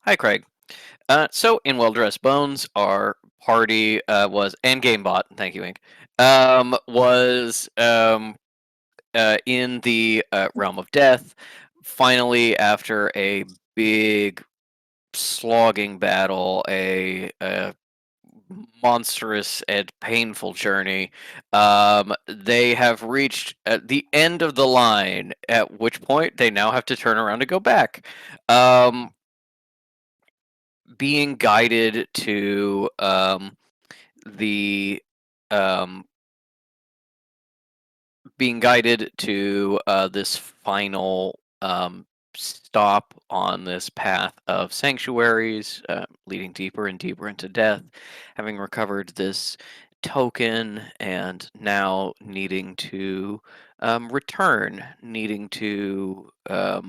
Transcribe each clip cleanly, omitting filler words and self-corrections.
Hi, Craig. So in Well Dressed Bones, our party was and GameBot. Thank you, Inc. Was in the realm of death. Finally, after a big slogging battle, a monstrous and painful journey, they have reached the end of the line. At which point, they now have to turn around and go back. Um, being guided to the um, being guided to this final stop on this path of sanctuaries, leading deeper and deeper into death, having recovered this token, and now needing to return, needing to uh,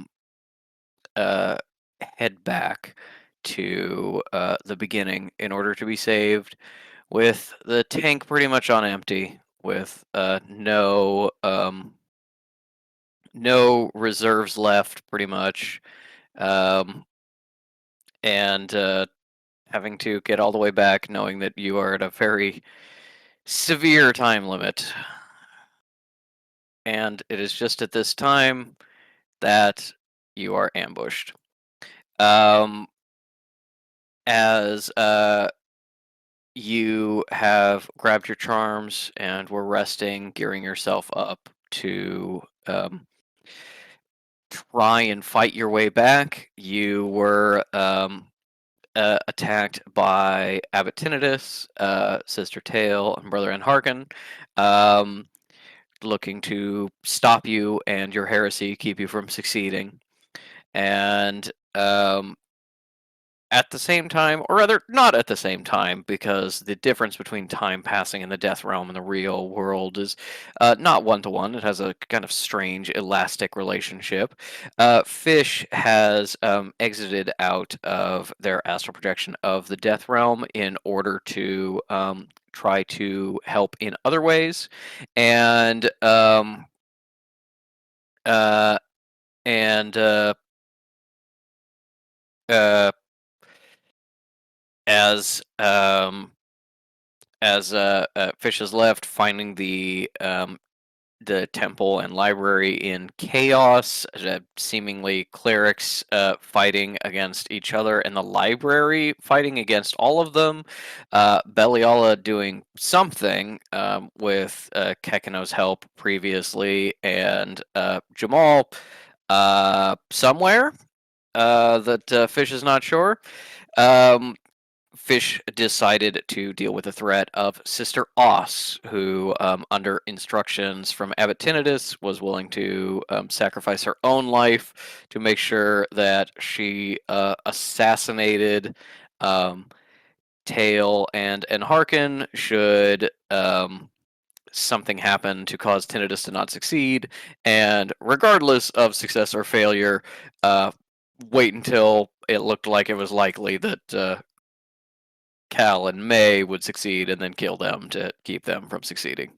head back to the beginning in order to be saved, with the tank pretty much on empty, with no reserves left, pretty much, um, and having to get all the way back, knowing that you are at a very severe time limit. And it is just at this time that you are ambushed. Um, as you have grabbed your charms and were resting, gearing yourself up to try and fight your way back. You were attacked by Abbot Tinnitus, Sister Tail, and Brother Anharkin, um, looking to stop you and your heresy, keep you from succeeding. And at the same time, or rather, not at the same time, because the difference between time passing in the death realm and the real world is not one to one. It has a kind of strange, elastic relationship. Fish has exited out of their astral projection of the death realm in order to try to help in other ways, and uh, and uh, as Fish has left, finding the temple and library in chaos, seemingly clerics fighting against each other, and the library fighting against all of them. Beliala doing something with Kekino's help previously, and Jamal somewhere that Fish is not sure. Um, Fish decided to deal with the threat of Sister Oss, who, under instructions from Abbot Tinnitus, was willing to sacrifice her own life to make sure that she assassinated um, Tail and Harkin should something happen to cause Tinnitus to not succeed. And regardless of success or failure, wait until it looked like it was likely that Cal and May would succeed and then kill them to keep them from succeeding.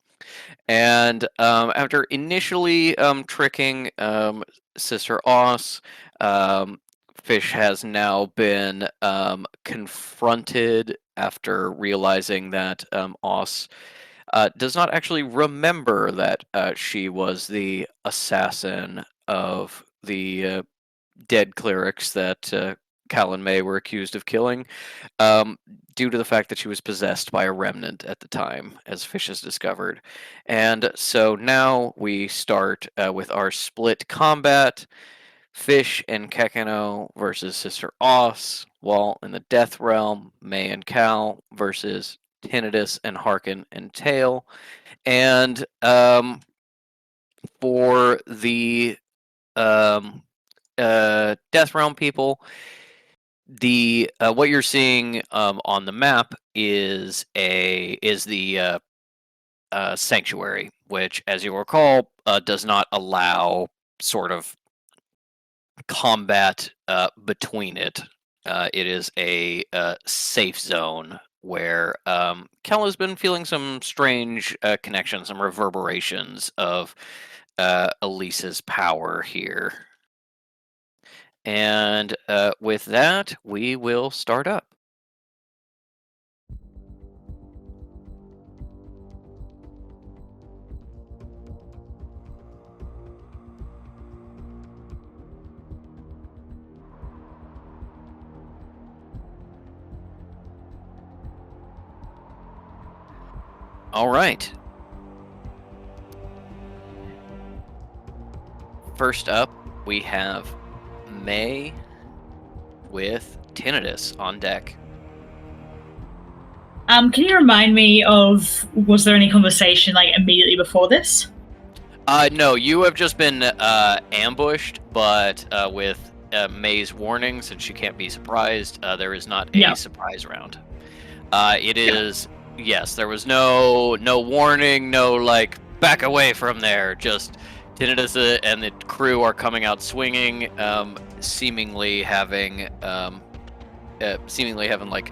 And after initially tricking Sister Oss, um, Fish has now been confronted after realizing that Oss does not actually remember that she was the assassin of the dead clerics that Cal and May were accused of killing, um, due to the fact that she was possessed by a remnant at the time, as Fish has discovered. And so now we start with our split combat. Fish and Kekino versus Sister Oss, while in the Death Realm, May and Cal versus Tinnitus and Harkin and Tail. And for the um, Death Realm people, the what you're seeing on the map is the sanctuary, which, as you recall, does not allow sort of combat between it. It is a safe zone where Kel has been feeling some strange connections, some reverberations of Elise's power here. And with that, we will start up. All right. First up, we have May with Tinnitus on deck. Can you remind me of, was there any conversation like immediately before this? No, you have just been ambushed, but with May's warning, since she can't be surprised, there is not a surprise round. It is, yes, there was no warning, no like back away from there. Just Tinnitus and the crew are coming out swinging, seemingly having like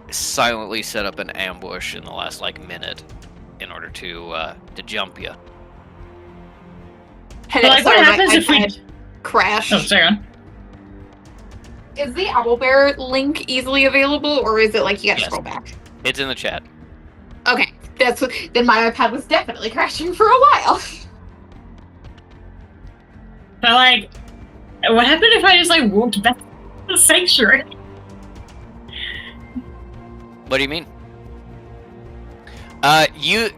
silently set up an ambush in the last like minute in order to jump you. But, like, what happens if we crash? Oh, sorry. Is the Owlbear link easily available, or is it like you gotta scroll back? It's in the chat. Okay, then my iPad was definitely crashing for a while. But like, what happened if I just like walked back to the sanctuary? What do you mean? You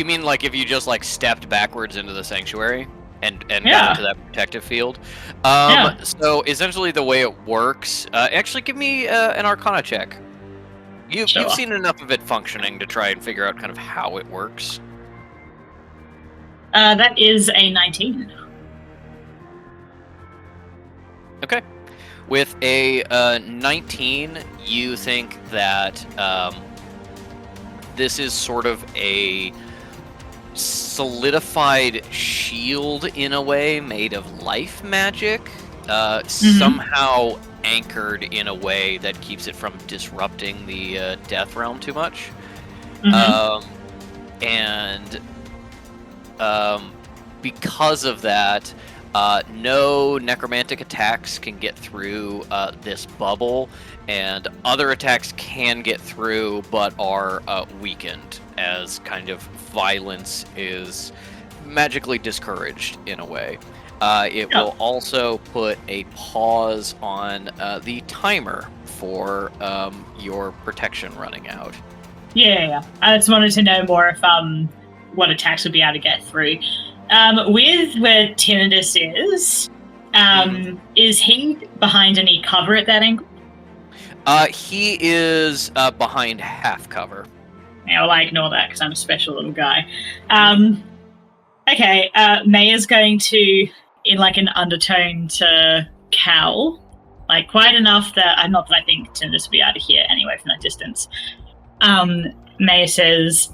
mean like if you just like stepped backwards into the sanctuary and got into that protective field? So essentially the way it works, actually give me an Arcana check. You've seen enough of it functioning to try and figure out kind of how it works. That is a 19. Okay. With a 19, you think that this is sort of a solidified shield in a way, made of life magic, somehow anchored in a way that keeps it from disrupting the death realm too much. And because of that, no necromantic attacks can get through this bubble, and other attacks can get through but are weakened, as kind of violence is magically discouraged in a way. It will also put a pause on the timer for your protection running out. Yeah. I just wanted to know more if what attacks would be able to get through. With where Tinnitus is he behind any cover at that angle? He is behind half cover. Yeah, well, I ignore that because I'm a special little guy. Okay, May is going to, in like an undertone to Cal, like quite enough that, not that I think Tinnitus would be able to hear anyway from that distance. May says,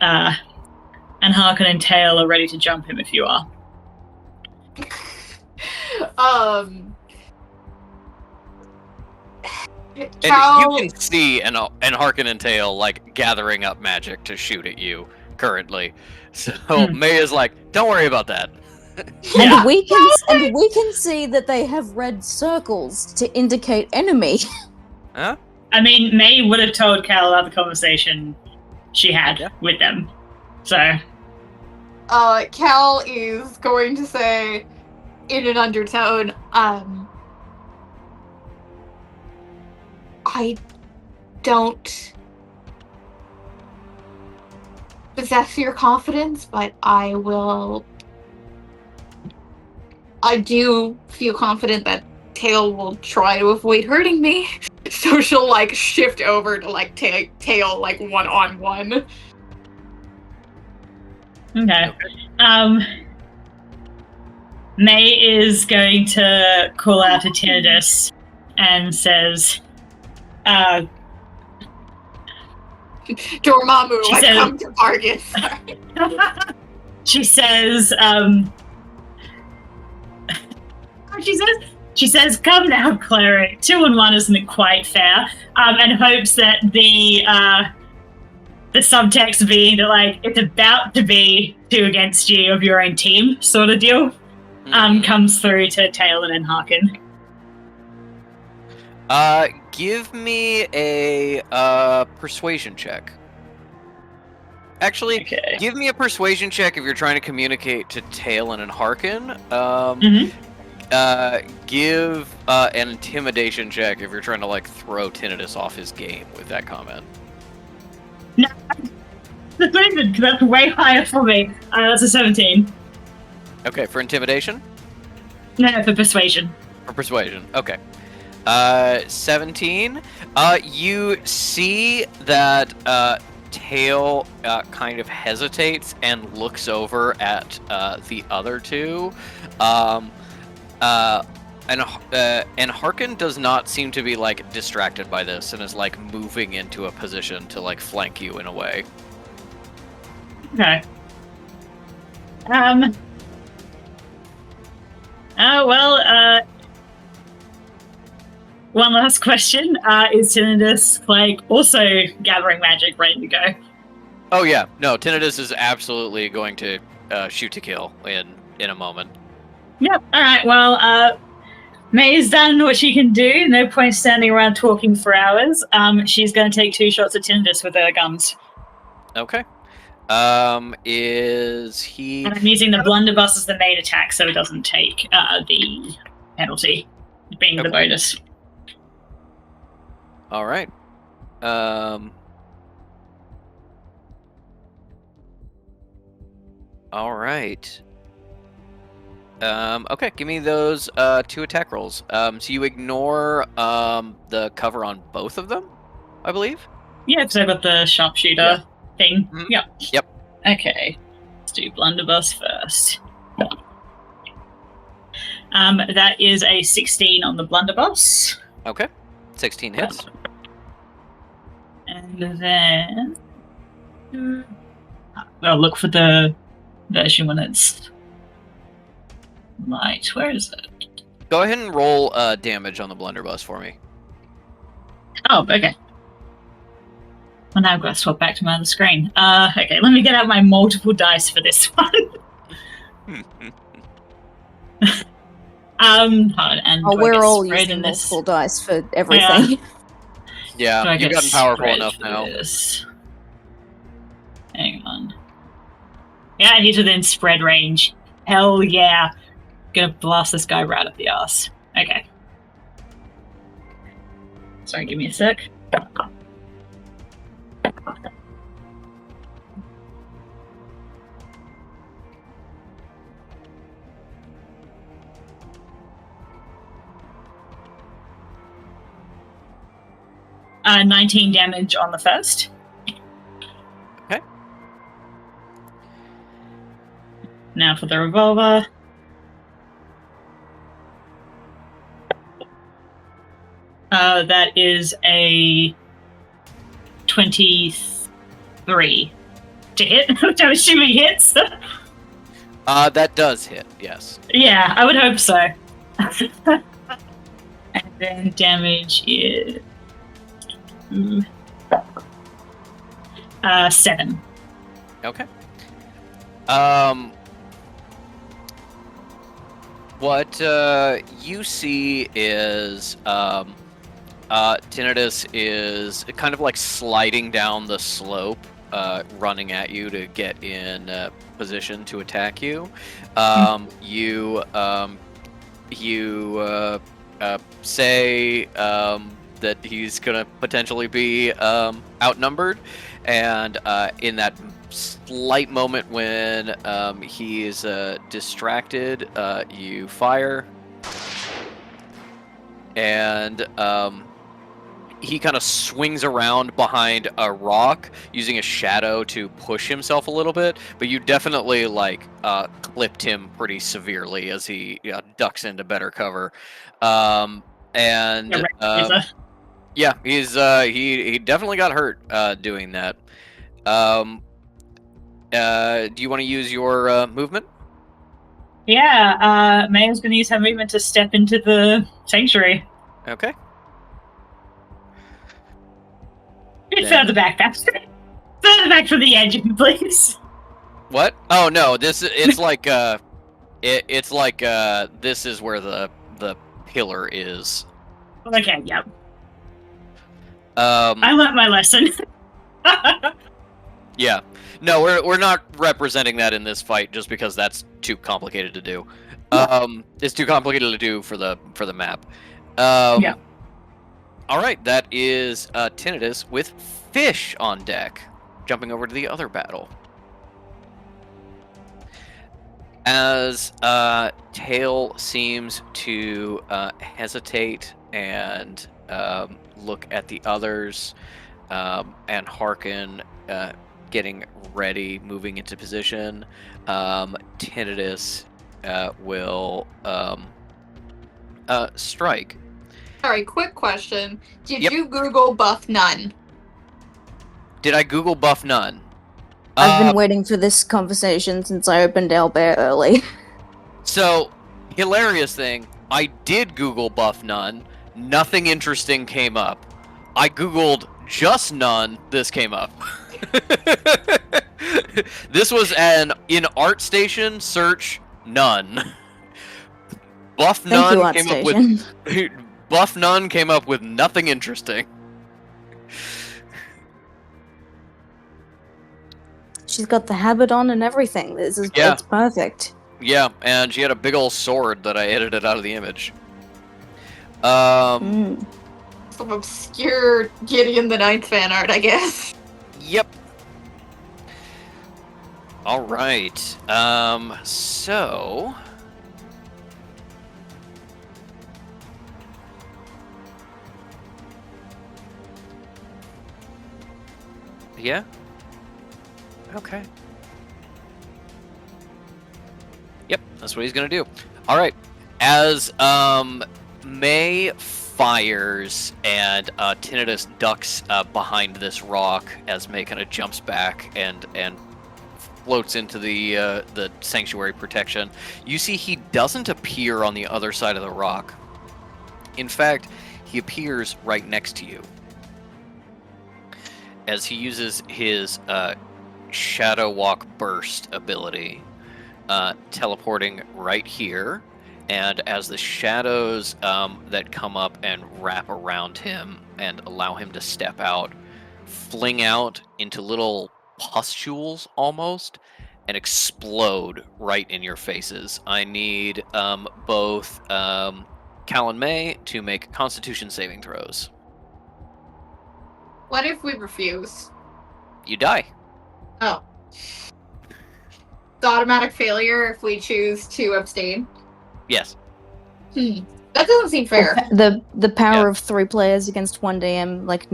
and Harkin and Tail are ready to jump him if you are. And you can see and Harkin and Tail like gathering up magic to shoot at you currently. So May is like, don't worry about that. And we can see that they have red circles to indicate enemy. Huh? I mean, May would have told Cal about the conversation she had with them. So Cal is going to say in an undertone, I don't possess your confidence, but I do feel confident that Tail will try to avoid hurting me. So she'll like shift over to like Tail like one-on-one. Okay. May is going to call out to Tinnitus and says, Dormammu, I've come to bargain. She says, she says, come now, cleric. 2 and 1 isn't quite fair. And hopes that the subtext being that like it's about to be 2 against you of your own team sort of deal. comes through to Tail and then Harkin. Give me a persuasion check. Actually, Okay. give me a persuasion check if you're trying to communicate to Talon and Harkin. Give an intimidation check if you're trying to like throw Tinnitus off his game with that comment. No, that's way higher for me. That's a 17. Okay, for intimidation? No, for persuasion. For persuasion, okay. 17. You see that Tail kind of hesitates and looks over at the other two. And Harkin does not seem to be like distracted by this and is like moving into a position to like flank you in a way. Okay. One last question. Is Tinnitus like also gathering magic ready to go? Oh yeah, no, Tinnitus is absolutely going to shoot to kill in a moment. Yep. All right. Well, May's done what she can do. No point standing around talking for hours. She's going to take 2 shots at Tinnitus with her guns. Okay. Is he? And I'm using the blunderbuss as the main attack, so it doesn't take the penalty, being the bonus. All right. All right. Okay, give me those 2 attack rolls. So you ignore the cover on both of them, I believe? Yeah, because I got the sharpshooter thing. Mhm. Yep. Okay. Let's do blunderbuss first. That is a 16 on the blunderbuss. Okay. 16 hits. And then I'll look for the version when it's light. Where is it? Go ahead and roll damage on the blunderbuss for me. Oh, okay. Well, now I've got to swap back to my other screen. Okay, let me get out my multiple dice for this one. We're all using multiple dice for everything. Yeah, you've gotten powerful enough now. Hang on. Yeah, he's within spread range. Hell yeah. Gonna blast this guy right up the ass. Okay. Sorry, give me a sec. Uh, 19 damage on the first. Okay. Now for the revolver. That is a 23 to hit, which I'm assuming hits. That does hit, yes. Yeah, I would hope so. And then damage is 7. Okay. What you see is Tinnitus is kind of like sliding down the slope, running at you to get in position to attack you. You say that he's gonna potentially be outnumbered, and in that slight moment when he's distracted, you fire, and he kind of swings around behind a rock, using a shadow to push himself a little bit, but you definitely like clipped him pretty severely as he ducks into better cover. Yeah, he's he definitely got hurt doing that. Do you want to use your movement? Yeah, Maya's going to use her movement to step into the sanctuary. Okay. Further back, further back from the edge, if you please. What? Oh no, it's like It's like this is where the pillar is. Okay, yeah. Um, I learnt my lesson. yeah. No, we're not representing that in this fight just because that's too complicated to do. It's too complicated to do for the map. Yeah. All right, that is Tinnitus with Fish on deck, jumping over to the other battle. As Tail seems to hesitate and look at the others, and Harkin getting ready, moving into position, Tinnitus will strike. Sorry, quick question. Did Yep. you Google buff none? Did I Google buff none? I've been waiting for this conversation since I opened Owlbear early. So, hilarious thing, I did Google buff none. Nothing interesting came up. I Googled just none. This came up. This was an in ArtStation search none. Buff Thank you, none came up with ArtStation. buff none came up with nothing interesting. She's got the habit on and everything. Yeah. It's perfect. Yeah, and she had a big old sword that I edited out of the image. Mm. Some obscure Gideon the Ninth fan art, I guess. Yep. All right. So yeah. Okay. Yep, that's what he's gonna do. All right. As May fires and Tinnitus ducks behind this rock as May kind of jumps back and floats into the sanctuary protection. You see, he doesn't appear on the other side of the rock. In fact, he appears right next to you as he uses his Shadow Walk Burst ability, teleporting right here. And as the shadows that come up and wrap around him and allow him to step out, fling out into little pustules almost, and explode right in your faces. I need both Cal and May to make Constitution saving throws. What if we refuse? You die. Oh. The automatic failure if we choose to abstain. Yes. That doesn't seem fair. The power of 3 players against 1 DM, like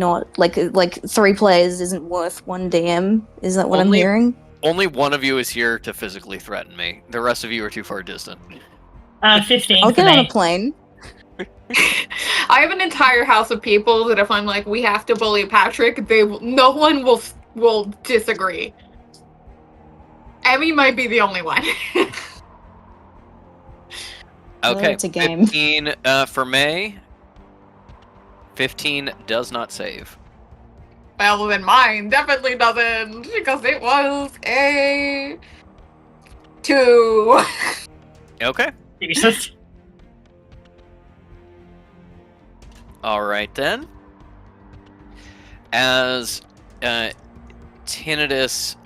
3 players isn't worth 1 DM. Is that what I'm hearing? Only one of you is here to physically threaten me. The rest of you are too far distant. 15 I'll for get on a me. plane. I have an entire house of people that if I'm like, we have to bully Patrick, no one will disagree. Emmy might be the only one. Okay, it's a game. 15 for May. 15 does not save. Well, then mine definitely doesn't, because it was a 2. Okay. Jesus. All right then. As Tinnitus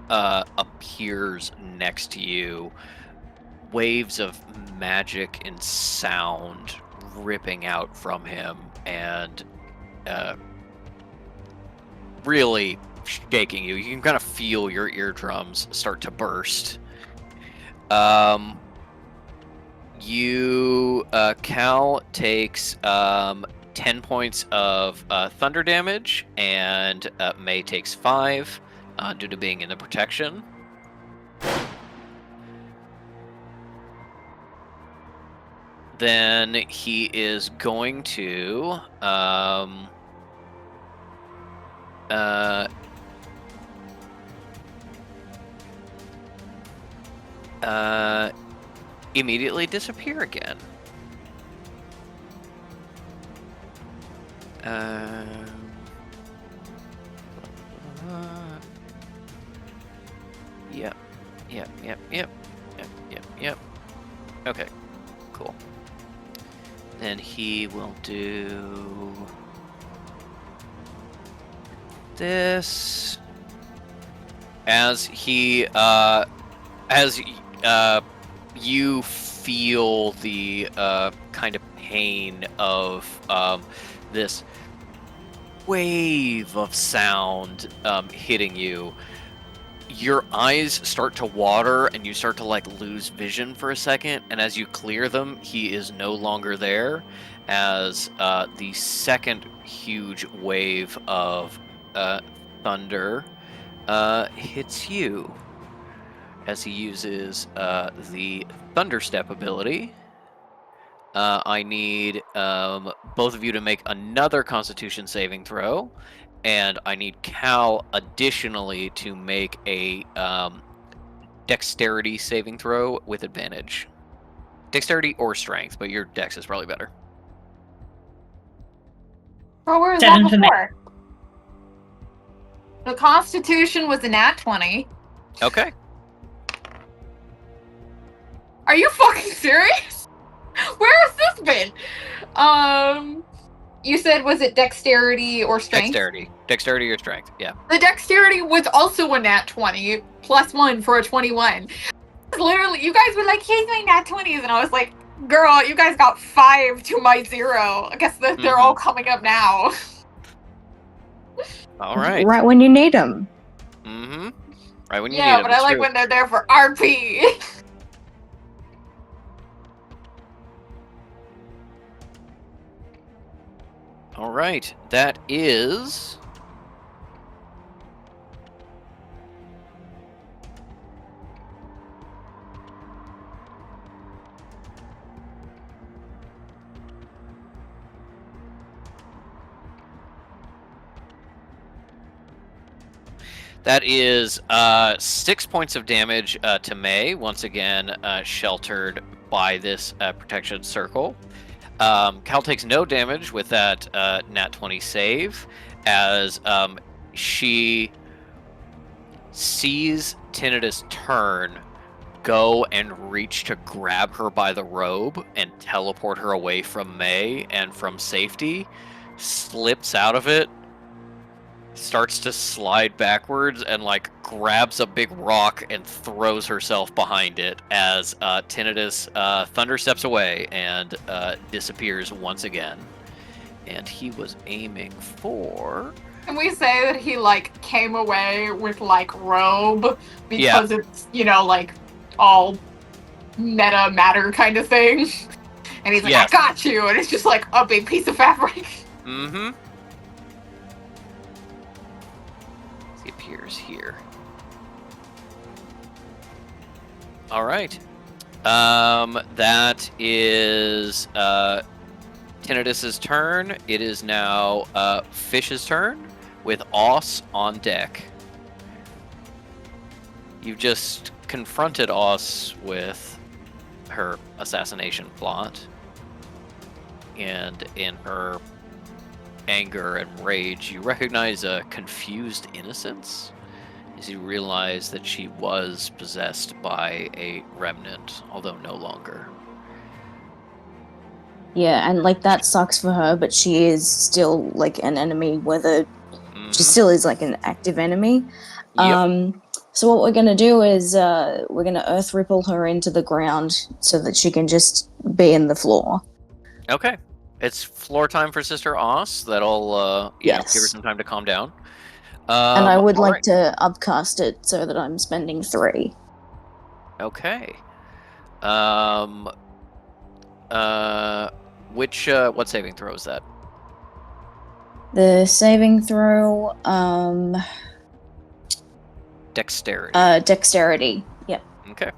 appears next to you, waves of magic and sound ripping out from him and really shaking you. You can kind of feel your eardrums start to burst. Cal takes 10 points of thunder damage, and May takes 5 due to being in the protection. Then he is going to immediately disappear again. Yep. Yep. Okay. Cool. Then he will do this as you feel the kind of pain of this wave of sound hitting you. Your eyes start to water and you start to like lose vision for a second, and as you clear them, he is no longer there as the second huge wave of thunder hits you as he uses the Thunder Step ability. I need both of you to make another Constitution saving throw, and I need Cal additionally to make a Dexterity saving throw with advantage. Dexterity or Strength, but your Dex is probably better. Oh, where was 7 that for me. before? The Constitution was a nat 20. Okay. Are you fucking serious? Where has this been? You said, was it dexterity or strength? Dexterity or Strength, yeah. The dexterity was also a nat 20, +1 for a 21. Literally, you guys were like, here's my nat 20s, and I was like, girl, you guys got 5 to my 0. I guess they're all coming up now. All right. Right when you need them. Mm-hmm. Right when you need Yeah, them. but I like when they're there for RP. All right. That is... That is 6 points of damage to May, once again sheltered by this protection circle. Cal takes no damage with that nat 20 save, as she sees Tinnitus turn, go and reach to grab her by the robe and teleport her away from May and from safety, slips out of it, starts to slide backwards and like grabs a big rock and throws herself behind it as Tinnitus thunder steps away and disappears once again. And he was aiming for... Can we say that he like came away with like robe because it's, you know, like all meta matter kind of thing? And he's like, I got you, and it's just like a big piece of fabric. Mm-hmm. He appears here. All right. That is Tinnitus's turn. It is now Fish's turn with Oss on deck. You've just confronted Oss with her assassination plot, and in her anger and rage, you recognize a confused innocence as you realize that she was possessed by a remnant, although no longer. Yeah, and like that sucks for her, but she is still like an enemy, whether she still is like an active enemy. Yep. So what we're gonna do is we're gonna earth ripple her into the ground so that she can just be in the floor. Okay. It's floor time for Sister Oss. That'll you know, give her some time to calm down. And I would like to upcast it so that I'm spending 3. Okay. What saving throw is that? The saving throw, Dexterity. Dexterity. Yep. Okay.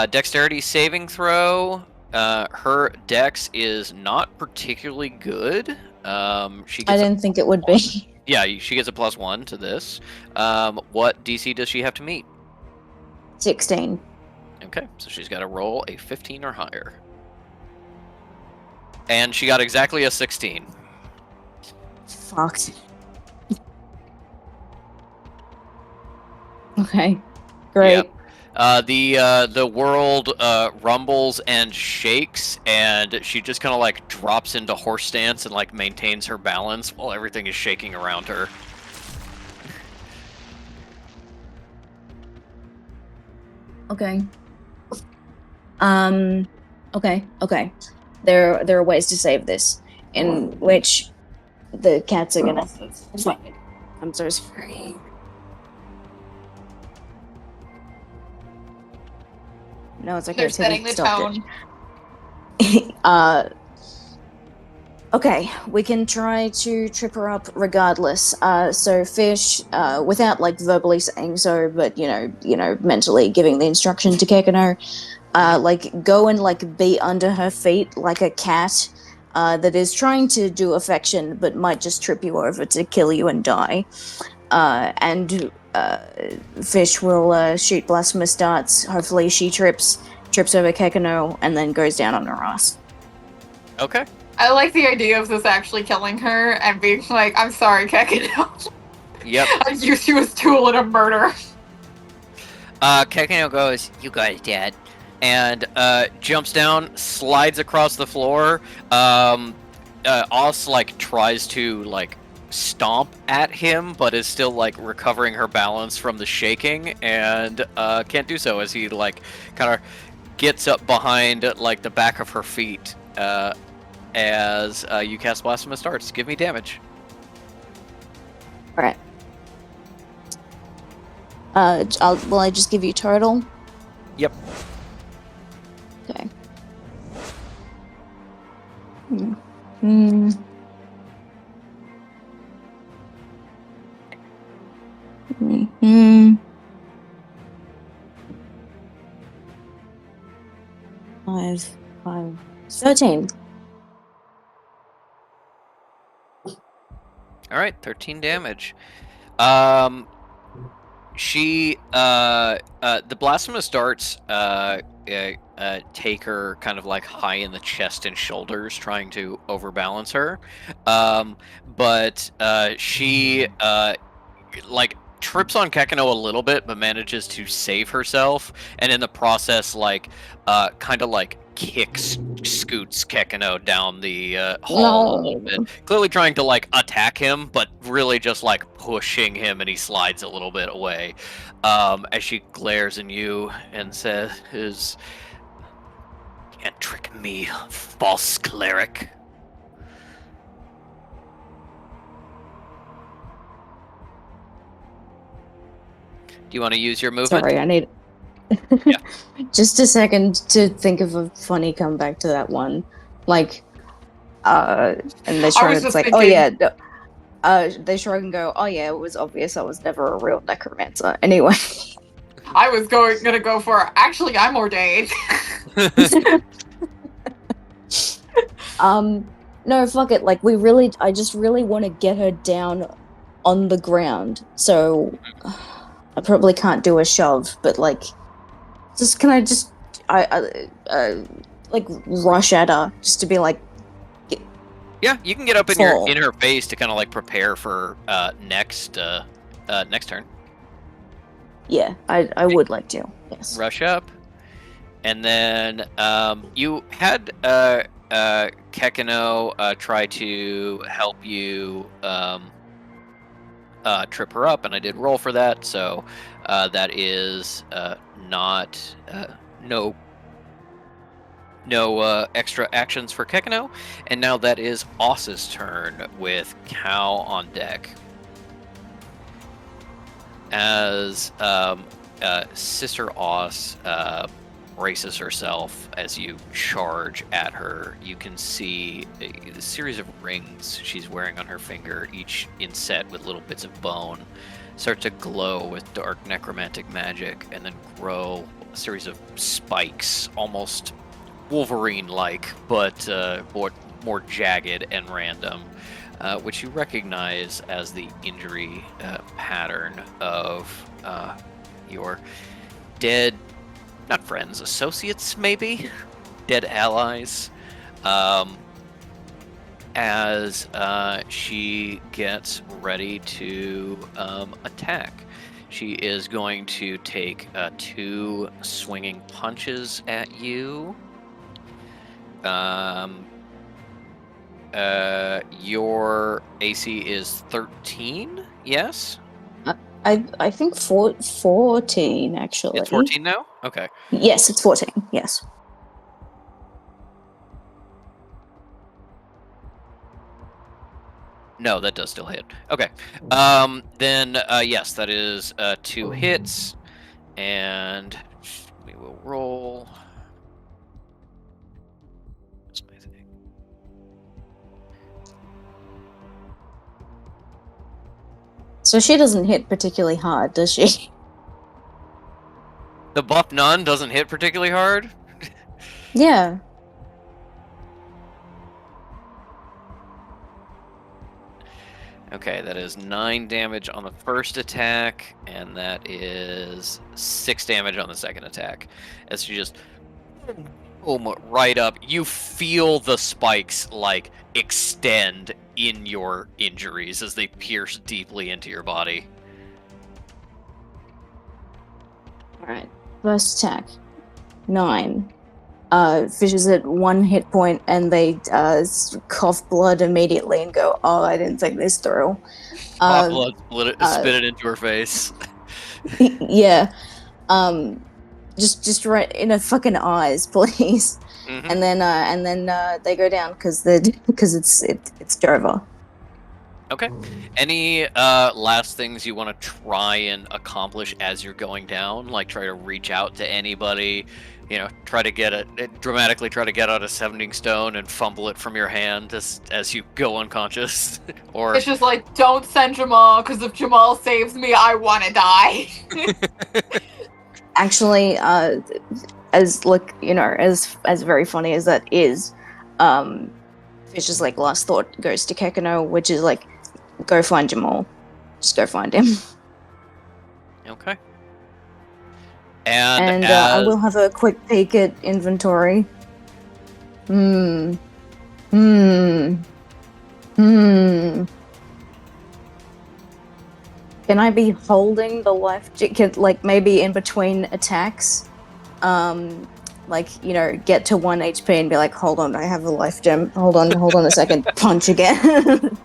Dexterity saving throw. Her dex is not particularly good. She gets I didn't think it would be. Yeah, she gets a +1 to this. What DC does she have to meet? 16. Okay, so she's got to roll a 15 or higher. And she got exactly a 16. Fucked. Okay. Great. The world rumbles and shakes, and she just kind of like drops into horse stance and like maintains her balance while everything is shaking around her. Okay. Okay. There are ways to save this, in which the cats are gonna. I'm so sorry. No, it's okay. They're setting the tone. Okay, we can try to trip her up regardless. So Fish, without like verbally saying so, but you know, mentally giving the instruction to Kekano, like go and like be under her feet like a cat, that is trying to do affection but might just trip you over to kill you and die. And Fish will shoot blasphemous darts. Hopefully, she trips over Kekano and then goes down on her ass. Okay. I like the idea of this actually killing her and being like, I'm sorry, Kekano. Yep. I used you as tool in a murder. Kekano goes, "You got it, Dad," and jumps down, slides across the floor. Oz like tries to like stomp at him, but is still like recovering her balance from the shaking, and can't do so as he like kind of gets up behind like the back of her feet. As you cast Blasphemous Darts, give me damage. All right. Will I just give you total? Yep. Okay. Hmm. 13. All right, 13 damage. She the blasphemous darts take her kind of like high in the chest and shoulders, trying to overbalance her. But she like trips on Kekano a little bit, but manages to save herself, and in the process, like kind of like scoots Kekano down the hall a little bit, clearly trying to like attack him, but really just like pushing him, and he slides a little bit away. As she glares at you and says, "Can't trick me, false cleric." Do you want to use your movement? Sorry, I need Yeah. just a second to think of a funny comeback to that one. Like, and they shrug. It's like, oh yeah. They shrug and go, oh yeah, it was obvious I was never a real necromancer. Anyway. I was gonna go for, actually, I'm ordained. No, fuck it. Like, I just really want to get her down on the ground. So, I probably can't do a shove, but like, can I just, like rush at her just to be like, yeah, you can get up in her face to kind of like prepare for next turn. Yeah, I would like to. Yes. Rush up, and then you had Kekano try to help you trip her up, and I did roll for that, so that is not no extra actions for Kekano, and now that is Oss's turn with Cow on deck. As Sister Oss braces herself as you charge at her, you can see a series of rings she's wearing on her finger, each inset with little bits of bone, start to glow with dark necromantic magic, and then grow a series of spikes, almost Wolverine-like, but more jagged and random, which you recognize as the injury pattern of your dead, not friends, associates maybe? Dead allies. As she gets ready to attack. She is going to take 2 swinging punches at you. Your AC is 13, yes? I think 14 actually. It's 14 now? Okay. Yes, it's 14. Yes. No, that does still hit. Okay. Then yes, that is 2 hits, and we will roll. What's my thing? So she doesn't hit particularly hard, does she? The buff nun doesn't hit particularly hard. Yeah. Okay, that is 9 damage on the first attack, and that is 6 damage on the second attack. As she just boom right up, you feel the spikes like extend in your injuries as they pierce deeply into your body. Alright. First attack. 9. Fish is at 1 hit point and they cough blood immediately and go, "Oh, I didn't think this through." Blood spit it into her face. Yeah. Just right in her fucking eyes, please. Mhm. And then they go down because it's Jova. Okay. Any last things you want to try and accomplish as you're going down? Like try to reach out to anybody, try to dramatically try to get out a 17 stone and fumble it from your hand as you go unconscious, or It's just like, don't send Jamal, because if Jamal saves me, I want to die. Actually, as very funny as that is, Fish's like last thought goes to Kekano, which is like, go find Jamal. Just go find him. Okay. And I will have a quick peek at inventory. Can I be holding the life jacket, like maybe in between attacks? Get to 1 HP and be like, hold on, I have a life gem. Hold on a second. Punch again.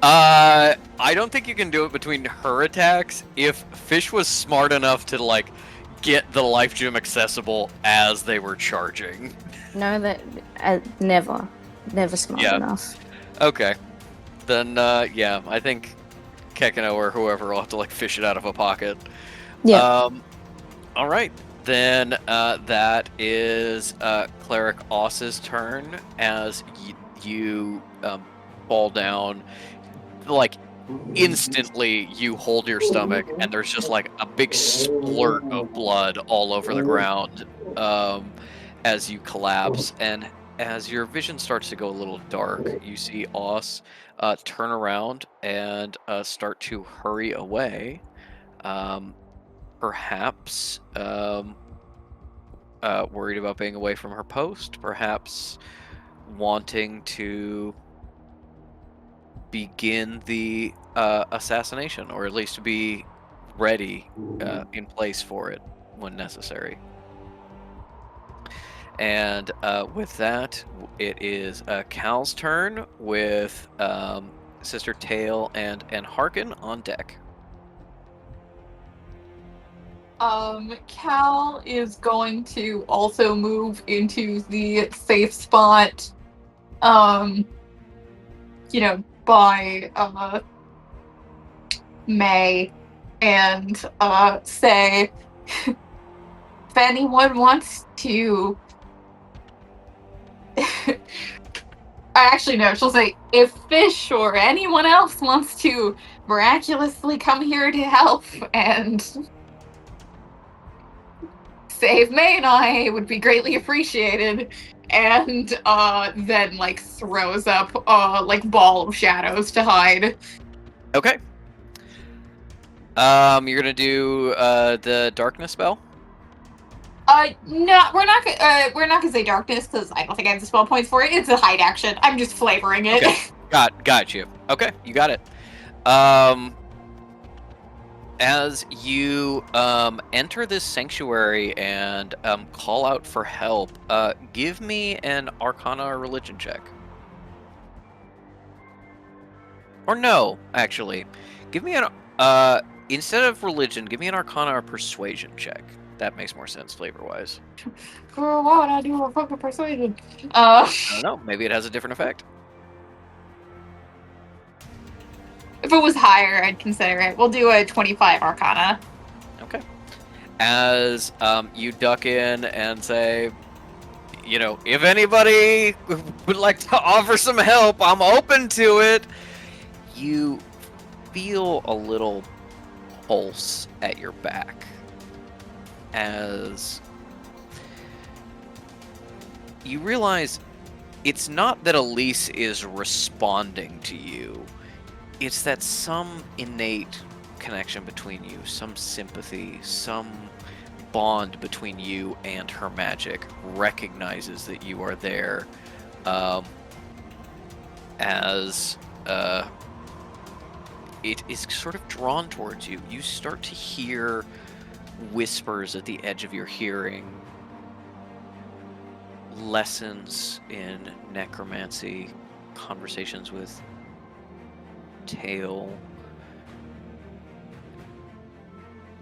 I don't think you can do it between her attacks. If Fish was smart enough to get the life gem accessible as they were charging. No, that never smart enough. Okay, then I think Kekano or whoever will have to fish it out of a pocket. Yeah. All right, then that is Cleric Oss's turn as you fall down. Instantly you hold your stomach and there's just a big splurt of blood all over the ground as you collapse, and as your vision starts to go a little dark, you see Oss turn around and start to hurry away, perhaps worried about being away from her post, perhaps wanting to begin the assassination, or at least to be ready in place for it when necessary. And with that, it is Cal's turn with Sister Tail and Harkin on deck. Cal is going to also move into the safe spot, by May, and say, if anyone wants to actually no, she'll say, if Fish or anyone else wants to miraculously come here to help and save May and I, would be greatly appreciated. And then throws up ball of shadows to hide. Okay. You're gonna do the darkness spell? No, we're not gonna say darkness because I don't think I have the spell points for it. It's a hide action. I'm just flavoring it. Okay. Got you. Okay, you got it. As you enter this sanctuary and call out for help, give me an Arcana or Religion check. Or no, actually, give me an instead of Religion, give me an Arcana or Persuasion check. That makes more sense flavor-wise. Girl, why would I do a fucking persuasion? I don't know. Maybe it has a different effect. If it was higher, I'd consider it. We'll do a 25 Arcana. Okay. As you duck in and say, you know, if anybody would like to offer some help, I'm open to it. You feel a little pulse at your back as you realize it's not that Elise is responding to you. It's that some innate connection between you, some sympathy, some bond between you and her magic recognizes that you are there, as it is sort of drawn towards you. You start to hear whispers at the edge of your hearing, lessons in necromancy, conversations with Tail,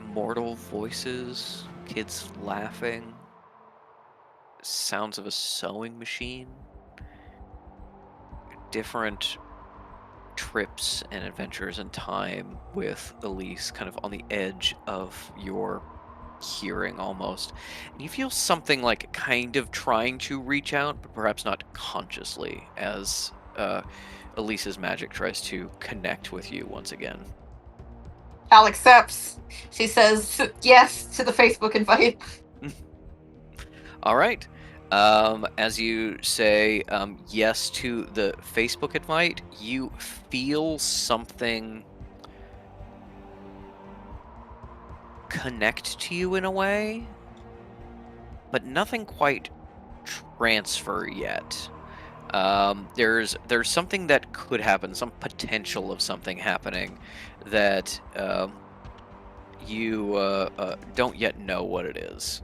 mortal voices, kids laughing, sounds of a sewing machine, different trips and adventures in time with Elise kind of on the edge of your hearing almost. And you feel something like kind of trying to reach out, but perhaps not consciously, as Elise's magic tries to connect with you once again. Al accepts. She says yes to the Facebook invite. All right. As you say yes to the Facebook invite, you feel something connect to you in a way, but nothing quite transfer yet. There's something that could happen, some potential of something happening that you don't yet know what it is.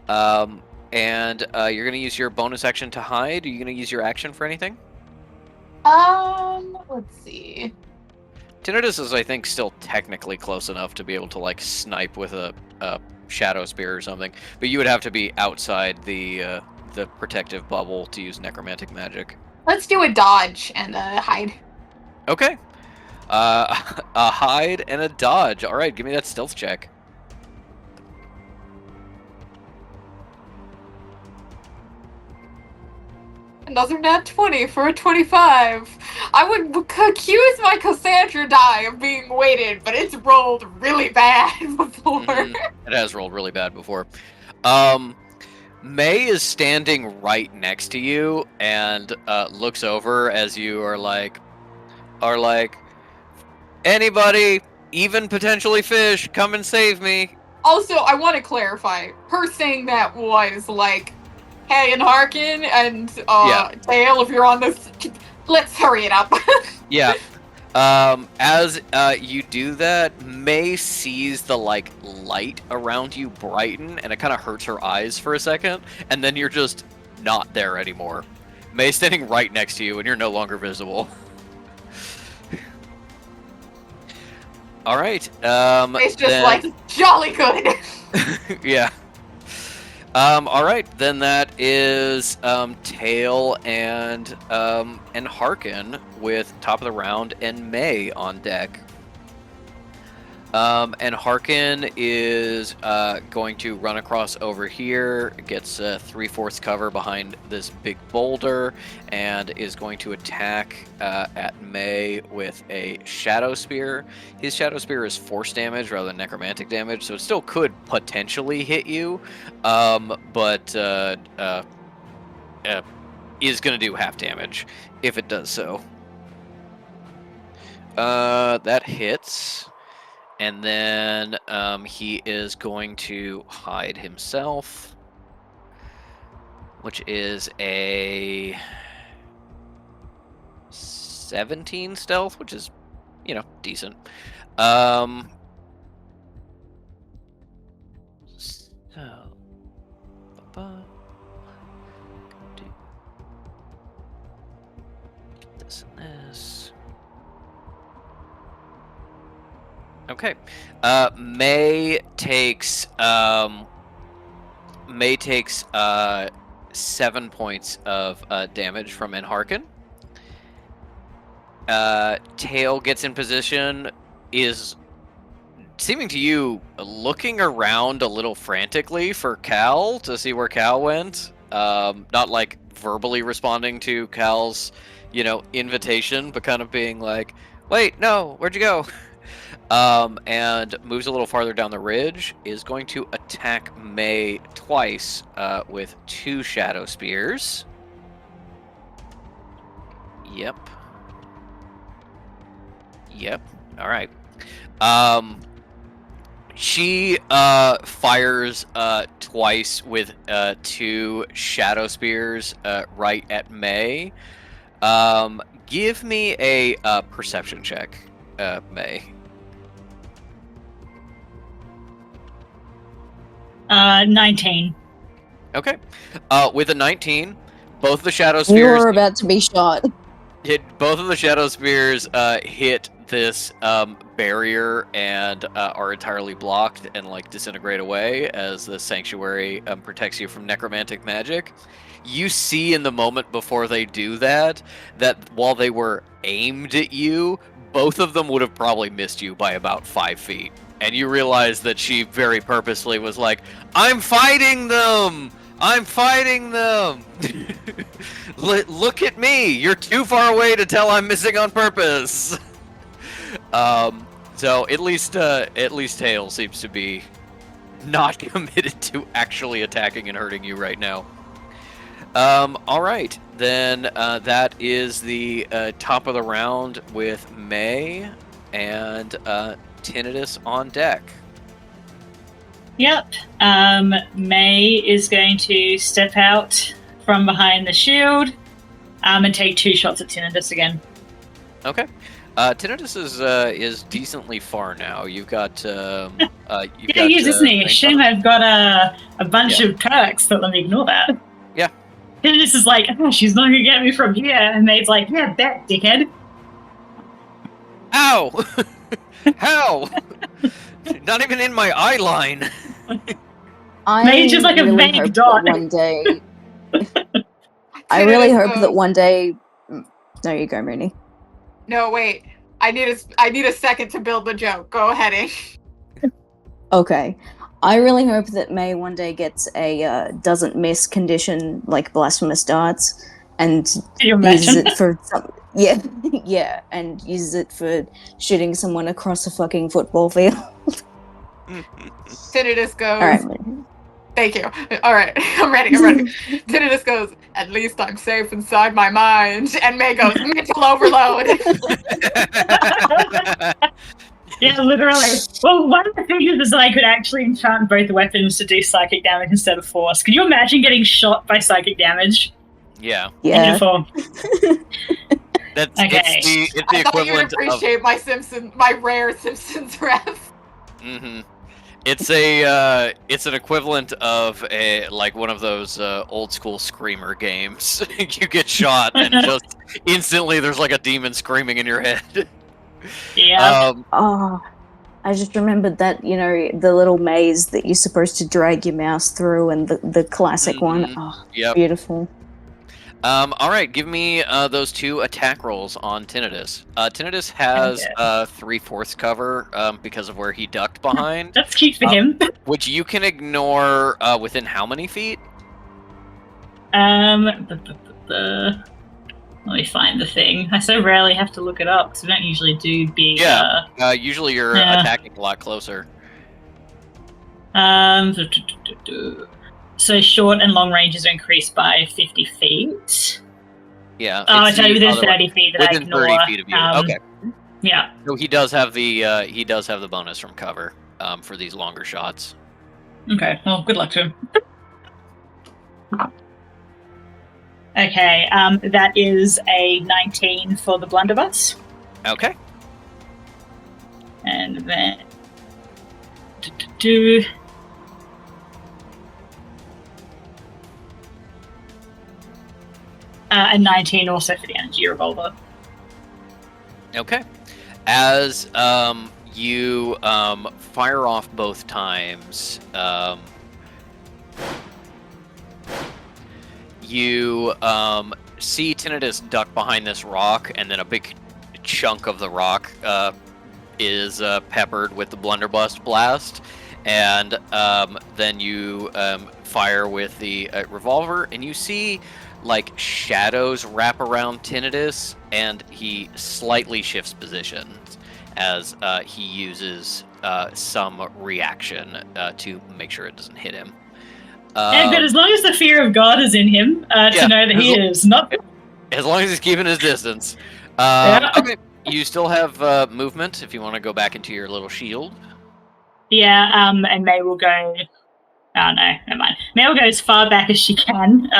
And you're going to use your bonus action to hide. Are you going to use your action for anything? Let's see. Tinnitus is, I think, still technically close enough to be able to, like, snipe with a shadow spear or something. But you would have to be outside the protective bubble to use necromantic magic. Let's do a dodge and a hide. Okay. A hide and a dodge. All right, give me that stealth check. Another nat 20 for a 25. I would accuse my Cassandra die of being weighted, but it's rolled really bad before. It has rolled really bad before. May is standing right next to you and looks over as you are like, anybody, even potentially fish, come and save me. Also, I want to clarify, her saying that was like, hey, and Harkin and Tail, if you're on this, let's hurry it up. Yeah. As you do that, May sees the light around you brighten, and it kind of hurts her eyes for a second, and then you're just not there anymore. May's standing right next to you, and you're no longer visible. All right. It's just like jolly good. Yeah. All right, then that is Tail and Harkin with top of the round and May on deck. And Harkin is going to run across over here, gets 3/4 cover behind this big boulder, and is going to attack at May with a Shadow Spear. His Shadow Spear is force damage rather than necromantic damage, so it still could potentially hit you, but is going to do half damage if it does so. That hits. And then he is going to hide himself, which is a 17 stealth, which is, decent. this and this. Okay. May takes 7 points of damage from Enharken. Tail gets in position, is seeming to you looking around a little frantically for Cal to see where Cal went. Not like verbally responding to Cal's, invitation, but kind of being like, "Wait, no, where'd you go?" And moves a little farther down the ridge. Is going to attack May twice with 2 shadow spears. Yep. All right. She fires twice with 2 shadow spears right at May. Give me a perception check, May. 19. Okay. With a 19, both the shadow You spears were about to be shot. both of the shadow spears hit this barrier and are entirely blocked and disintegrate away as the sanctuary protects you from necromantic magic. You see in the moment before they do that while they were aimed at you, both of them would have probably missed you by about 5 feet. And you realize that she very purposely was like, "I'm fighting them! I'm fighting them! Look at me! You're too far away to tell I'm missing on purpose!" So at least Tail seems to be not committed to actually attacking and hurting you right now. All right, then that is the top of the round with May and Tinnitus on deck. Yep. May is going to step out from behind the shield and take 2 shots at Tinnitus again. Okay. Tinnitus is decently far now. You've got Use this knee. Shame I've got a bunch of perks, but let me ignore that. Yeah. Tinnitus is like, "Oh, she's not gonna get me from here," and May's like, "Yeah, bet, dickhead." Ow! How? Not even in my eye line. May's just like a really vague hope dot. that one day. I really hope that one day. No, you go, Mooney. No, wait. I need a second to build the joke. Go ahead, Ish. Okay. I really hope that May one day gets a doesn't miss condition like blasphemous darts and Can you uses imagine? it for yeah, and uses it for shooting someone across a fucking football field. Tinnitus goes. All right, Mooney. Thank you. All right, I'm ready. Tinnitus goes, "At least I'm safe inside my mind." And May goes, "Mental overload." Yeah, literally. Well, one of the things is that I could actually enchant both weapons to do psychic damage instead of force. Can you imagine getting shot by psychic damage? Yeah. Yeah. That's Okay. it's the I thought you'd equivalent of. appreciate my rare Simpsons ref. Mm-hmm. It's an equivalent of one of those old school screamer games. You get shot and just instantly there's like a demon screaming in your head. Yeah. Oh, I just remembered that, the little maze that you're supposed to drag your mouse through and the classic one. Oh, Yep. beautiful. All right, give me those 2 attack rolls on Tinnitus. Tinnitus has 3/4 cover because of where he ducked behind, That's cute for him. which you can ignore within how many feet? Let me find the thing. I so rarely have to look it up because we don't usually do big. Yeah. Usually you're Yeah. attacking a lot closer. So short and long ranges are increased by 50 feet. Yeah. Oh, I it's tell you, the within other 30 feet that I within ignore. 30 feet of you. Okay. Yeah. So he does have the bonus from cover for these longer shots. Okay. Well, good luck to him. Okay. That is a 19 for the blunderbuss, Okay. and then a 19 also for the energy revolver. Okay. As you fire off both times, you see Tinnitus duck behind this rock, and then a big chunk of the rock is peppered with the blunderbuss blast, and then you fire with the revolver, and you see like shadows wrap around Tinnitus, and he slightly shifts positions as he uses some reaction to make sure it doesn't hit him. Yeah, good. As long as the fear of God is in him, to know that he is not. As long as he's keeping his distance. Yeah. Okay, you still have movement if you want to go back into your little shield. Yeah. And May will go. Oh no, never mind. May will go as far back as she can.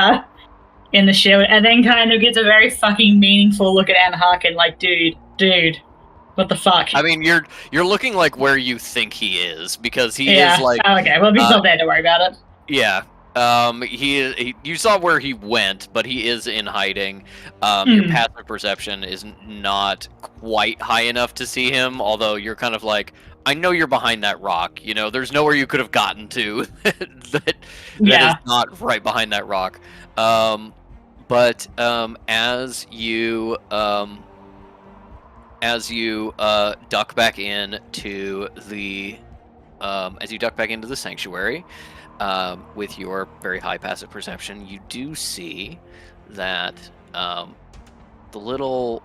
In the shield, and then kind of gets a very fucking meaningful look at Anne Harkin, like, dude, what the fuck? I mean, you're looking like where you think he is, because he yeah. is like. Oh, okay, well, if he's not there, don't worry about it. Yeah. You saw where he went, but he is in hiding. Your passive perception is not quite high enough to see him, although you're kind of like, I know you're behind that rock. You know, there's nowhere you could have gotten to that is not right behind that rock. But as you duck back into the sanctuary, with your very high passive perception, you do see that the little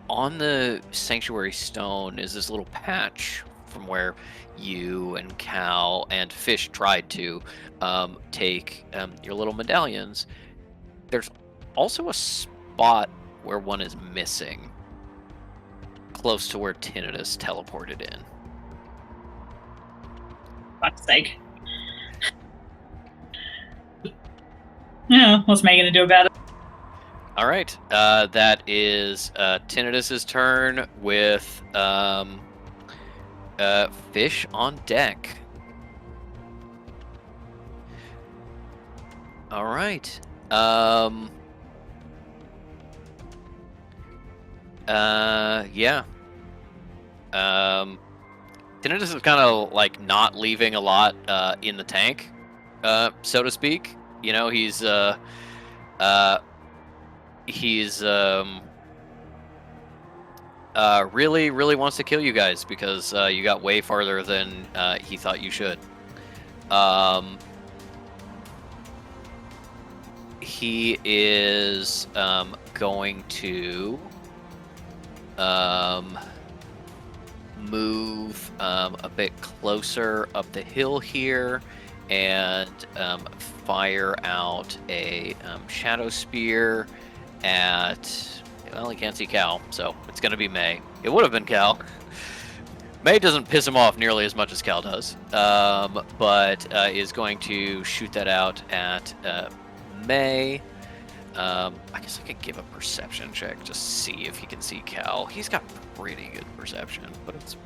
on the sanctuary stone is this little patch from where you and Cal and Fish tried to take your little medallions. There's also a spot where one is missing, close to where Tinnitus teleported in. Fuck's sake. Yeah, what's Megan to do about it? All right, that is Tinnitus's turn with Fish on deck. All right. Yeah. Tinnitus is kind of like not leaving a lot in the tank, so to speak. You know, he's really wants to kill you guys because you got way farther than he thought you should. He is going to move a bit closer up the hill here and fire out a shadow spear at, well, he can't see Cal, so it's going to be May. It would have been Cal. May doesn't piss him off nearly as much as Cal does, but is going to shoot that out at May. I guess I could give a perception check, just see if he can see Cal. He's got pretty good perception, but it's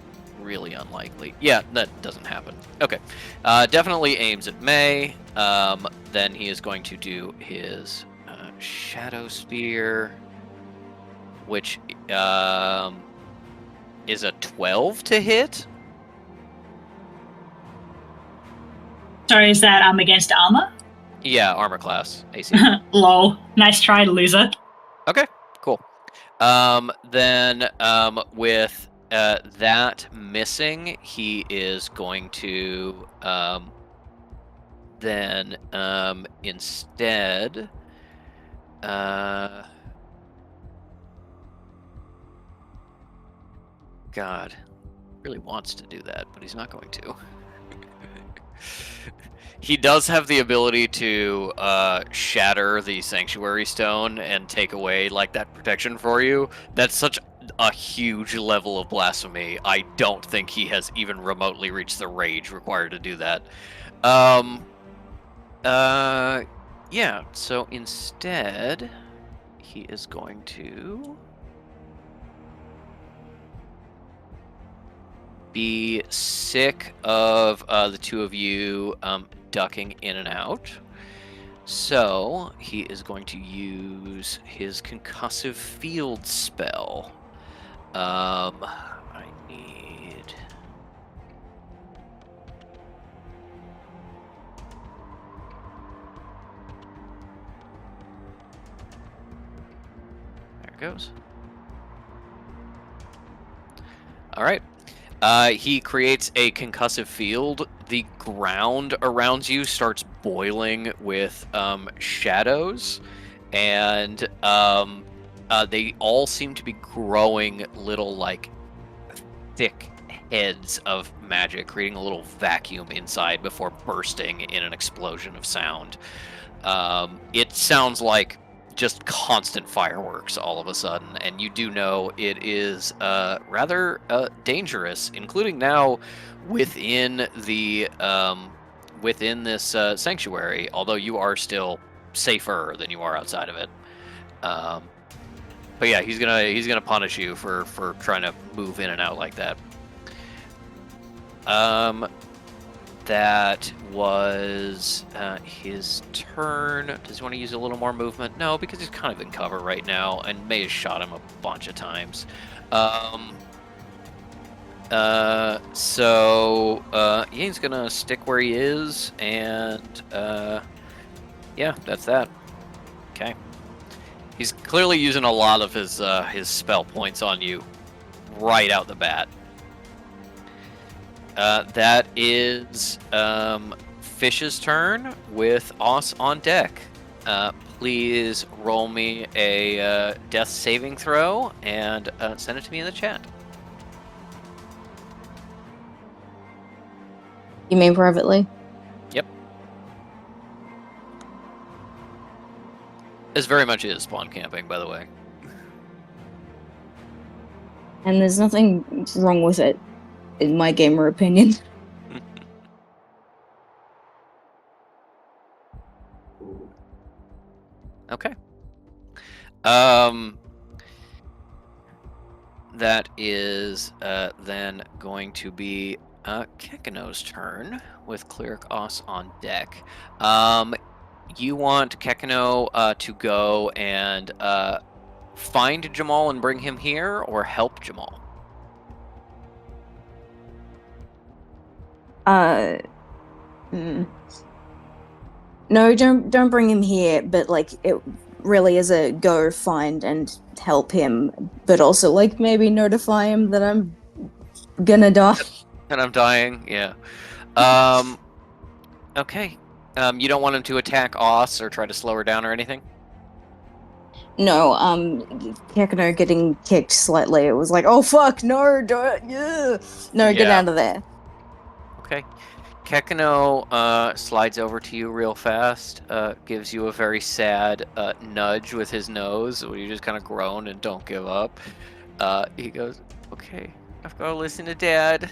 really unlikely. Yeah, that doesn't happen. Okay. Definitely aims at May. Then he is going to do his Shadow Spear, which is a 12 to hit. Sorry, is that against armor? Yeah, armor class, AC. Lol. Nice try, loser. Okay, cool. Then with that missing, he is going to then instead God, really wants to do that, but he's not going to. He does have the ability to shatter the sanctuary stone and take away like that protection for you. That's such a huge level of blasphemy. I don't think he has even remotely reached the rage required to do that. Yeah, so instead he is going to be sick of the two of you ducking in and out. So he is going to use his concussive field spell. I need. There it goes. All right. He creates a concussive field. The ground around you starts boiling with shadows, and they all seem to be growing little, like, thick heads of magic, creating a little vacuum inside before bursting in an explosion of sound. It sounds like just constant fireworks all of a sudden, and you do know it is rather dangerous, including now within the within this sanctuary. Although you are still safer than you are outside of it. But yeah, he's gonna punish you for trying to move in and out like that. That was his turn. Does he want to use a little more movement? No, because he's kind of in cover right now, and May has shot him a bunch of times. So he's gonna stick where he is, and yeah, that's that. Okay. He's clearly using a lot of his spell points on you right out the bat. That is Fish's turn with Oss on deck. Please roll me a death saving throw and send it to me in the chat. You mean privately? Yep. This very much is spawn camping, by the way. And there's nothing wrong with it, in my gamer opinion. Okay. That is then going to be Kekino's turn with Cleric Oss on deck. You want Kekino to go and find Jamal and bring him here, or help Jamal? No, don't bring him here, but like it really is a go find and help him, but also like maybe notify him that I'm gonna die. And I'm dying, yeah. Okay. You don't want him to attack Oss or try to slow her down or anything? No, Kekino getting kicked slightly. It was like, oh fuck, no, don't, yeah. No, get Yeah. out of there. Okay. Kekino slides over to you real fast, gives you a very sad nudge with his nose, where you just kind of groan and don't give up. He goes, okay, I've got to listen to Dad,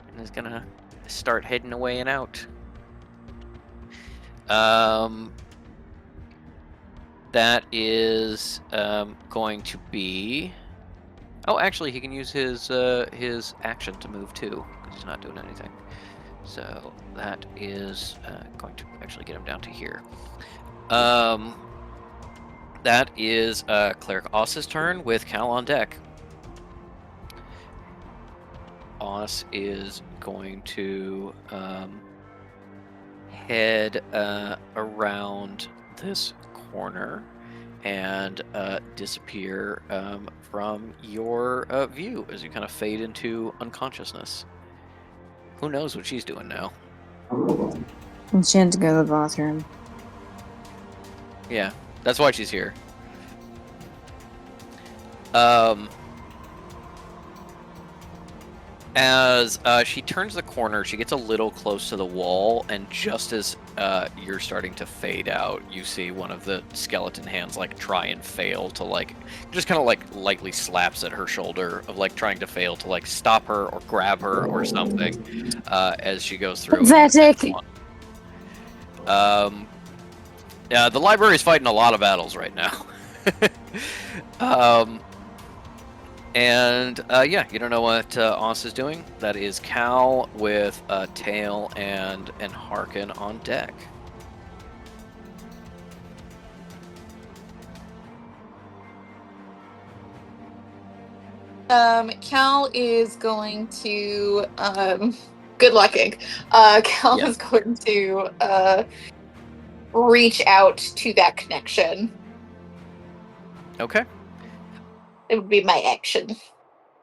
and is gonna start heading away and out. That is going to be... Oh, actually, he can use his action to move too, because he's not doing anything. So that is going to actually get him down to here. That is Cleric Oss's turn with Cal on deck. Oss is going to head around this corner and disappear from your view as you kind of fade into unconsciousness. Who knows what she's doing now? And she had to go to the bathroom. Yeah, that's why she's here. As she turns the corner, she gets a little close to the wall, and just as you're starting to fade out, you see one of the skeleton hands like try and fail to like, just kind of like lightly slaps at her shoulder, of like trying to fail to like stop her or grab her or something as she goes through. Pathetic. Yeah, the library's fighting a lot of battles right now. And yeah, you don't know what Oss is doing. That is Cal with Tail and Harkin on deck. Cal is going to good lucking. Cal Yeah. is going to reach out to that connection. Okay. It would be my action.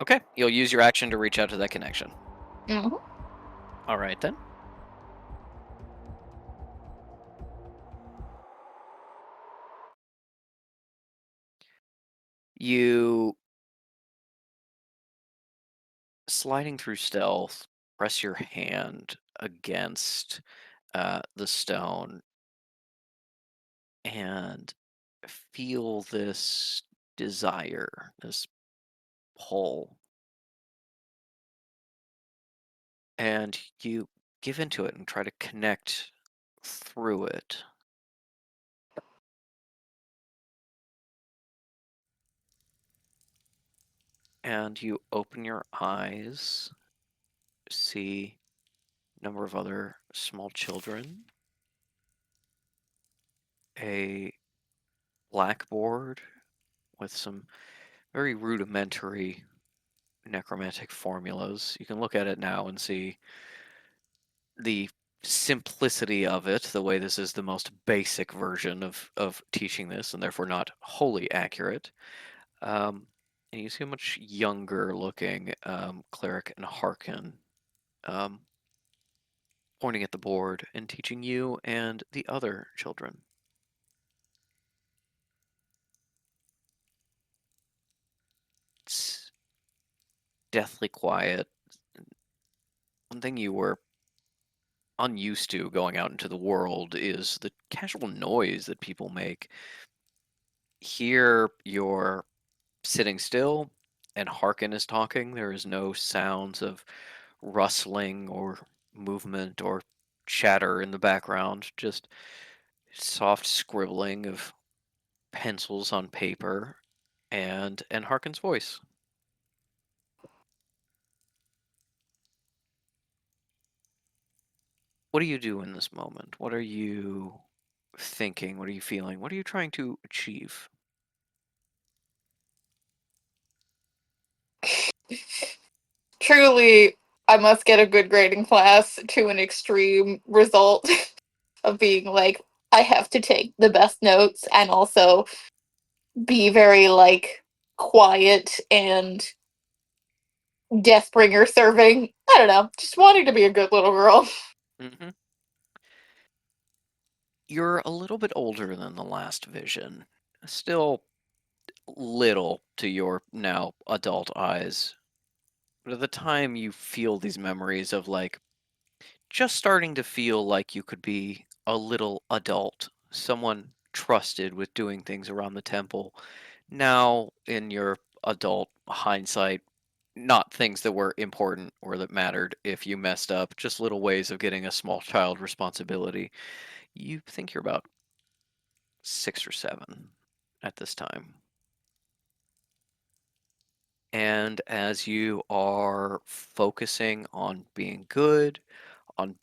Okay. You'll use your action to reach out to that connection. Mhm. All right then. You, sliding through stealth, press your hand against the stone and feel this desire, this pull, and you give into it and try to connect through it. And you open your eyes, see a number of other small children, a blackboard with some very rudimentary necromantic formulas. You can look at it now and see the simplicity of it, the way this is the most basic version of teaching this, and therefore not wholly accurate. And you see a much younger looking cleric and Harkin um, pointing at the board and teaching you and the other children. It's deathly quiet. One thing you were unused to going out into the world is the casual noise that people make. Here, you're sitting still and Harkin is talking. There is no sounds of rustling or movement or chatter in the background, just soft scribbling of pencils on paper and Harkin's voice. What do you do in this moment? What are you thinking? What are you feeling? What are you trying to achieve? Truly, I must get a good grade in class to an extreme result of being like, I have to take the best notes and also be very like quiet and Deathbringer serving. I don't know, just wanting to be a good little girl. hmm You're a little bit older than the last vision. Still little to your now adult eyes. But at the time, you feel these memories of like just starting to feel like you could be a little adult, someone trusted with doing things around the temple. Now, in your adult hindsight, not things that were important or that mattered if you messed up, just little ways of getting a small child responsibility. You think you're about 6 or 7 at this time. And as you are focusing on being good, on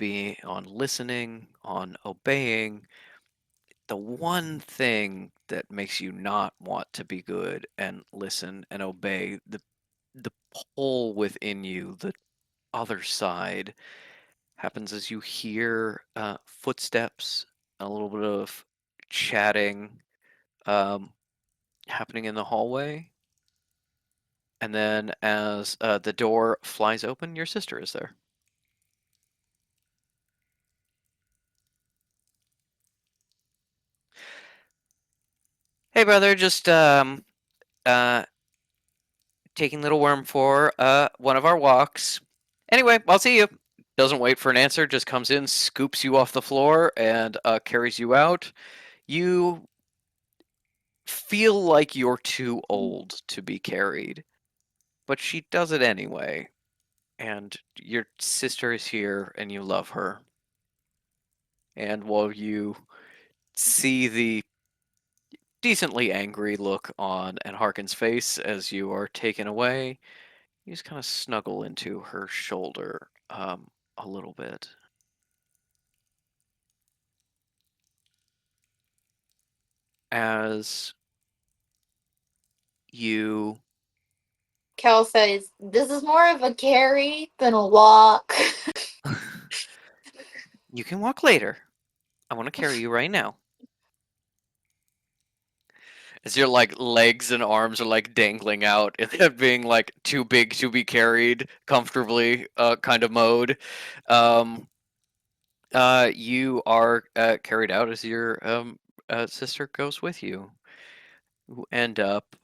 listening, on obeying, the one thing that makes you not want to be good and listen and obey, the pull within you, the other side, happens as you hear footsteps, a little bit of chatting um, happening in the hallway. And then as the door flies open, your sister is there. Hey, brother, just uh, taking little worm for one of our walks. Anyway, I'll see you. Doesn't wait for an answer, just comes in, scoops you off the floor, and carries you out. You feel like you're too old to be carried, but she does it anyway. And your sister is here, and you love her. And while you see the decently angry look on and Harkin's face as you are taken away, you just kind of snuggle into her shoulder a little bit. As you Cal says, "This is more of a carry than a walk." You can walk later. I want to carry you right now. As your like legs and arms are like dangling out, and being like too big to be carried comfortably, kind of mode. Um, you are carried out as your sister goes with you. You end up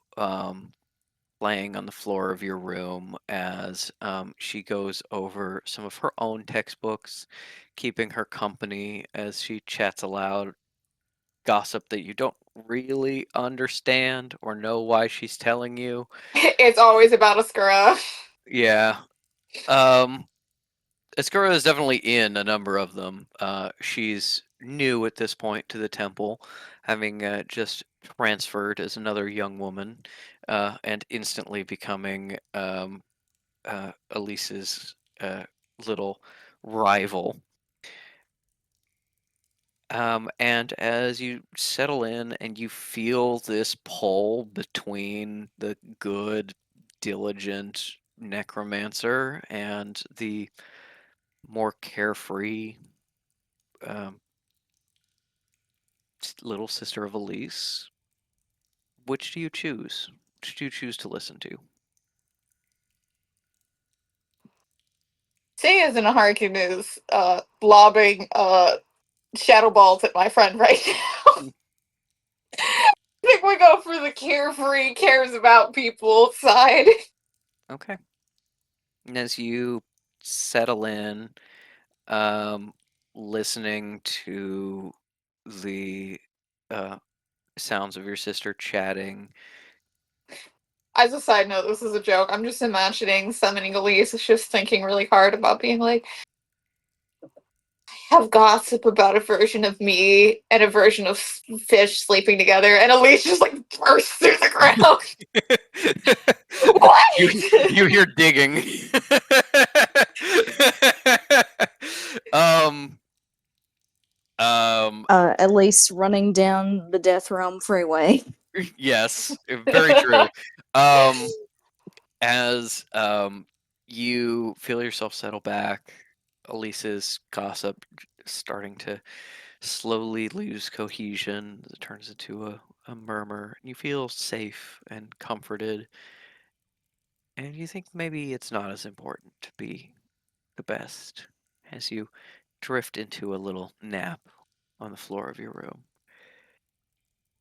laying on the floor of your room as she goes over some of her own textbooks, keeping her company as she chats aloud gossip that you don't really understand or know why she's telling you. It's always about a scrub. Yeah. Um, Escura is definitely in a number of them. She's new at this point to the temple, having just transferred as another young woman, and instantly becoming Elise's little rival. And as you settle in and you feel this pull between the good, diligent necromancer and the more carefree um, little sister of Elise, which do you choose? Which do you choose to listen to? Say isn't a Harkin is lobbing shadow balls at my friend right now. I think we go for the carefree, cares about people side. Okay. And as you settle in, um, listening to the uh, sounds of your sister chatting. As a side note, this is a joke. I'm just imagining summoning Elise. It's just thinking really hard about being like, have gossip about a version of me and a version of fish sleeping together, and Elise just like bursts through the ground. you, What? you hear digging. um, At least running down the Death Realm freeway. yes, very true. Um, as you feel yourself settle back, Elise's gossip starting to slowly lose cohesion. It turns into a murmur. You feel safe and comforted, and you think maybe it's not as important to be the best as you drift into a little nap on the floor of your room.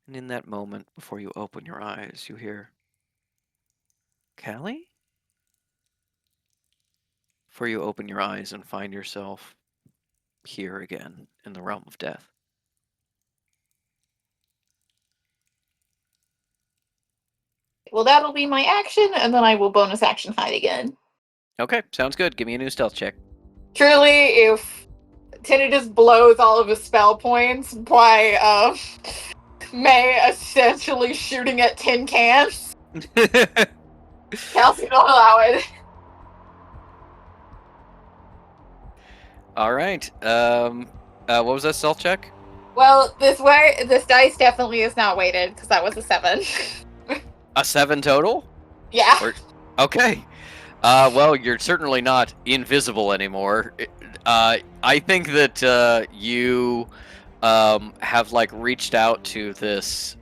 And in that moment, before you open your eyes, you hear, Callie? Before you open your eyes and find yourself here again in the realm of death. Well, that'll be my action, and then I will bonus action hide again. Okay, sounds good. Give me a new stealth check. Truly, if Tinnitus blows all of his spell points by May essentially shooting at tin cans, Kelsey don't allow it. All right. What was that stealth check? Well, this dice definitely is not weighted because that was a 7. A 7 total? Yeah. Okay. Well, you're certainly not invisible anymore. I think that you have like reached out to this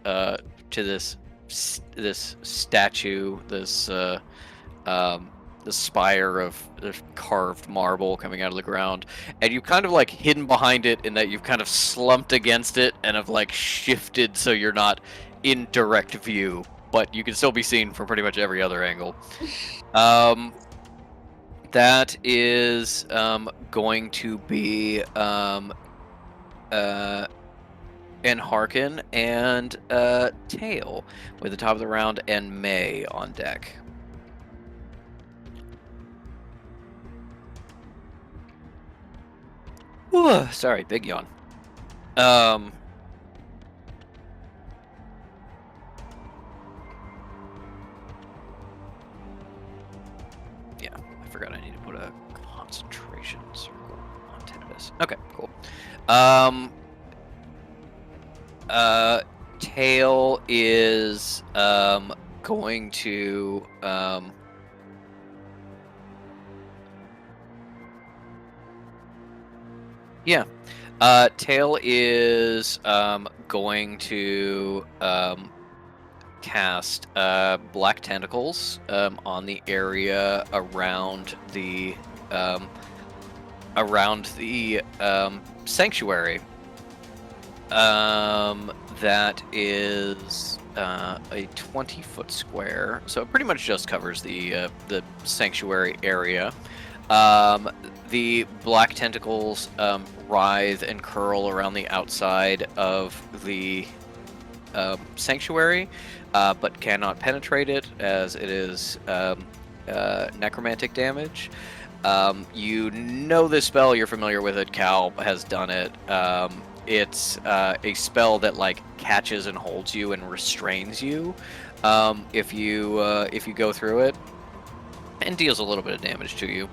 this statue, this spire of carved marble coming out of the ground, and you've kind of like hidden behind it in that you've kind of slumped against it and have like shifted so you're not in direct view, but you can still be seen from pretty much every other angle. That is going to be Harkin and Tail with the top of the round and May on deck. Whew, sorry, big yawn. Yeah, I forgot I need to put a concentration circle on Tinnitus. Okay, cool. Tail is going to Yeah. Tail is going to cast black tentacles on the area around the sanctuary. That is a 20-foot square, so it pretty much just covers the sanctuary area. The black tentacles writhe and curl around the outside of the sanctuary, but cannot penetrate it as it is necromantic damage. You know this spell, you're familiar with it, Cal has done it. It's a spell that like catches and holds you and restrains you if you go through it, and deals a little bit of damage to you.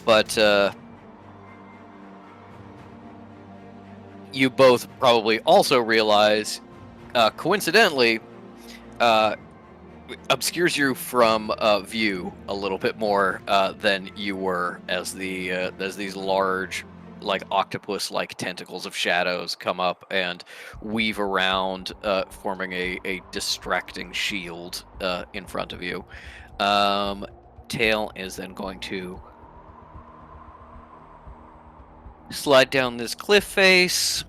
But you both probably also realize, coincidentally, obscures you from view a little bit more than you were as these large, like octopus-like tentacles of shadows come up and weave around, forming a distracting shield in front of you. Tail is then going to slide down this cliff face,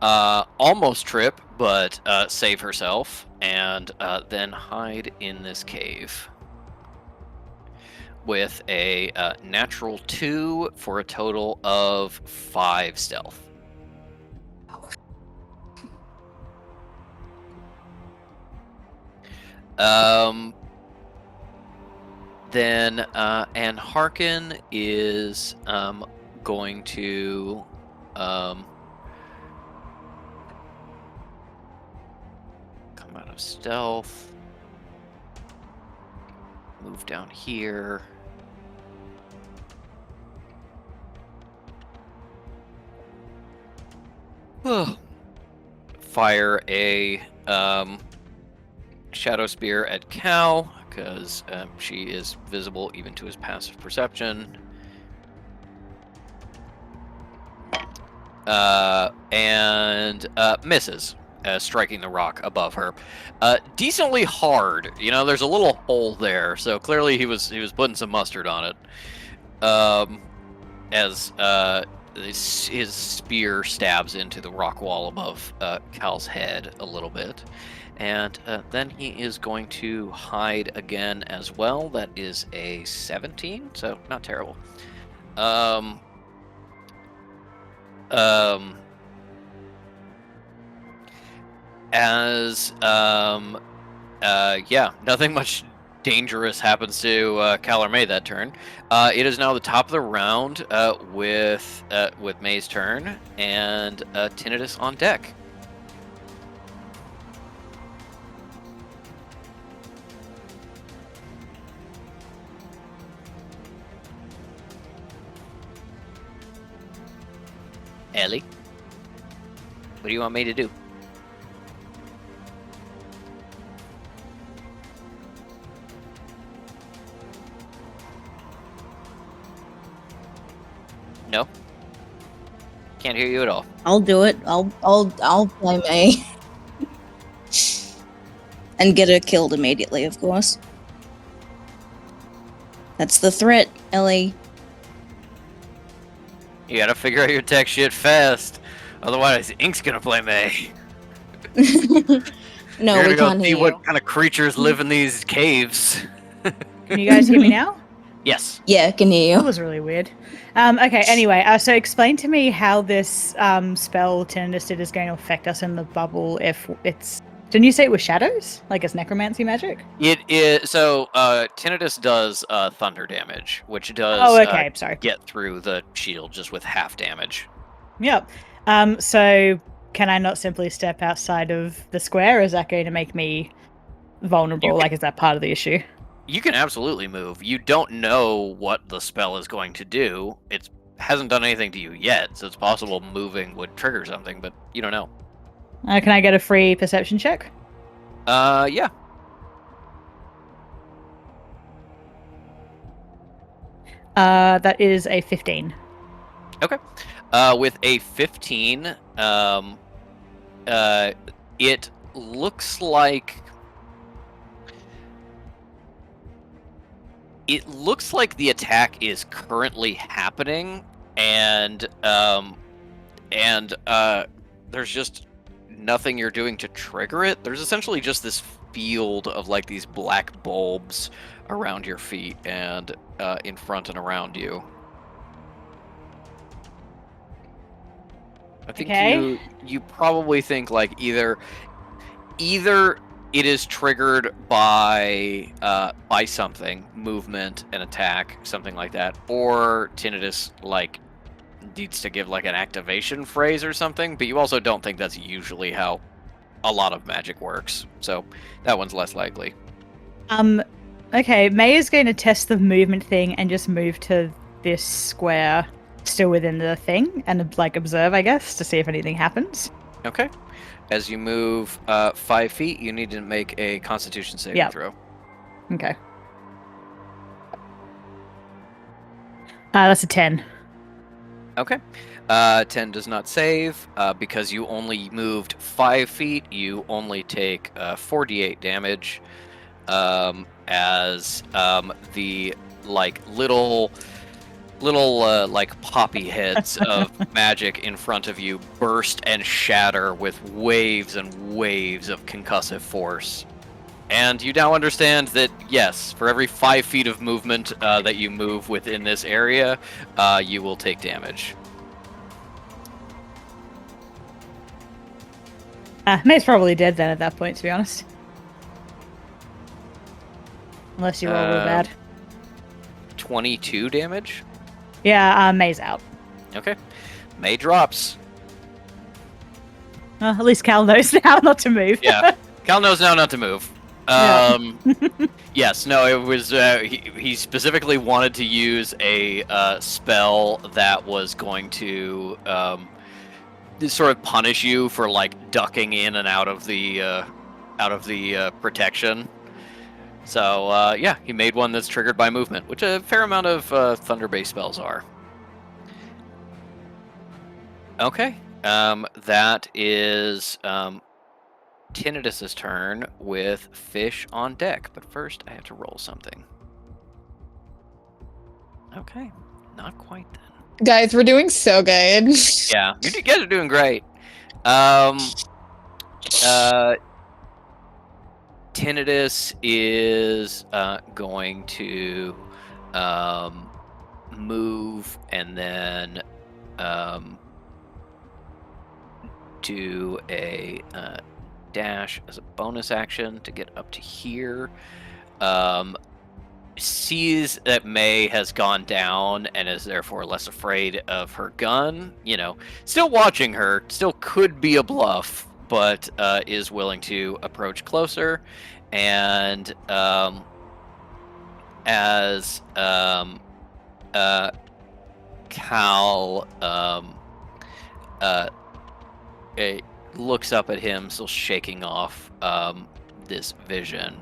almost trip, but save herself, and then hide in this cave with a natural 2 for a total of 5 stealth. Then and Harkin is going to come out of stealth, move down here. Fire a shadow spear at Cal, because she is visible even to his passive perception. And misses, striking the rock above her. Decently hard. You know, there's a little hole there, so clearly he was putting some mustard on it. As his spear stabs into the rock wall above Cal's head a little bit. And then he is going to hide again as well. That is a 17, so not terrible. Yeah, nothing much dangerous happens to Cal or May that turn. It is now the top of the round with May's turn, and Tinnitus on deck. Ellie, what do you want me to do? No, can't hear you at all. I'll do it. I'll play May. And get her killed immediately, of course. That's the threat, Ellie. You gotta figure out your tech shit fast, otherwise Ink's gonna play May. No, You're we gonna go can't see hear what you. kind of creatures live in these caves. Can you guys hear me now? Yes. Yeah, I can hear That you. was really weird. Okay, anyway, so explain to me how this spell Tinnitus did is going to affect us in the bubble if it's... Didn't you say it was shadows? Like it's necromancy magic? It is, so Tinnitus does thunder damage, which does Oh, okay, sorry. get through the shield just with half damage. Yep. So can I not simply step outside of the square? Or is that going to make me vulnerable? Like, is that part of the issue? You can absolutely move. You don't know what the spell is going to do. It hasn't done anything to you yet, so it's possible moving would trigger something, but you don't know. Can I get a free perception check? Yeah. That is a 15. Okay. With a 15, it looks like the attack is currently happening, and there's just nothing you're doing to trigger it. There's essentially just this field of like these black bulbs around your feet and in front and around you. I think Okay. you probably think like either it is triggered by something, movement, an attack, something like that, or Tinnitus like needs to give like an activation phrase or something. But you also don't think that's usually how a lot of magic works, so that one's less likely. Okay, May is going to test the movement thing and just move to this square still within the thing and like observe, I guess, to see if anything happens. Okay. As you move 5 feet, you need to make a Constitution saving Yep. throw. Okay. That's a 10. Okay. 10 does not save. Because you only moved 5 feet, you only take 48 damage. As the like little like poppy heads of magic in front of you burst and shatter with waves and waves of concussive force. And you now understand that, yes, for every 5 feet of movement that you move within this area, you will take damage. May's probably dead then at that point, to be honest. Unless you roll real bad. 22 damage? Yeah, May's out. Okay. May drops. At least Cal knows now not to move. Yeah. Cal knows now not to move. Yeah. Yes, no, it was, he specifically wanted to use a spell that was going to sort of punish you for, like, ducking in and out of the protection. So, yeah, he made one that's triggered by movement, which a fair amount of thunder-based spells are. Okay, that is Tinnitus's turn with Fish on deck. But first, I have to roll something. Okay, not quite then. Guys, we're doing so good. Yeah, you guys are doing great. Tinnitus is going to move and then do a dash as a bonus action to get up to here. Sees that May has gone down and is therefore less afraid of her gun. You know, still watching her, still could be a bluff, but is willing to approach closer. And as Cal looks up at him, still shaking off this vision,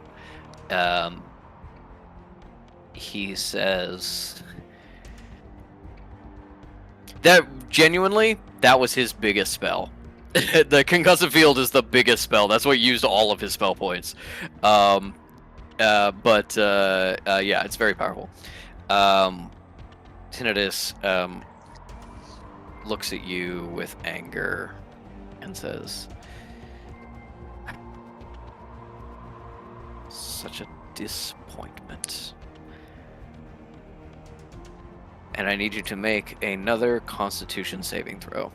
he says that genuinely, that was his biggest spell. The concussive field is the biggest spell. That's what used all of his spell points. Yeah, it's very powerful. Tinnitus looks at you with anger and says, "Such a disappointment. And I need you to make another Constitution saving throw."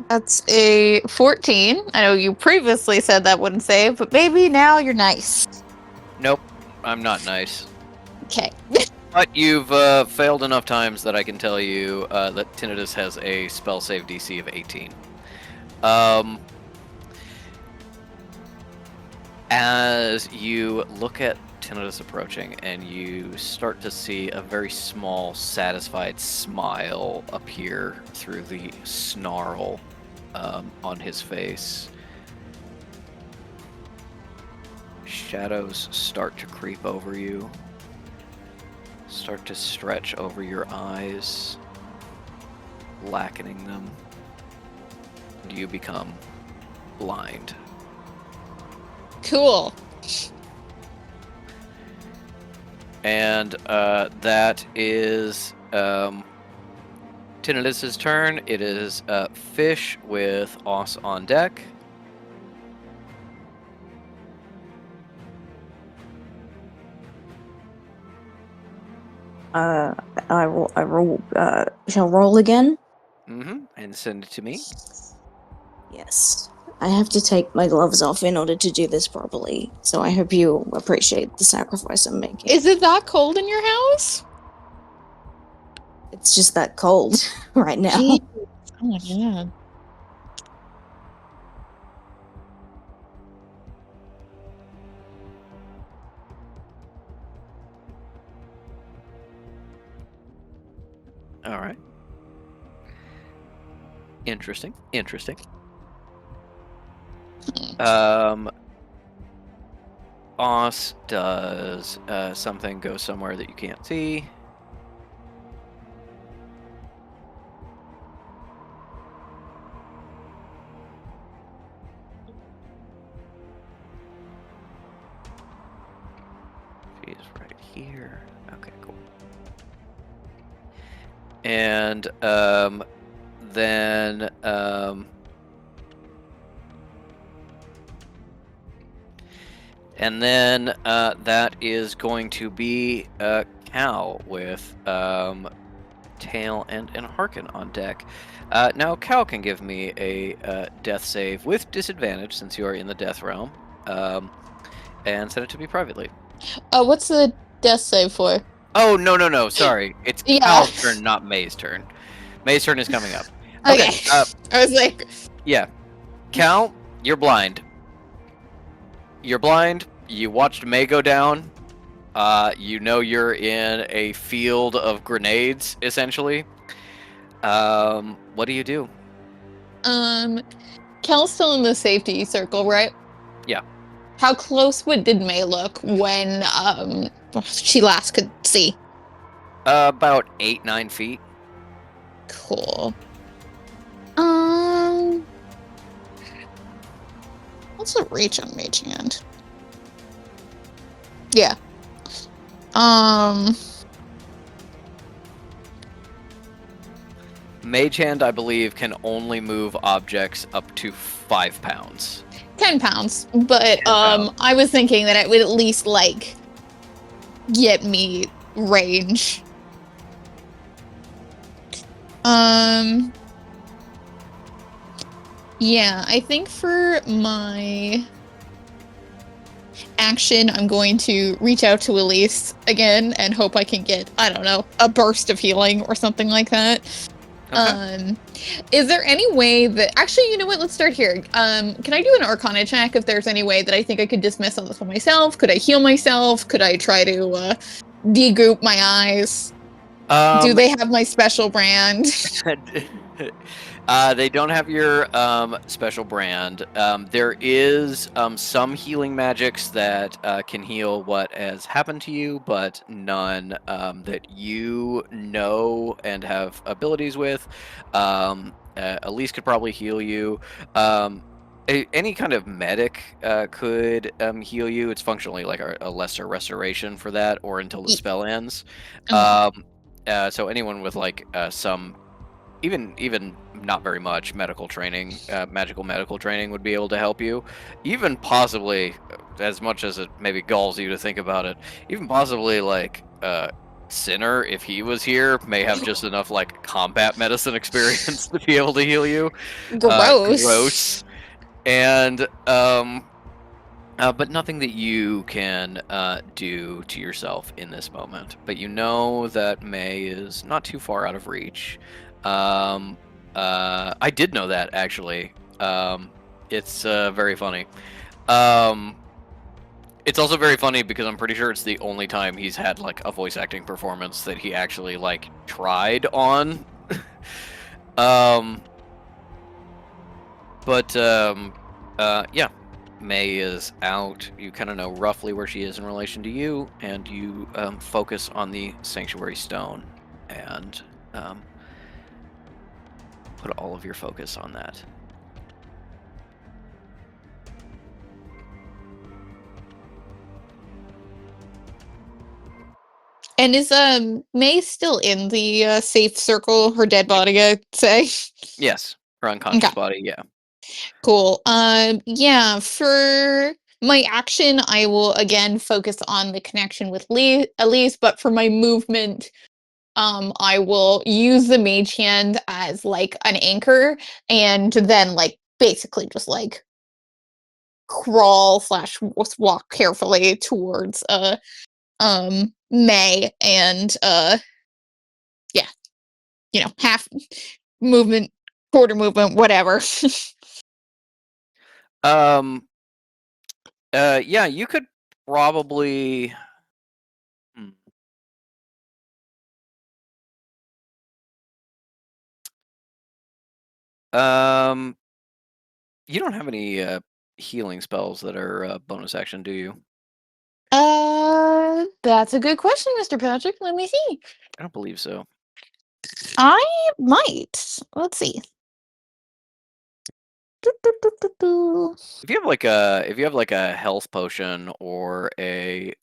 That's a 14. I know you previously said that wouldn't save, but maybe now you're nice. Nope, I'm not nice. Okay. But you've failed enough times that I can tell you that Tinnitus has a spell save DC of 18. As you look at Tinnitus approaching, and you start to see a very small, satisfied smile appear through the snarl on his face. Shadows start to creep over you, start to stretch over your eyes, blackening them, and you become blind. Cool. And that is Tinnitus's turn. It is Fish with Oss on deck. Shall roll again? And send it to me. Yes. I have to take my gloves off in order to do this properly, so I hope you appreciate the sacrifice I'm making. Is it that cold in your house? It's just that cold right now. Jeez. Oh my god. All right. Interesting. Oss does something go somewhere that you can't see. She's right here. Okay, cool. And then that is going to be Cal with Tail and Harkin on deck. Now Cal can give me a death save with disadvantage since you are in the death realm, and send it to me privately. What's the death save for? Oh, no, sorry. It's Yeah. Cal's turn, not May's turn. May's turn is coming up. Okay. I was like... Yeah. Cal, you're blind. You're blind. You watched May go down. You know you're in a field of grenades, essentially. What do you do? Kel's still in the safety circle, right? Yeah. How close did May look when she last could see? About 8-9 feet. Cool. What's the reach on Mage Hand? Yeah. Mage Hand, I believe, can only move objects up to 5 pounds. 10 pounds, but 10 pounds. I was thinking that it would at least like get me range. Yeah, I think for my action, I'm going to reach out to Elise again and hope I can get, I don't know, a burst of healing or something like that. Okay. Is there any way that... Actually, you know what? Let's start here. Can I do an Arcana check if there's any way that I think I could dismiss all this on myself? Could I heal myself? Could I try to de-goop my eyes? Do they have my special brand? They don't have your special brand. There is some healing magics that can heal what has happened to you, but none that you know and have abilities with. Elise could probably heal you. Any kind of medic could heal you. It's functionally like a lesser restoration for that, or until the spell ends. So anyone with like some, even not very much medical training, magical medical training would be able to help you. Even possibly, as much as it maybe galls you to think about it, even possibly like Sinner, if he was here, may have just enough like combat medicine experience to be able to heal you. Gross. And but nothing that you can do to yourself in this moment. But you know that May is not too far out of reach. I did know that, actually. It's very funny. It's also very funny because I'm pretty sure it's the only time he's had like a voice acting performance that he actually like tried on. Yeah, May is out. You kind of know roughly where she is in relation to you, and you focus on the sanctuary stone and put all of your focus on that. And is May still in the safe circle? Her dead body, I'd say. Yes, her unconscious Okay. body. Yeah. Cool. Yeah. For my action, I will again focus on the connection with Elise, but for my movement, I will use the mage hand as like an anchor, and then like basically just like crawl slash walk carefully towards May, and yeah, half movement, quarter movement, whatever. Yeah, you could probably. Hmm. You don't have any healing spells that are bonus action, do you? That's a good question, Mr. Patrick. Let me see. I don't believe so. I might. Let's see. Do, do, do, do, do. If you have like a health potion or a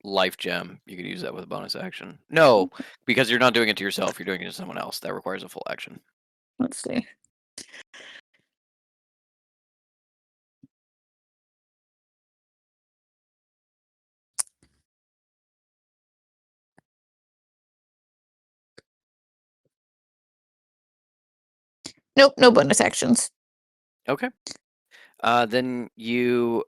life gem, you could use that with a bonus action. No, because you're not doing it to yourself. You're doing it to someone else. That requires a full action. Let's see. Nope, no bonus actions. Okay. Then you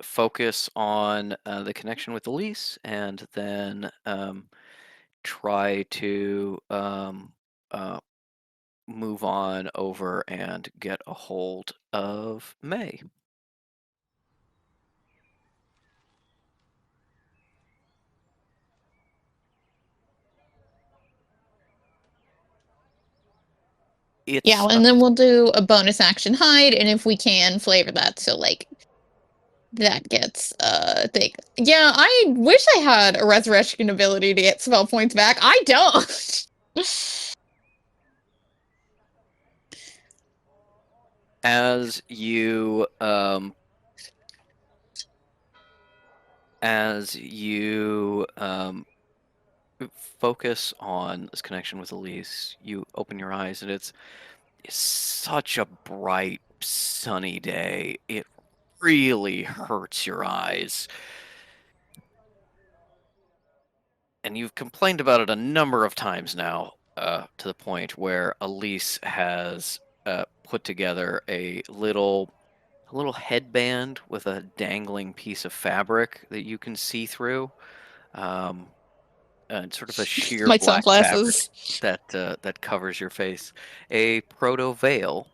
focus on the connection with Elise, and then try to move on over and get a hold of May. Yeah, It's and then we'll do a bonus action hide, and if we can, flavor that so like that gets thing. Yeah, I wish I had a resurrection ability to get spell points back. I don't. as you as you focus on this connection with Elise, you open your eyes, and it's such a bright, sunny day. It really hurts your eyes. And you've complained about it a number of times now, to the point where Elise has put together a little headband with a dangling piece of fabric that you can see through. And sort of a sheer My black fabric sunglasses. that covers your face. A proto veil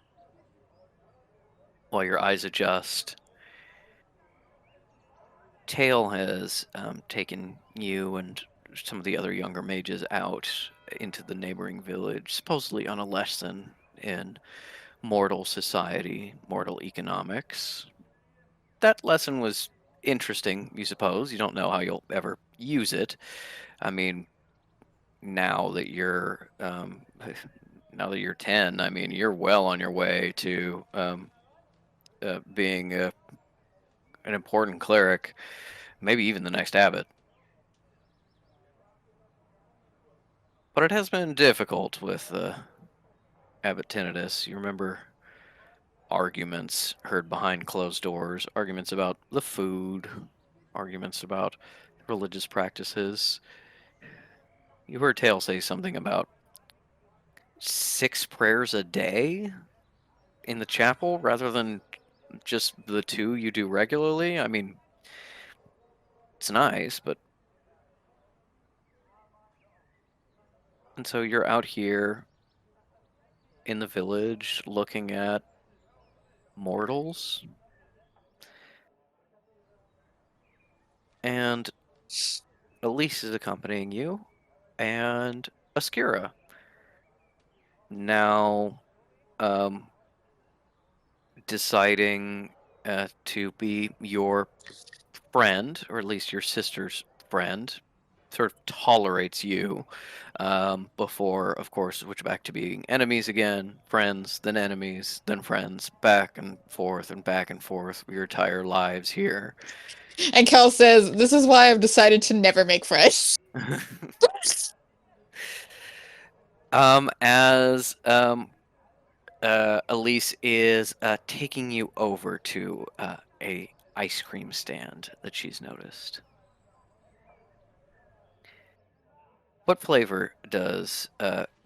while your eyes adjust. Tail has taken you and some of the other younger mages out into the neighboring village, supposedly on a lesson in mortal society, mortal economics. That lesson was interesting, you suppose. You don't know how you'll ever use it. I mean, now that you're now that you're 10, I mean, you're well on your way to being an important cleric, maybe even the next abbot. But it has been difficult with Abbot Tinnitus. You remember arguments heard behind closed doors, arguments about the food, arguments about religious practices. You heard Tail say something about 6 prayers a day in the chapel rather than just the 2 you do regularly. I mean, it's nice, but. And so you're out here in the village looking at mortals. And Elise is accompanying you, and Askira. Now, um, deciding to be your friend, or at least your sister's friend, sort of tolerates you before, of course, switch back to being enemies again, friends, then enemies, then friends, back and forth your entire lives here. And Kel says, "This is why I've decided to never make friends." As Elise is taking you over to a ice cream stand that she's noticed. What flavor does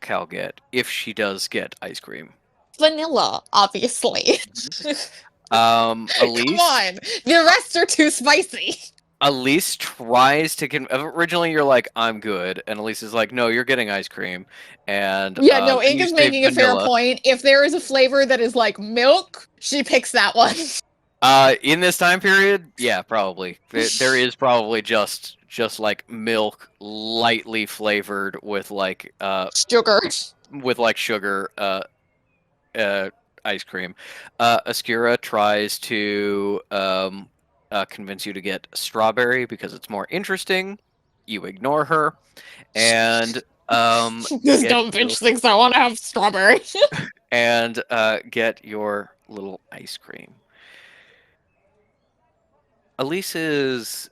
Cal get if she does get ice cream? Vanilla, obviously. Come Elise. on, the rest are too spicy. Elise tries to originally you're like, I'm good, and Elise is like, no, you're getting ice cream, and Yeah, no, then Ink you is say making a fair vanilla. point. If there is a flavor that is like milk, she picks that one. In this time period, yeah, probably there is probably just like milk, lightly flavored with like Sugar. sugar ice cream. Askira tries to convince you to get strawberry because it's more interesting. You ignore her, and This get dumb your, bitch thinks I want to have strawberry. get your little ice cream. Elise is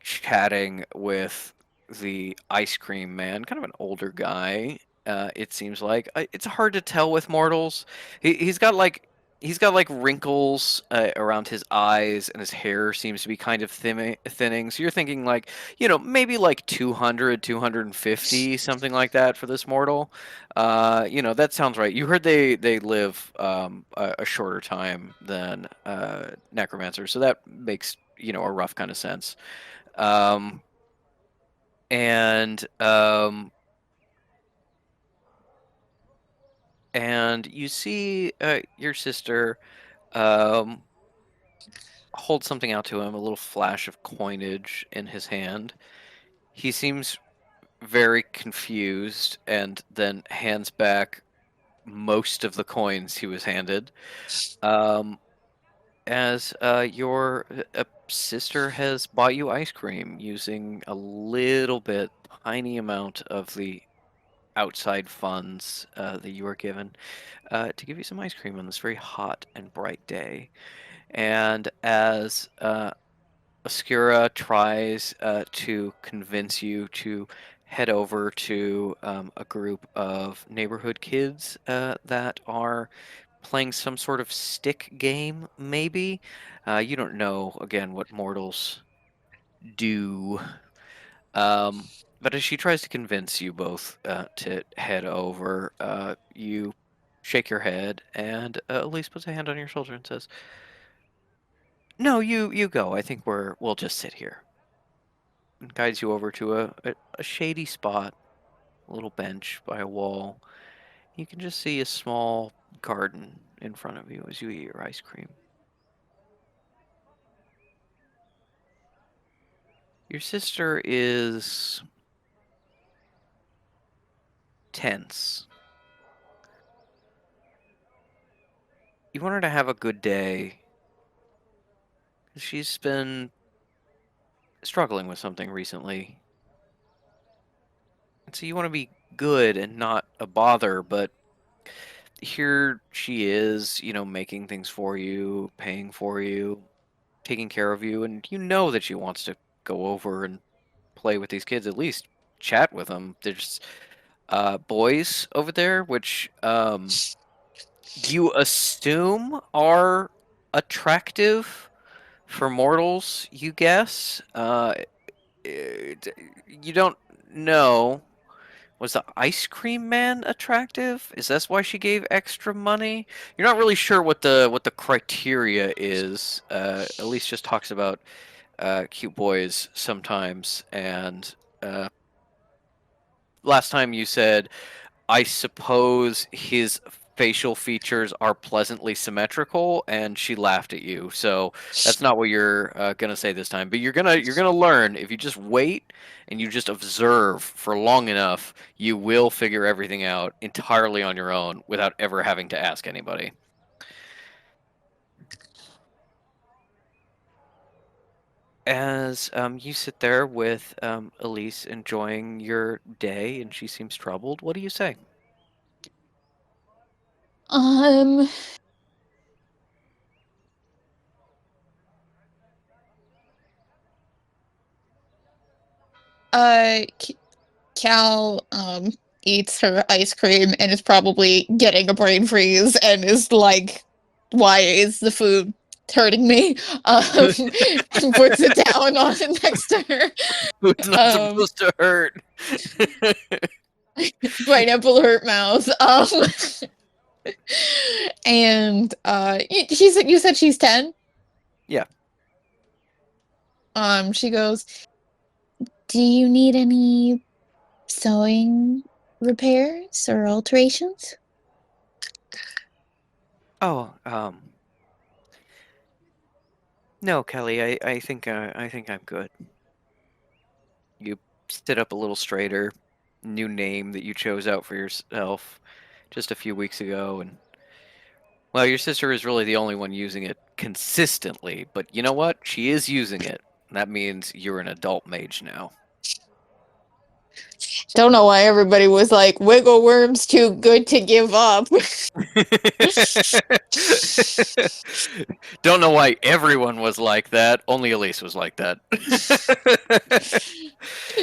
chatting with the ice cream man, kind of an older guy. It seems like it's hard to tell with mortals. He's got like wrinkles around his eyes, and his hair seems to be kind of thinning. So you're thinking like, maybe like 200, 250, something like that for this mortal. That sounds right. You heard they live a shorter time than necromancers, so that makes a rough kind of sense. Um, and you see your sister um, hold something out to him, a little flash of coinage in his hand. He seems very confused and then hands back most of the coins he was handed. As your sister has bought you ice cream using a little bit, tiny amount of the outside funds that you were given to give you some ice cream on this very hot and bright day. And as Oscura tries to convince you to head over to a group of neighborhood kids that are playing some sort of stick game, maybe. You don't know, again, what mortals do. But as she tries to convince you both to head over, you shake your head, and Elise puts a hand on your shoulder and says, "No, you go. I think we'll just sit here." And guides you over to a shady spot, a little bench by a wall. You can just see a small garden in front of you as you eat your ice cream. Your sister is tense. You want her to have a good day. She's been struggling with something recently. And so you want to be good and not a bother, but here she is, making things for you, paying for you, taking care of you, and you know that she wants to go over and play with these kids, at least chat with them. There's boys over there, which you assume are attractive for mortals, you guess. You don't know. Was the ice cream man attractive? Is that why she gave extra money? You're not really sure what the criteria is. Elise just talks about cute boys sometimes, and last time you said, I suppose his facial features are pleasantly symmetrical, and she laughed at you. So that's not what you're gonna say this time. But you're gonna learn if you just wait and you just observe for long enough, you will figure everything out entirely on your own without ever having to ask anybody. As you sit there with Elise enjoying your day, and she seems troubled, what do you say? Um, Cal eats her ice cream and is probably getting a brain freeze and is like, "Why is the food hurting me?" And puts it down on next to her. It's not Um, supposed to hurt. Pineapple hurt mouth. And you said she's 10. Yeah. She goes, "Do you need any sewing repairs or alterations?" Oh, no, Kelly. I think I'm good. You sit up a little straighter. New name that you chose out for yourself just a few weeks ago, and well, your sister is really the only one using it consistently. But you know what? She is using it. That means you're an adult mage now. Don't know why everybody was like, "Wiggle worm's too good to give up." Don't know why everyone was like that. Only Elise was like that.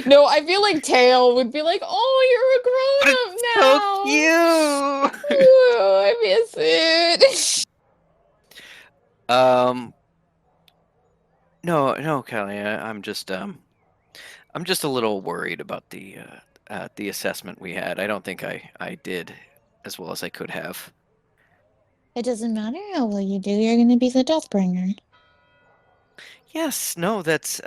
No, I feel like Tail would be like, "Oh, you're a grown up So cute. now. Ooh, I miss it." No, Kelly. I'm just a little worried about the assessment we had. I don't think I did as well as I could have. It doesn't matter how well you do, you're gonna be the Deathbringer. Yes, no, that's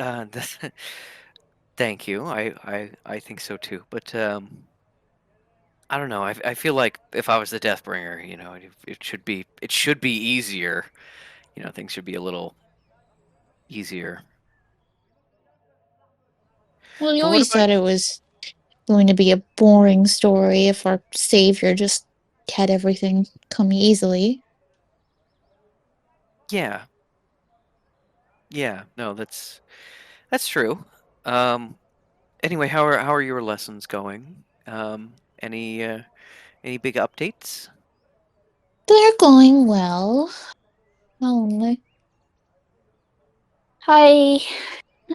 thank you. I think so too. But I don't know. I feel like if I was the Deathbringer, it should be easier. Things should be a little easier. Well, you But what always about said it was going to be a boring story if our savior just had everything come easily. yeah, yeah. No, that's true. Um, anyway, how are your lessons going? Any big updates? They're going well. Only. Hi.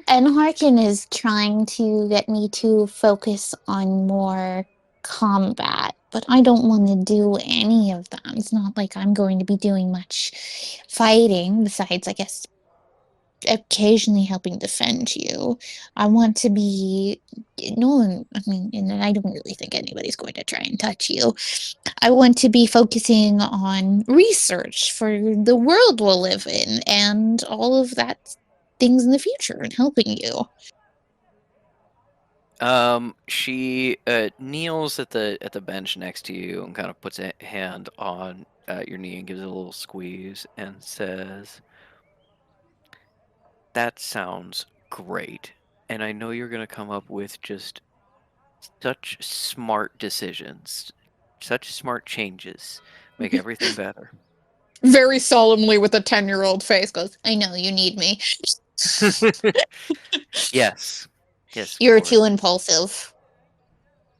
And Harkin is trying to get me to focus on more combat, but I don't want to do any of them. It's not like I'm going to be doing much fighting, besides, I guess, occasionally helping defend you. I want to be. No one, I mean, and I don't really think anybody's going to try and touch you. I want to be focusing on research for the world we'll live in and all of that things in the future and helping you. She kneels at the bench next to you and kind of puts a hand on your knee and gives it a little squeeze and says, "That sounds great. And I know you're going to come up with just such smart decisions, such smart changes, make everything better." Very solemnly with a 10-year-old face goes, "I know you need me. Yes. Yes, of You're course. too impulsive."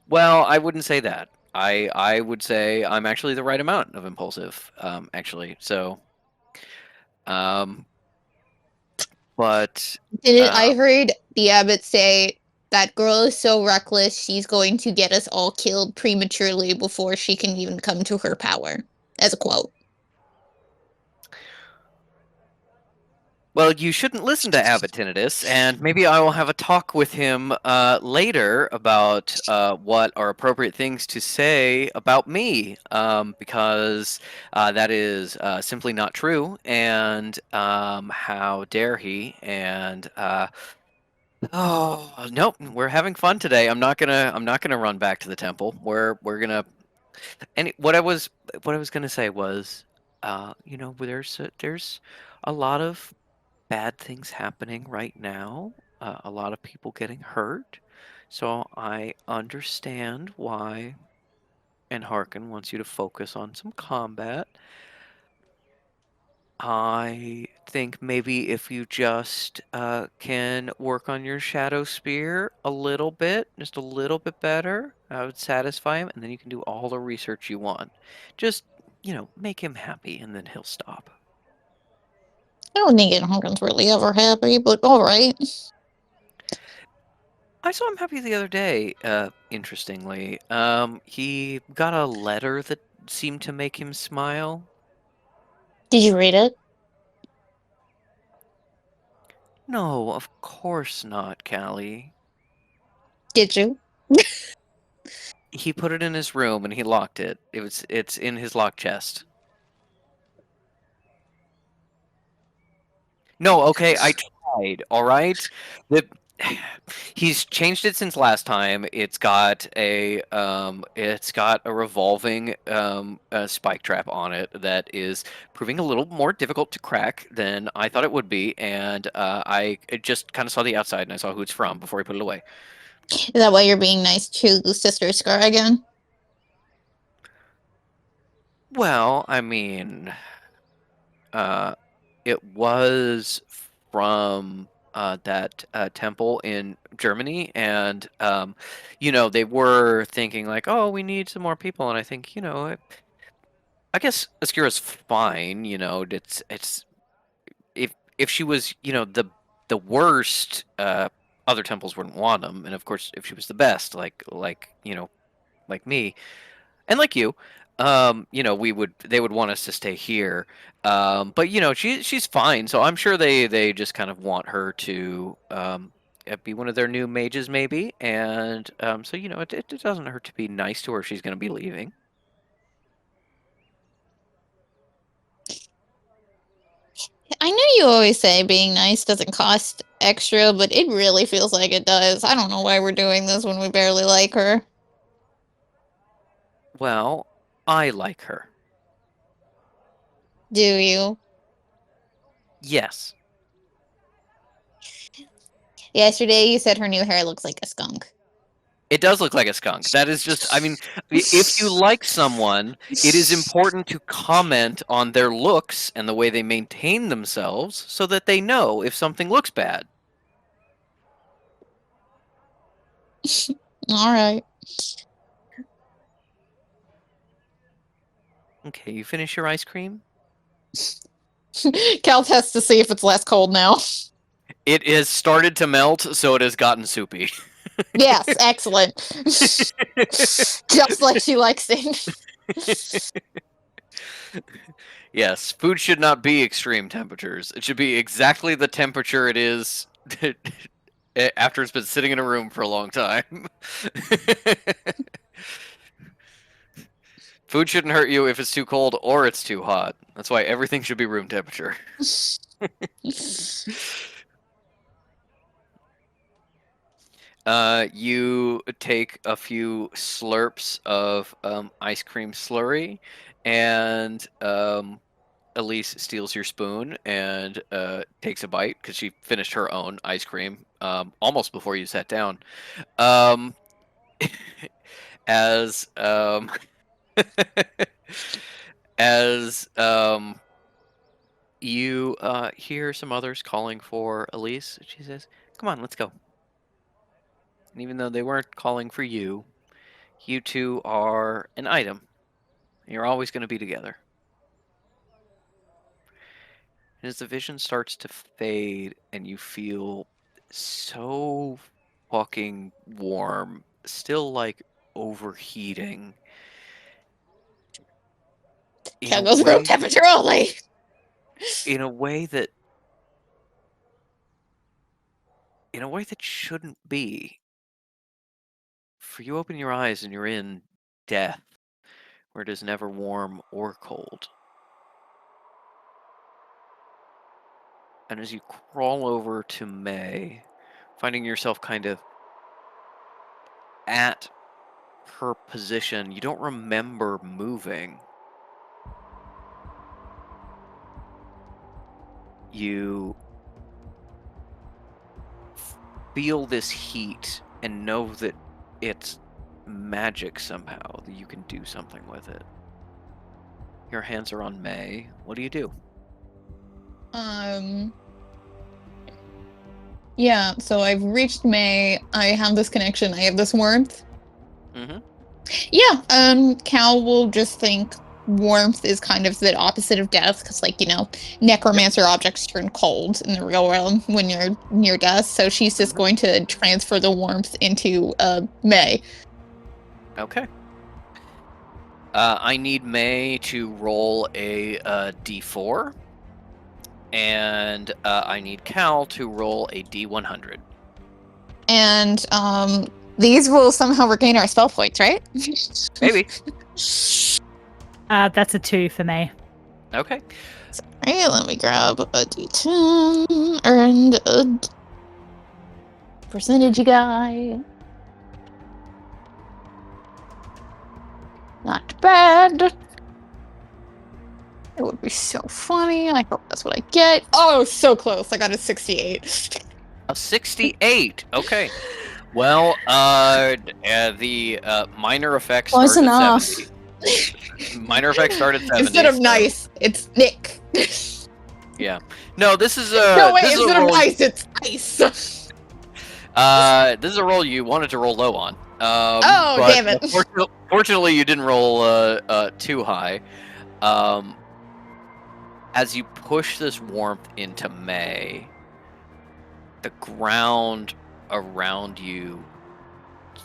Well, I wouldn't say that. I would say I'm actually the right amount of impulsive, actually. So, um, but I uh, heard the abbot say that girl is so reckless, she's going to get us all killed prematurely before she can even come to her power. As a quote. well, you shouldn't listen to Abbot Tinnitus, and maybe I will have a talk with him later about what are appropriate things to say about me, because that is simply not true, and how dare he? And oh nope, we're having fun today. I'm not gonna run back to the temple. We're gonna And what I was gonna say was, there's a lot of bad things happening right now. A lot of people getting hurt. So I understand why, and Harkin wants you to focus on some combat. I think maybe if you just can work on your shadow spear a little bit, just a little bit better, that would satisfy him, and then you can do all the research you want. Just, make him happy, and then he'll stop. I don't think Hawkins really ever happy, but alright. I saw him happy the other day, interestingly. He got a letter that seemed to make him smile. Did you read it? No, of course not, Callie. Did you? He put it in his room and he locked it. It's in his locked chest. No, okay, I tried, all right? The He's changed it since last time. It's got a revolving spike trap on it that is proving a little more difficult to crack than I thought it would be, and I just kind of saw the outside and I saw who it's from before he put it away. Is that why you're being nice to Sister Scar again? Well, I mean, uh, it was from that temple in Germany, and they were thinking like, oh, we need some more people, and I think I guess Askira's fine. It's if she was the worst, other temples wouldn't want them, and of course if she was the best, like me, and like you, they would want us to stay here. But she's fine, so I'm sure they just kind of want her to be one of their new mages, maybe. And so it doesn't hurt to be nice to her if she's going to be leaving. I know you always say being nice doesn't cost extra, but it really feels like it does. I don't know why we're doing this when we barely like her. Well, I like her. Do you? Yes. Yesterday you said her new hair looks like a skunk. It does look like a skunk. That is just, I mean, if you like someone, it is important to comment on their looks and the way they maintain themselves so that they know if something looks bad. Alright. Okay, you finish your ice cream? Cal tests to see if it's less cold now. It has started to melt, so it has gotten soupy. Yes, excellent. Just like she likes it. Yes, food should not be extreme temperatures. It should be exactly the temperature it is after it's been sitting in a room for a long time. Food shouldn't hurt you if it's too cold or it's too hot. That's why everything should be room temperature. You take a few slurps of ice cream slurry, and Elise steals your spoon and takes a bite because she finished her own ice cream almost before you sat down. Um, as as you hear some others calling for Elise, she says, "Come on, let's go." And even though they weren't calling for you, you two are an item. You're always going to be together. And as the vision starts to fade and you feel so fucking warm, still like overheating in Cal a goes room way temperature only. in a way that shouldn't be. For you open your eyes and you're in death, where it is never warm or cold. And as you crawl over to May, finding yourself kind of at her position. You don't remember moving. You feel this heat and know that it's magic somehow, that you can do something with it. Your hands are on May. What do you do? Yeah, so I've reached May. I have this connection. I have this warmth. Mm-hmm. Yeah, Cal will just think warmth is kind of the opposite of death, because, like, necromancer objects turn cold in the real world when you're near death. So she's just going to transfer the warmth into May. Okay. I need May to roll a D4, and I need Cal to roll a D100. And these will somehow regain our spell points, right? Maybe. That's a 2 for me. Okay. Alright, let me grab a D10 and a percentage guy. Not bad. It would be so funny. I hope that's what I get. Oh, so close. I got a 68. A 68. Okay. Well, the minor effects Close start enough. at 70. Minor effects start at 70. Instead of so- nice, it's Nick. Yeah. No, this is No, wait, this is a instead of roll. nice, it's ice. This is a roll you wanted to roll low on. Oh, but damn it. Fortunately, you didn't roll too high. As you push this warmth into May, the ground around you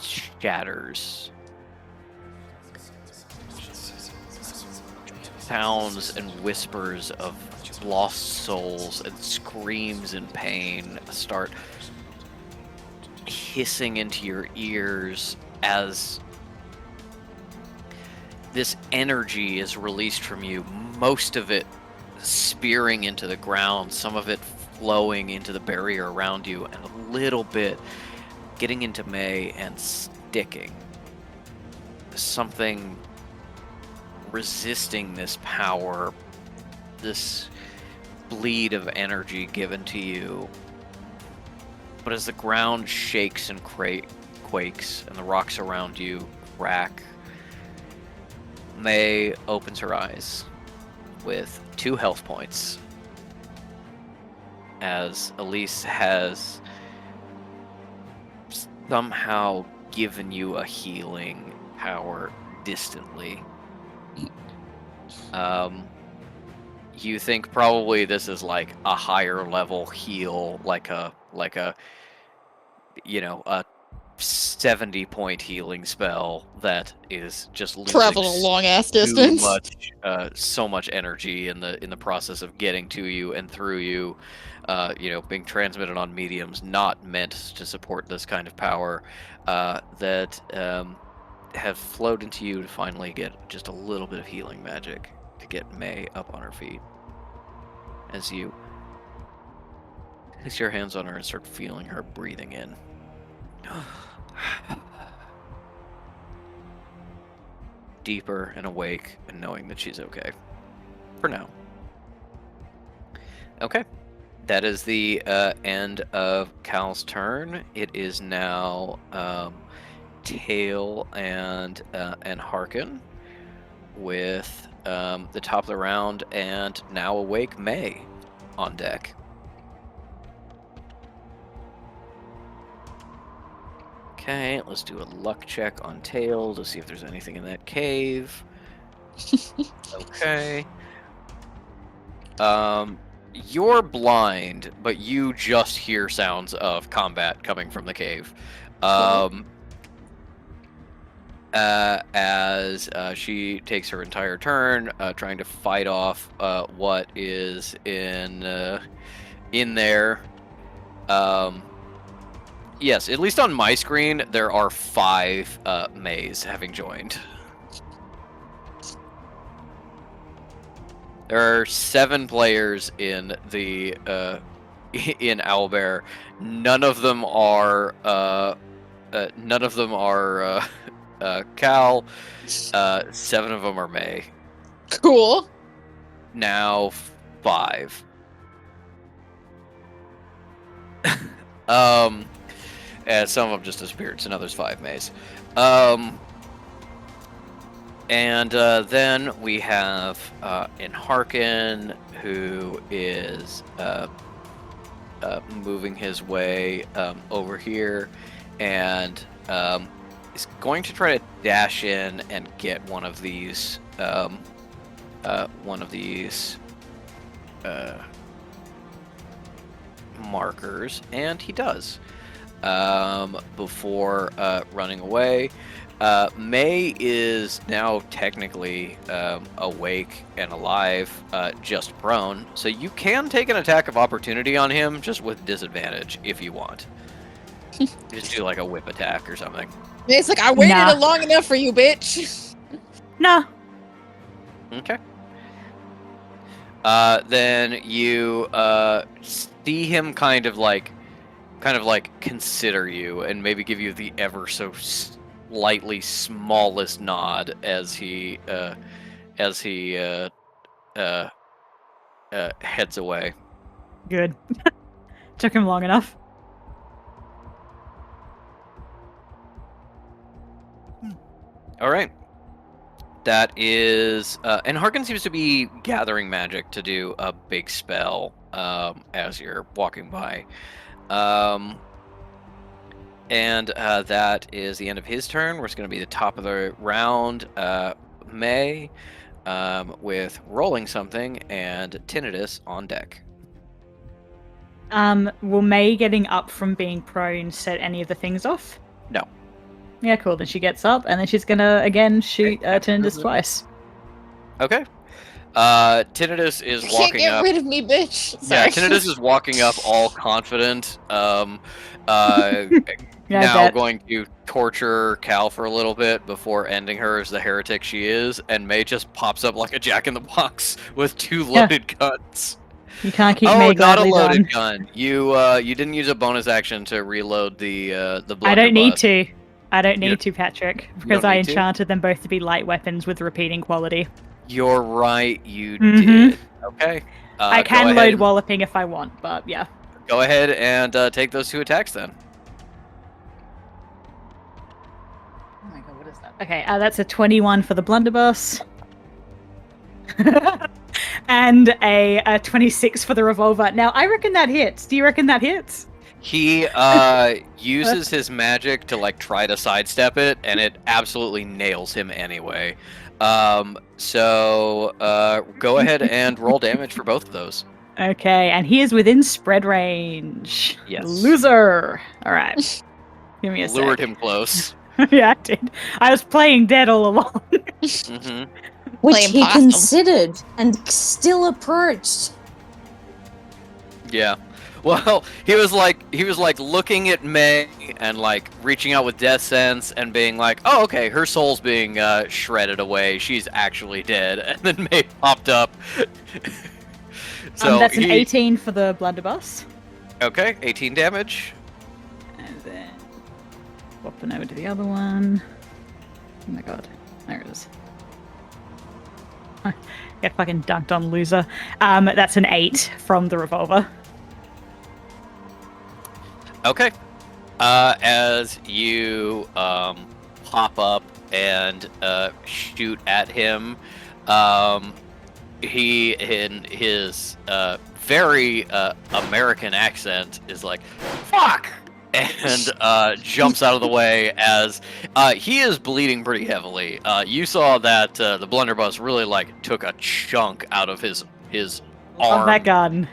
shatters. Sounds and whispers of lost souls and screams in pain start hissing into your ears as this energy is released from you, most of it spearing into the ground, some of it flowing into the barrier around you, and a little bit getting into May and sticking. Something resisting this power, this bleed of energy given to you. But as the ground shakes and quakes and the rocks around you crack, May opens her eyes with 2 health points as Elise has somehow given you a healing power distantly. You think probably this is like a higher level heal, like a a 70-point healing spell that is just losing Travel a long ass distance. so much energy in the process of getting to you and through you. Being transmitted on mediums not meant to support this kind of power that have flowed into you to finally get just a little bit of healing magic to get May up on her feet. As you place your hands on her and start feeling her breathing in. Deeper and awake and knowing that she's okay. For now. Okay. That is the end of Cal's turn. It is now Tail and Harkin with the top of the round and now awake May on deck. Okay, let's do a luck check on Tail to see if there's anything in that cave. Okay. You're blind, but you just hear sounds of combat coming from the cave. As she takes her entire turn trying to fight off what is in there. Yes, at least on my screen, there are 5 Mays having joined. There are 7 players in the in Owlbear. None of them are Cal. 7 of them are May. Cool. Now 5. And some of them just disappeared, so now there's 5 Mays. And then we have Inharkin, who is moving his way over here, and is going to try to dash in and get one of these markers, and he does. Before running away. May is now technically awake and alive, just prone, so you can take an attack of opportunity on him, just with disadvantage if you want. Just do like a whip attack or something. It's like, I waited Nah. long enough for you, bitch. No. Okay. Then you see him kind of like consider you and maybe give you the ever so slightly smallest nod as he heads away. Good. Took him long enough. All right. That is, and Harkin seems to be gathering magic to do a big spell as you're walking by. And that is the end of his turn. We're just going to be the top of the round. May, with rolling something, and Tinnitus on deck. Will May getting up from being prone set any of the things off? No. Yeah, cool. Then she gets up, and then she's gonna again shoot Okay. Tinnitus twice. Okay. Tinnitus is Can't walking get up. rid of me, bitch. Yeah, Sorry. Tinnitus is walking up all confident. Yeah, I now bet. going to torture Cal for a little bit before ending her as the heretic she is, and May just pops up like a jack-in-the-box with 2 loaded guns. You can't keep Oh, May not a gladly loaded gone. gun. You didn't use a bonus action to reload the blunderbuss. I don't need to. I don't You need to, Patrick, don't because I need to? enchanted them both to be light weapons with repeating quality. You're right, you Mhm. did. Okay. I go can ahead load and- walloping if I want, but yeah. Go ahead and take those 2 attacks then. Oh my god, what is that? Okay, that's a 21 for the blunderbuss. And a 26 for the revolver. Now, I reckon that hits. Do you reckon that hits? He uses his magic to like try to sidestep it, and it absolutely nails him anyway. So go ahead and roll damage for both of those. Okay, and he is within spread range. Yes. Loser. All right. Give me a Lured sec. him close. Yeah, I did. I was playing dead all along. Hmm. Which Playing he possum. considered and still approached. Yeah. Well, he was like looking at May and like reaching out with death sense and being like, "Oh, okay, her soul's being shredded away. She's actually dead." And then May popped up. So That's an 18 for the blunderbuss. Okay, 18 damage. And then swapping over to the other one. Oh my god. There it is. Get fucking dunked on, loser. That's an 8 from the revolver. Okay. As you pop up and shoot at him, he, in his very American accent, is like, "Fuck!" and jumps out of the way as he is bleeding pretty heavily. You saw that the blunderbuss really like took a chunk out of his arm. Oh, that gun.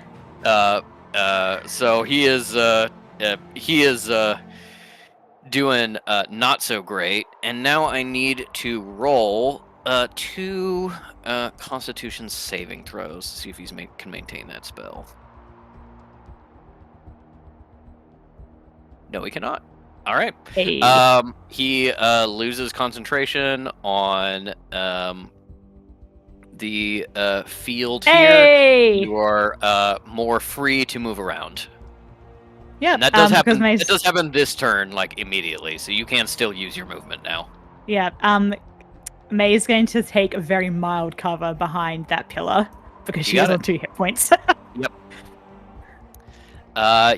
So he is doing not so great, and now I need to roll 2 Constitution saving throws to see if he can maintain that spell. No, he cannot. All right. Hey. He loses concentration on the field here. Hey! You are more free to move around. Yeah, And that does happen. because It does happen this turn, like immediately. So you can still use your movement now. Yeah. May's going to take a very mild cover behind that pillar because You she got is it. on 2 hit points.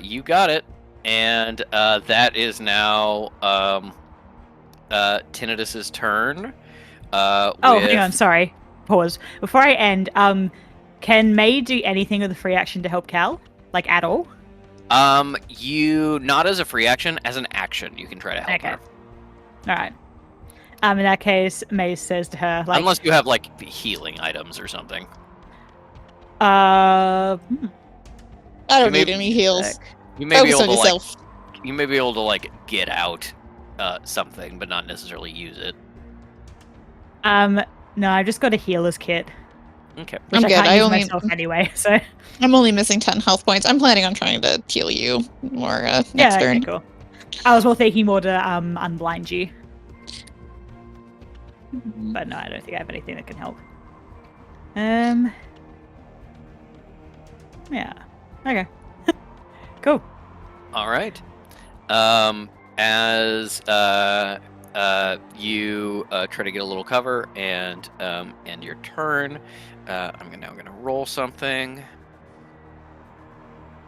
You got it, and that is now Tinnitus's turn. Oh, with... hang on. Sorry. Pause. Before I end, can May do anything with a free action to help Cal? Like, at all? You, not as a free action, as an action, you can try to help Okay. her. Alright. In that case, May says to her, like... Unless you have, like, healing items or something. I don't You may- need any heals. You may be Focus able on to, like, yourself. you may be able to, like, get out something, but not necessarily use it. No, I've just got a healer's kit. Okay. Which I'm I good. can't I use only- myself anyway, so... I'm only missing 10 health points. I'm planning on trying to heal you more next Yeah, turn. okay, cool. I was more thinking more to unblind you. But no, I don't think I have anything that can help. Yeah. Okay. Cool. All right. As you try to get a little cover and end your turn, I'm now gonna roll something.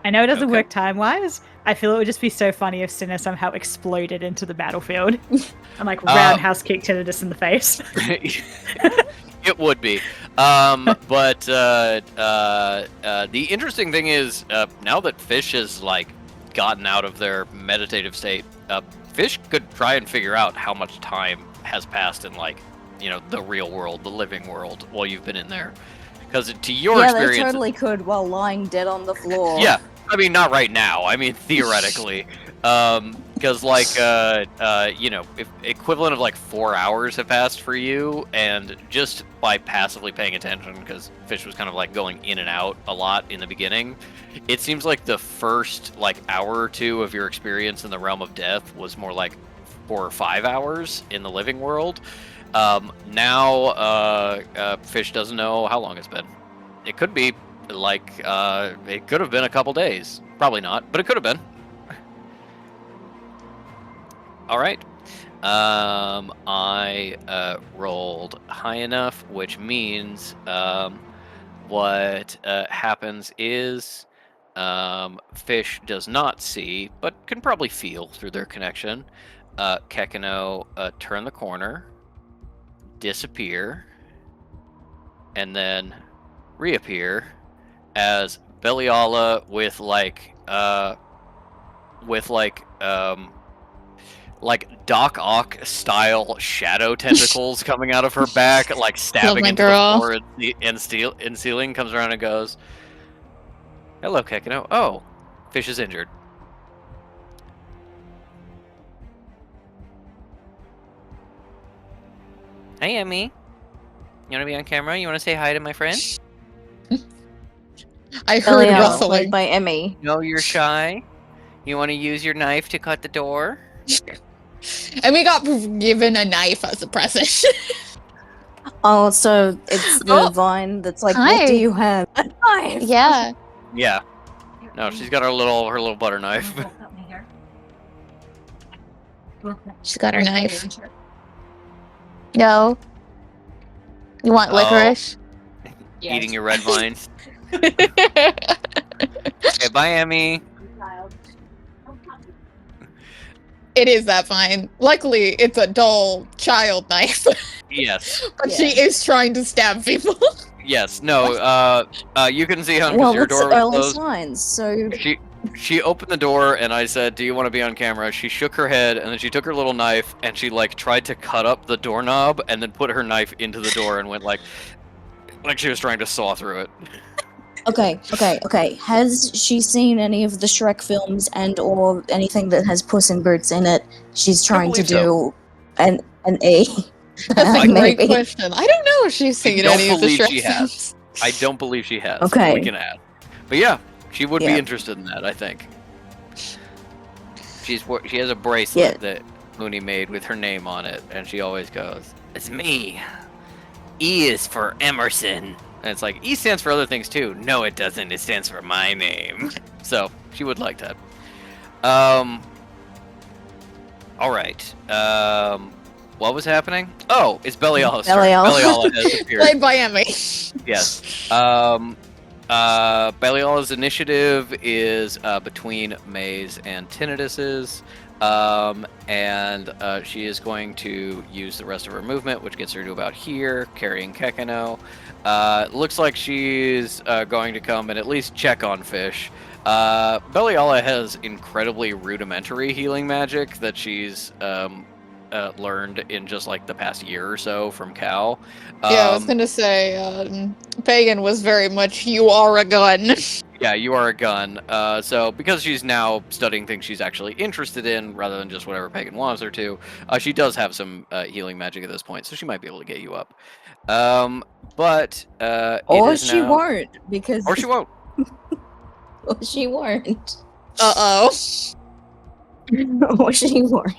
I know it doesn't Okay. work time-wise. I feel it would just be so funny if Sinner somehow exploded into the battlefield and like roundhouse kicked Tinnitus in the face. It would be. But the interesting thing is, now that Fish has like gotten out of their meditative state, Fish could try and figure out how much time has passed in, like, the real world, the living world, while you've been in there. Because to your experience, they totally could while lying dead on the floor. yeah, I mean, not right now. I mean, theoretically, because like, if equivalent of like 4 hours have passed for you, and just by passively paying attention, because Fish was kind of like going in and out a lot in the beginning, it seems like the first like hour or two of your experience in the realm of death was more like 4 or 5 hours in the living world. Now, Fish doesn't know how long it's been. It could be like, it could have been a couple days. Probably not, but it could have been. All right. I rolled high enough, which means what happens is Fish does not see, but can probably feel through their connection. Kekino turn the corner, disappear, and then reappear as Beliala with Doc Ock style shadow tentacles coming out of her back, like stabbing my into girl. the floor and ceiling, comes around and goes, "Hello, Kekino. Oh, Fish is injured." Hey, Emmy. You want to be on camera? You want to say hi to my friend? I heard Belial, rustling. played by Emmy. No, you're shy. You want to use your knife to cut the door? And we got given a knife as a present. Oh, so it's the Oh. vine that's like, Hi. what do you have? A knife! Yeah. Yeah. No, she's got her little butter knife. She's got her knife. No. You want Oh. licorice? Eating your red vines. Okay, bye, Emmy. It is that fine. Luckily, it's a dull child knife. Yes. But she is trying to stab people. Yes. No. You can see how Well, your what's door was early closed. signs? So She opened the door and I said, "Do you want to be on camera?" She shook her head and then she took her little knife and she like tried to cut up the doorknob and then put her knife into the door and went like she was trying to saw through it. okay. Has she seen any of the Shrek films and or anything that has Puss in Boots in it? She's trying to believe do an A. That's a great Maybe. question. I don't know if she's seen don't any of the believe Shrek she has. films. I don't believe she has. Okay. We can add. But yeah, she would be Yeah. interested in that, I think. She has a bracelet that Mooney made with her name on it, and she always goes, "It's me. E is for Emerson." And it's like, E stands for other things too. No, it doesn't. It stands for my name. So she would like that. All right. what was happening? Oh, it's Beliala's turn. Belial. Beliala has appeared. Played by Emmy. Yes. Beliala's initiative is between May's and Tinnitus's. And she is going to use the rest of her movement, which gets her to about here, carrying Kekano. Looks like she's going to come and at least check on Fish. Beliala has incredibly rudimentary healing magic that she's learned in just like the past year or so from Cal. Yeah, I was gonna say, Pagan was very much, you are a gun. Yeah, you are a gun. So because she's now studying things she's actually interested in, rather than just whatever Pagan wants her to, she does have some healing magic at this point, so she might be able to get you up. But Or it is she now... won't, because Or she won't. or she won't. Uh-oh. Or she won't.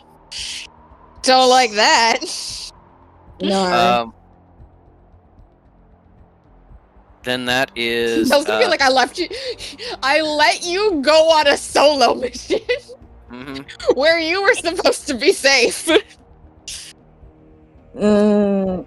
Don't like that. No. Then that is... I was gonna be like, I left you. I let you go on a solo mission where you were supposed to be safe. Yeah.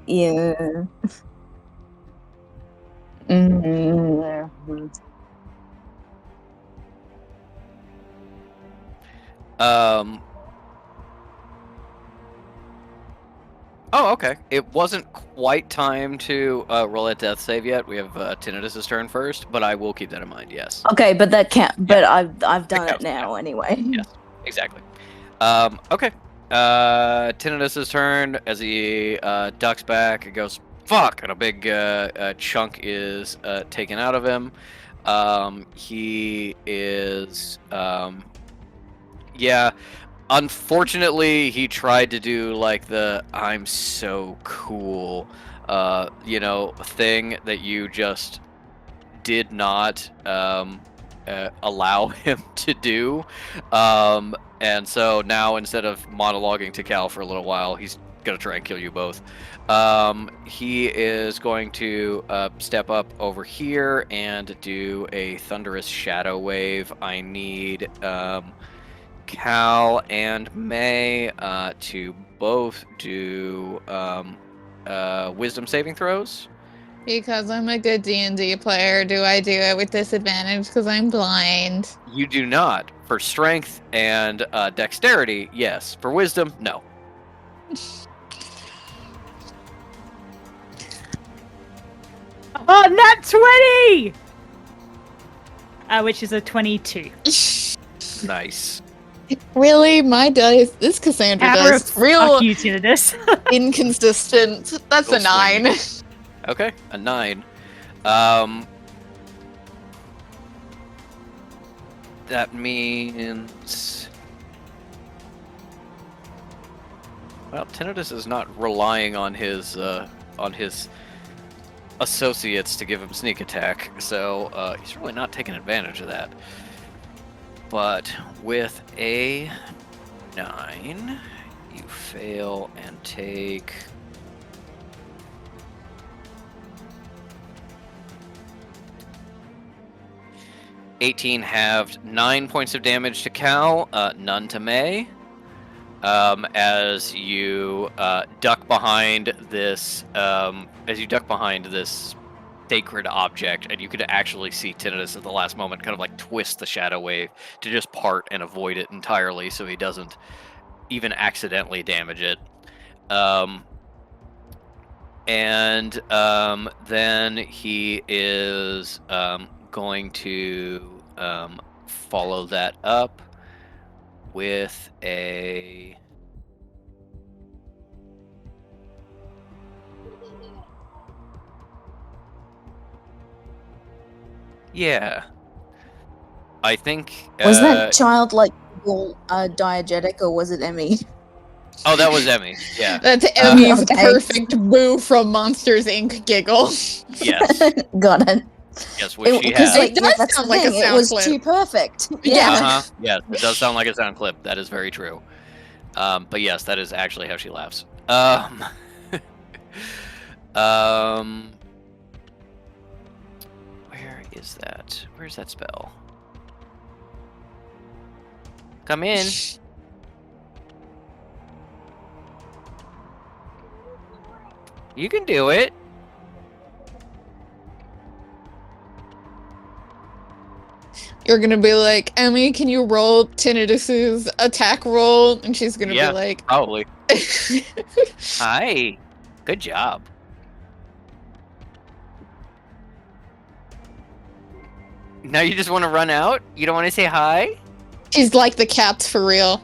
Oh, okay. It wasn't quite time to roll a death save yet. We have Tinnitus's turn first, but I will keep that in mind, yes. Okay, but that can't. But I've done it counts, now anyway. Yes, exactly. Okay. Tinnitus's turn as he ducks back and goes, fuck! And a big chunk is taken out of him. He is... yeah... Unfortunately, he tried to do like the "I'm so cool," thing that you just did not allow him to do. And so now, instead of monologuing to Cal for a little while, he's gonna try and kill you both. He is going to step up over here and do a thunderous shadow wave. I need Cal and May to both do wisdom saving throws. Because I'm a good D&D player, do I do it with disadvantage because I'm blind? You do not. For strength and dexterity, yes. For wisdom, no. Oh, nat 20! Which is a 22. Nice. Really? My dice? This Cassandra Power dice. of Real fuck you, Tinnitus. inconsistent. That's Go a 9. swing. Okay, a 9. That means... Well, Tinnitus is not relying on his associates to give him sneak attack, so he's really not taking advantage of that. But with a 9, you fail and take... $18 halved, 9 points of damage to Cal, none to May. As you duck behind this, sacred object, and you could actually see Tinnitus at the last moment kind of like twist the shadow wave to just part and avoid it entirely, so he doesn't even accidentally damage it. Then he is going to follow that up with a... Yeah. I think... Was that child like diegetic, or was it Emmy? Oh, that was Emmy, yeah. That's Emmy's okay. perfect boo from Monsters Inc. giggle. Yes. Got it. Yes, which she Because has. It does that's sound the like a thing, sound it was clip. too perfect. Yeah. Uh-huh. Yes, it does sound like a sound clip. That is very true. But yes, that is actually how she laughs. Where is that? Where's that spell? Come in. You can do it. You're gonna be like, Emmy, can you roll Tinnitus's attack roll? And she's gonna Yeah. be like, Probably. Hi. Good job. Now you just want to run out? You don't want to say hi? she's like the cats for real.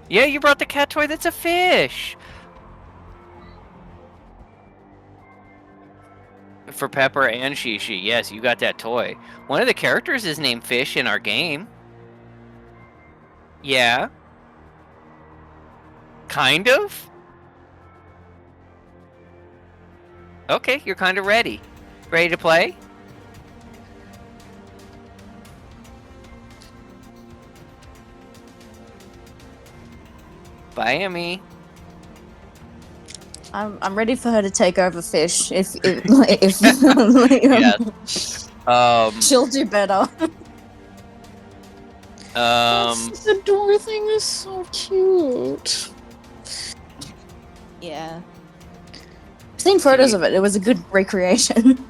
Yeah, you brought the cat toy that's a fish. For Pepper and Shishi, yes, you got that toy. One of the characters is named Fish in our game. Yeah. Kind of? Okay, you're kind of ready. Ready to play? Bye, Emmy. I'm ready for her to take over Fish. If Yes. she'll do better. The door thing is so cute. Yeah. I've seen photos of it. It was a good recreation.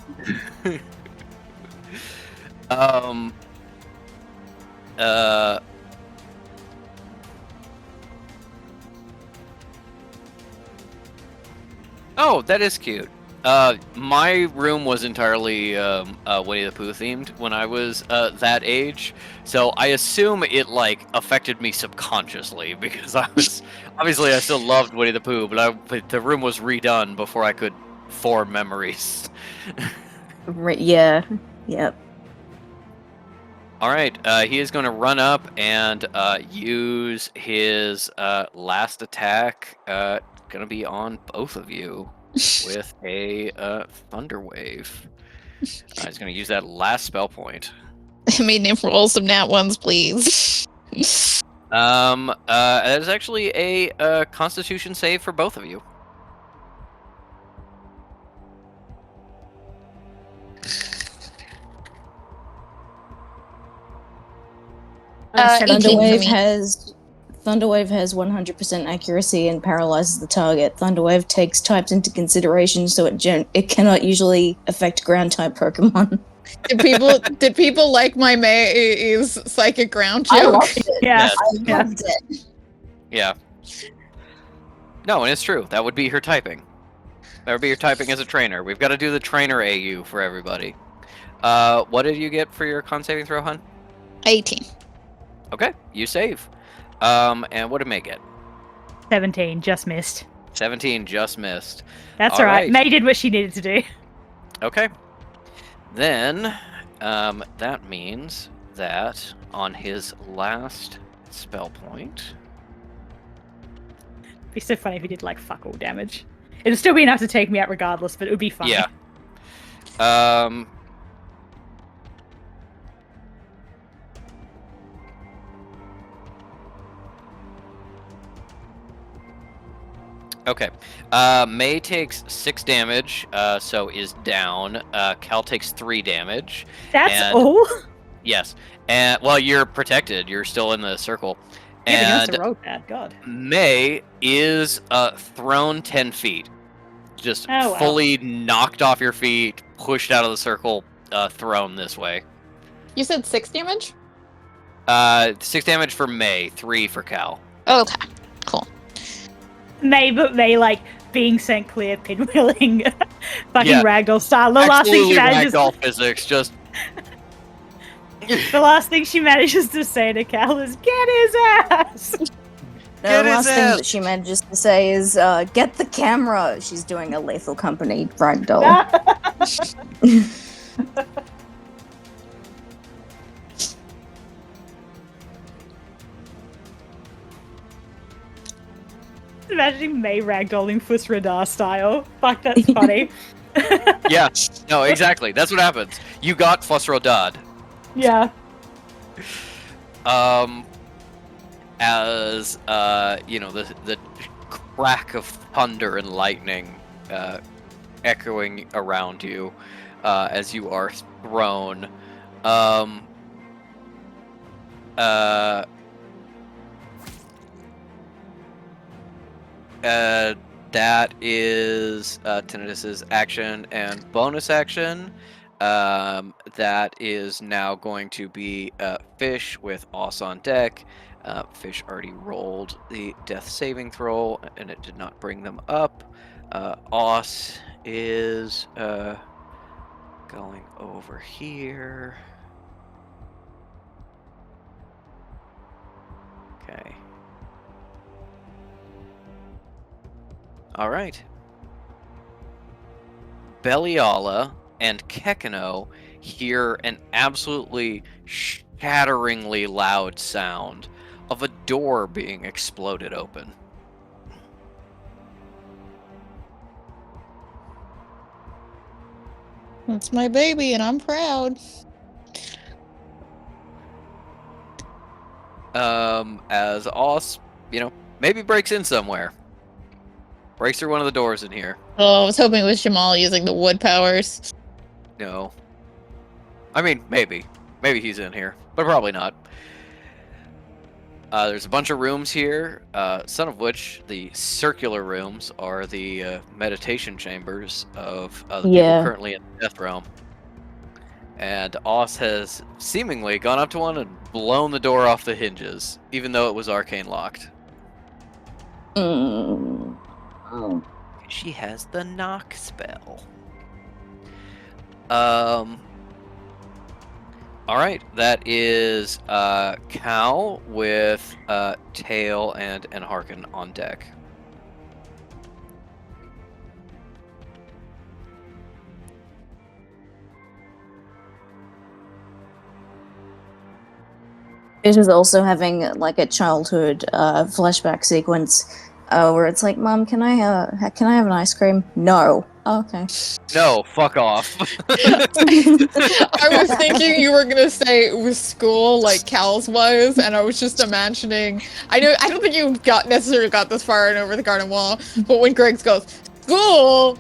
Oh, that is cute. My room was entirely Winnie the Pooh themed when I was that age, so I assume it like affected me subconsciously because I was obviously I still loved Winnie the Pooh, but the room was redone before I could form memories. Yeah. Yep. All right, he is going to run up and use his last attack. Going to be on both of you with a Thunder Wave. He's going to use that last spell point. I made him roll some nat ones, please. That is actually a Constitution save for both of you. Thunderwave has 100% accuracy and paralyzes the target. Thunderwave takes types into consideration, so it cannot usually affect ground type Pokemon. Did people like my May's psychic ground joke? I loved it. Yeah. I loved it. Yeah. No, and it's true. That would be her typing. That would be your typing as a trainer. We've got to do the trainer AU for everybody. What did you get for your con saving throw, hun? 18. Okay, you save. And what did May get? 17, just missed. 17, just missed. That's All alright. right. May did what she needed to do. Okay. Then, that means that on his last spell point... It'd be so funny if he did like fuck all damage. It'd still be enough to take me out regardless, but it would be funny. Yeah. Okay. May takes 6 damage, so is down. Cal takes 3 damage. That's and- all? Yes. And well, you're protected. You're still in the circle. Yeah, but And to roll that, God. May is thrown 10 feet. Just Oh, wow. fully knocked off your feet, pushed out of the circle, thrown this way. You said 6 damage? 6 damage for May, 3 for Cal. Okay, cool. May like being sent clear, pinwheeling, fucking Yeah. ragdoll style. The last thing she manages. Ragdoll physics, just The last thing she manages to say to Cal is "Get his ass." No, Get the his last thing ass. that she manages to say is, get the camera! She's doing a Lethal Company ragdoll. Imagining May ragdolling Fuss Radar style. Fuck, that's funny. yeah. No, exactly. That's what happens. You got Fussrodad. Yeah. As you know, the crack of thunder and lightning echoing around you as you are thrown. That is Tinnitus's action and bonus action. That is now going to be Fish with Oss on deck. Fish already rolled the death saving throw, and it did not bring them up. Oss is going over here. Okay. All right. Beliala and Kekino hear an absolutely shatteringly loud sound of a door being exploded open. That's my baby, and I'm proud. As Oss, maybe breaks in somewhere. Breaks through one of the doors in here. Oh, I was hoping it was Jamal using the wood powers. No. I mean, maybe. Maybe he's in here, but probably not. There's a bunch of rooms here, some of which, the circular rooms, are the meditation chambers of the people currently in the Death Realm. And Oss has seemingly gone up to one and blown the door off the hinges, even though it was arcane locked. She has the knock spell. Alright, that is Cal with Tail and Harkin on deck. It is also having like a childhood flashback sequence where it's like, "Mom, can I have an ice cream?" No. Oh, okay. No, fuck off. I was thinking you were gonna say it was school like Cal's was, and I was just imagining. I don't think you necessarily got this far and over the garden wall, but when Greg goes, "School,"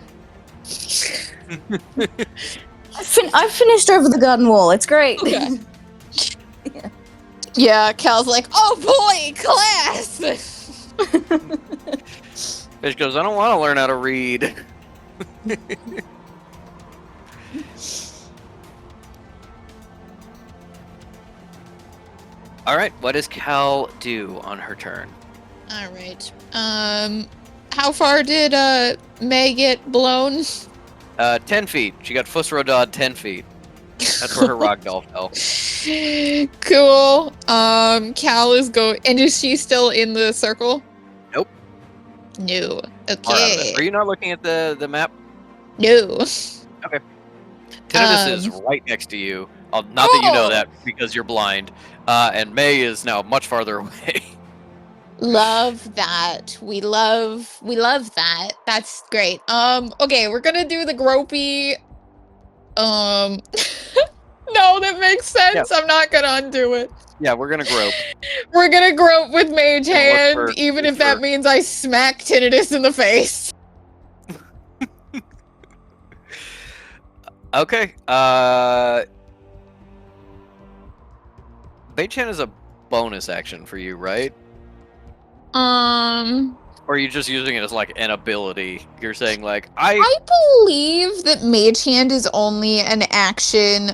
I've finished over the garden wall. It's great. Okay. Yeah, Cal's like, "Oh boy, class." Fish goes, I don't want to learn how to read. Alright, what does Cal do on her turn? Alright. How far did May get blown? 10 feet. She got Fusrodod 10 feet. That's where her Ragdoll fell. Cool. Cal is going. And is she still in the circle? Nope. No. Okay. Are you not looking at the map? No. Okay. Tinnitus is right next to you. Not that you know that because you're blind. And May is now much farther away. Love that. We love that. That's great. Okay, we're gonna do the gropey. No, that makes sense. Yeah. I'm not gonna undo it. Yeah, we're gonna grope. We're gonna grope with Mage Hand, even if that means I smack Tinnitus in the face. Okay. Mage Hand is a bonus action for you, right? Or are you just using it as like an ability? You're saying like I believe that Mage Hand is only an action.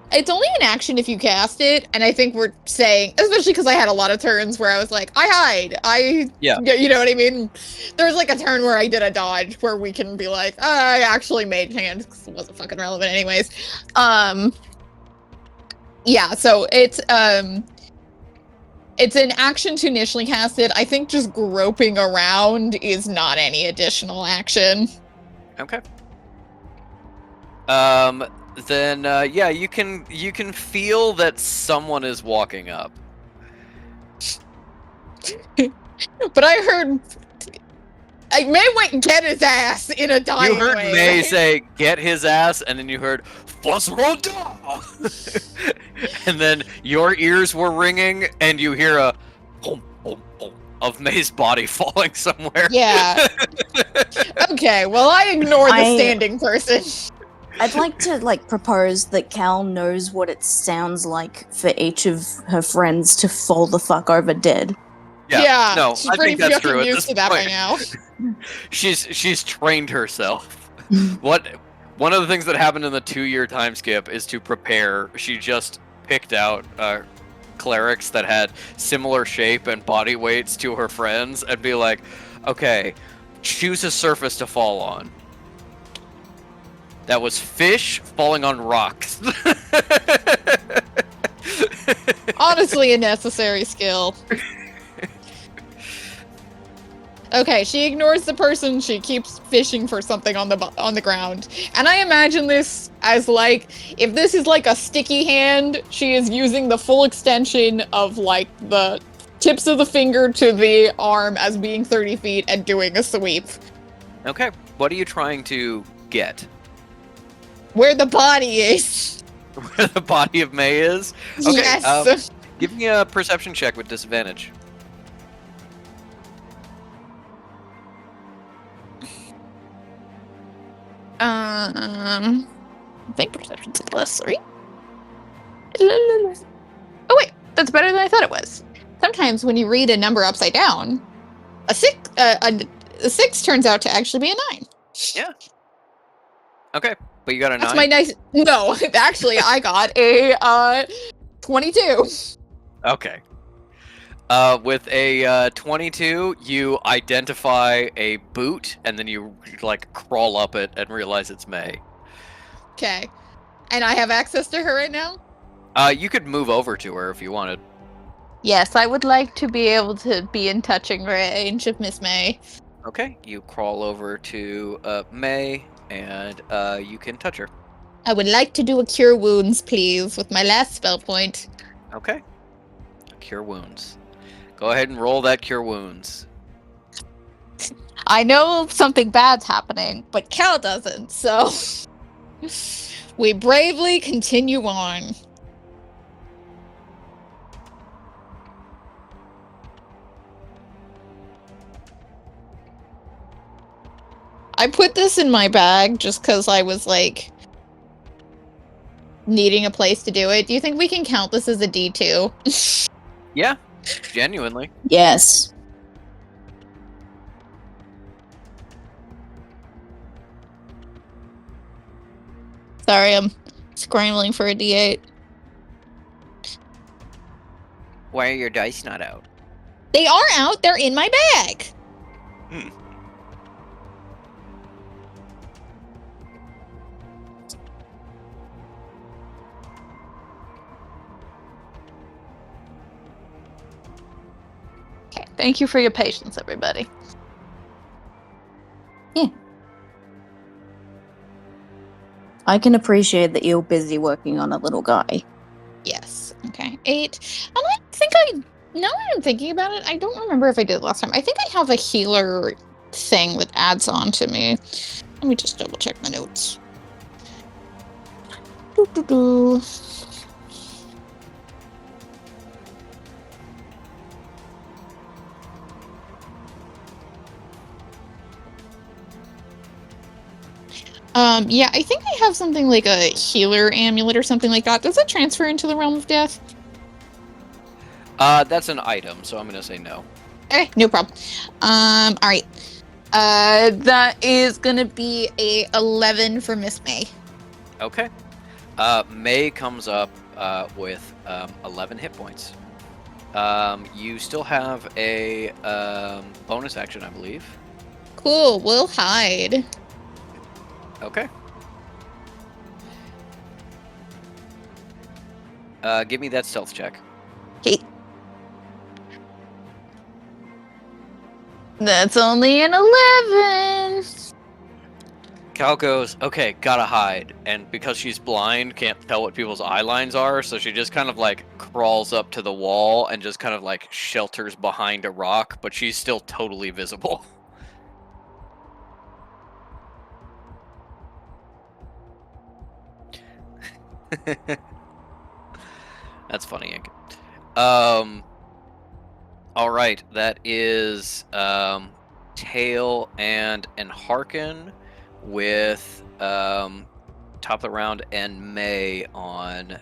It's only an action if you cast it, and I think we're saying, especially because I had a lot of turns where I was like, I hide, yeah, you know what I mean? There's like a turn where I did a dodge where we can be like, I actually made hand because it wasn't fucking relevant anyways. Yeah, so it's an action to initially cast it. I think just groping around is not any additional action. Okay. Then yeah, you can feel that someone is walking up. But I heard May went and get his ass in a dying way. You heard May say get his ass, and then you heard and then your ears were ringing, and you hear a boom, boom, boom of May's body falling somewhere. Yeah. Okay, well I ignored the standing person. I'd like to propose that Cal knows what it sounds like for each of her friends to fall the fuck over dead. Yeah, no, she's I pretty think that's fucking true at used this to that by point. now. She's trained herself. One of the things that happened in the 2-year time skip is to prepare. She just picked out clerics that had similar shape and body weights to her friends and be like, okay, choose a surface to fall on. That was fish falling on rocks. Honestly, a necessary skill. Okay, she ignores the person. She keeps fishing for something on the ground, and I imagine this as like, if this is like a sticky hand, she is using the full extension of like the tips of the finger to the arm as being 30 feet and doing a sweep. Okay, what are you trying to get? Where the body is. Where the body of May is? Okay, Yes. give me a perception check with disadvantage. I think perception's a +3. Oh wait, that's better than I thought it was. Sometimes when you read a number upside down, a 6 turns out to actually be a 9. Yeah. Okay, but you got a 9? That's my nice. No, actually, I got a 22. Okay. With a 22, you identify a boot, and then you like crawl up it and realize it's May. Okay, and I have access to her right now. You could move over to her if you wanted. Yes, I would like to be able to be in touching range of Miss May. Okay, you crawl over to May, and you can touch her. I would like to do a cure wounds, please, with my last spell point. Okay. Cure wounds. Go ahead and roll that cure wounds. I know something bad's happening, but Cal doesn't, so we bravely continue on. I put this in my bag just because I was like needing a place to do it. Do you think we can count this as a D2? Yeah, genuinely. Yes. Sorry, I'm scrambling for a D8. Why are your dice not out? They are out. They're in my bag. Okay, thank you for your patience, everybody. I can appreciate that you're busy working on a little guy. Yes. Okay. 8. And I think now that I'm thinking about it, I don't remember if I did it last time. I think I have a healer thing that adds on to me. Let me just double check my notes. Doo-doo-doo. Yeah, I think I have something like a healer amulet or something like that. Does it transfer into the realm of death? That's an item, so I'm gonna say no. Okay, no problem. Alright. That is gonna be a 11 for Miss May. Okay. May comes up with 11 hit points. You still have a bonus action, I believe. Cool, we'll hide. Okay. Give me that stealth check. Okay. That's only an 11. Cal goes, okay, gotta hide. And because she's blind, can't tell what people's eye lines are, so she just kind of like crawls up to the wall and just kind of like shelters behind a rock, but she's still totally visible. That's funny, Ink. Alright, that is Tail and Harkin with top of the round, and May on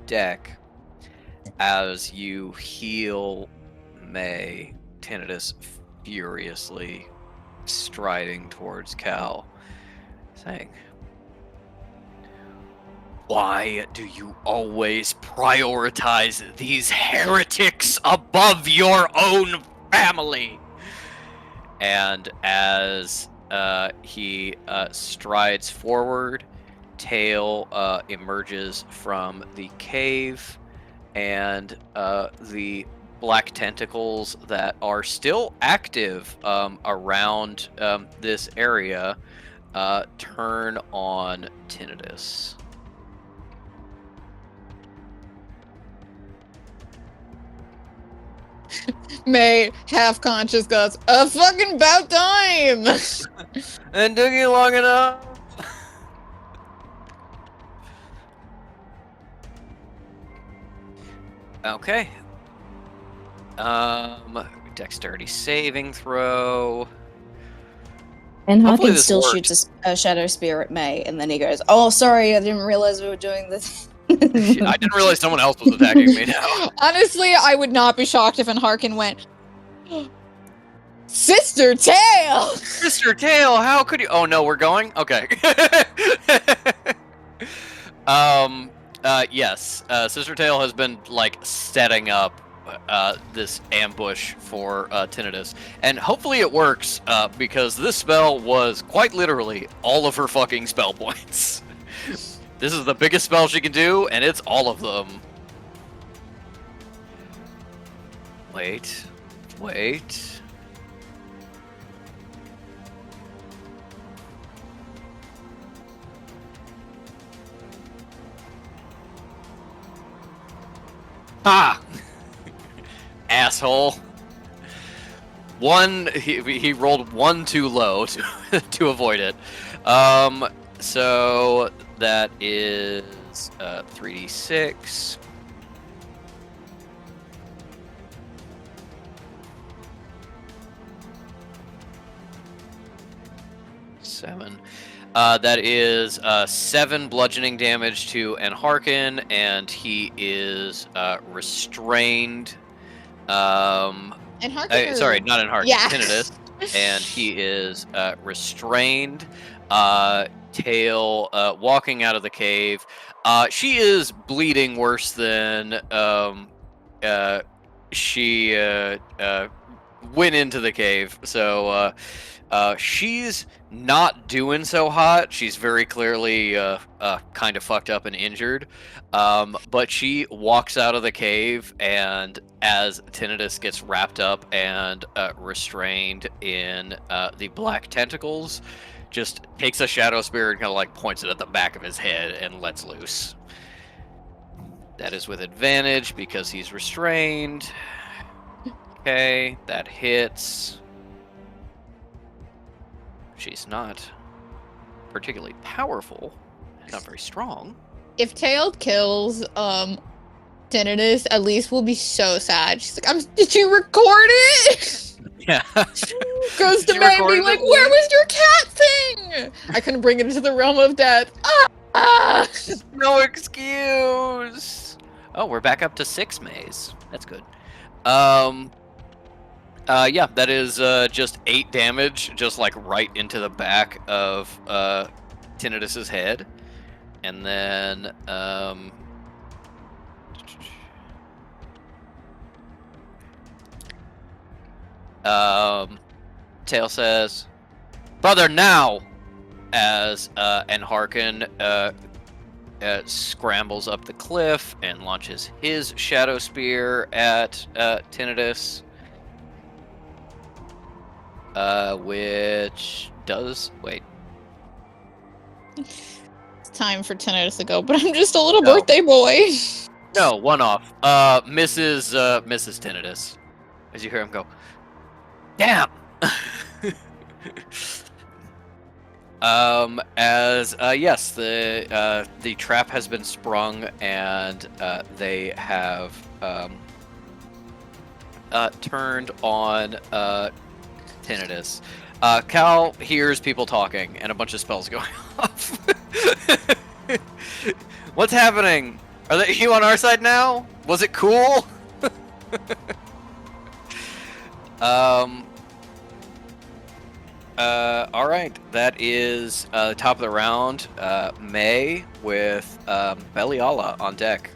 deck. As you heal May, Tinnitus furiously striding towards Cal, saying, "Why do you always prioritize these heretics above your own family?" And as he strides forward, Tail emerges from the cave, and the black tentacles that are still active around this area turn on Tinnitus. May, half conscious, goes, "A fucking about time!" And took you long enough. Okay. Dexterity saving throw. And Hopefully Harkin this still worked. shoots a shadow spear at May, and then he goes, "Oh, sorry, I didn't realize we were doing this." I didn't realize someone else was attacking me now. Honestly, I would not be shocked if an Harkin went, "Sister Tail!" Mr. Tail, how could you? Oh no, we're going? Okay. Yes. Sister Tail has been, like, setting up this ambush for Tinnitus. And hopefully it works, because this spell was quite literally all of her fucking spell points. This is the biggest spell she can do, and it's all of them. Wait. Ah! Asshole. He rolled one too low to avoid it. So that is 3d6. Seven. That is 7 bludgeoning damage to Anharkin, and he is restrained. And Harkin. Sorry, not Anharkin. Yeah. Tinnitus, and he is restrained. Tail walking out of the cave. She is bleeding worse than she went into the cave. So she's not doing so hot. She's very clearly kind of fucked up and injured. But she walks out of the cave, and as Tinnitus gets wrapped up and restrained in the black tentacles, just takes a shadow spear and kind of like points it at the back of his head and lets loose. That is with advantage because he's restrained. Okay, that hits. She's not particularly powerful, not very strong. If Tail kills Tinnitus, at least we'll be so sad. She's like, "Did you record it?" Yeah. Goes to May being like, "Where was your cat thing? I couldn't bring it into the realm of death." No excuse. Oh, we're back up to 6 Mays. That's good. Yeah, that is just 8 damage, just like right into the back of Tinnitus's head. And then Tail says, "Brother, now!" As Anharkin scrambles up the cliff and launches his shadow spear at Tinnitus. Which does... Wait. It's time for Tinnitus to go, but I'm just a little birthday boy. No, one off. Mrs. Tinnitus. As you hear him go, "Damn!" Yes, the trap has been sprung, and they have turned on Tinnitus. Cal hears people talking and a bunch of spells going off. What's happening? Are you on our side now? Was it cool? All right. That is top of the round. May with Beliala on deck.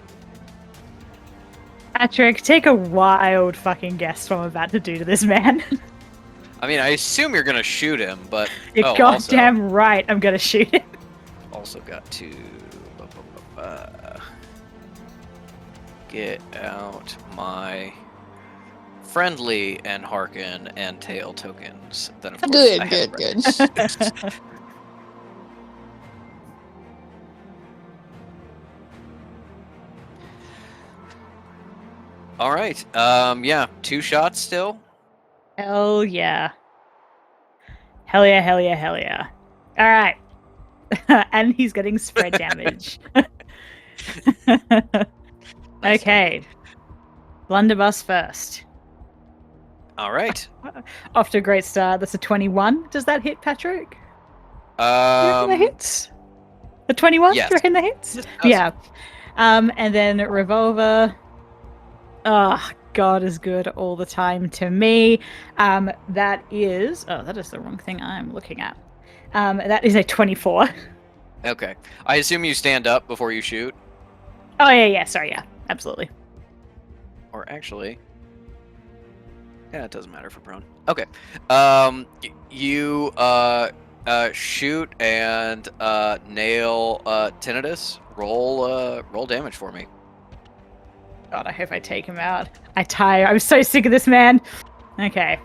Patrick, take a wild fucking guess what I'm about to do to this man. I mean, I assume you're gonna shoot him, but You're goddamn right, I'm gonna shoot him. Also got to get out my friendly and hearken and tail tokens. Then of course I have Good. All right. Yeah, 2 shots still. Hell yeah. Hell yeah, hell yeah, hell yeah. Alright. And he's getting spread damage. Nice. Okay. Blunderbuss first. All right. Off to a great start. That's a 21. Does that hit, Patrick? Do you reckon that hits? A 21? yes. Do you reckon that hits? Yes. Yeah. And then revolver. Oh, God is good all the time to me. That is... Oh, that is the wrong thing I'm looking at. That is a 24. Okay. I assume you stand up before you shoot. Oh, yeah. Sorry, yeah. Absolutely. Or actually... Yeah, it doesn't matter for prone. Okay. You shoot and nail Tinnitus. Roll damage for me. God, I hope I take him out. I'm so sick of this man. Okay.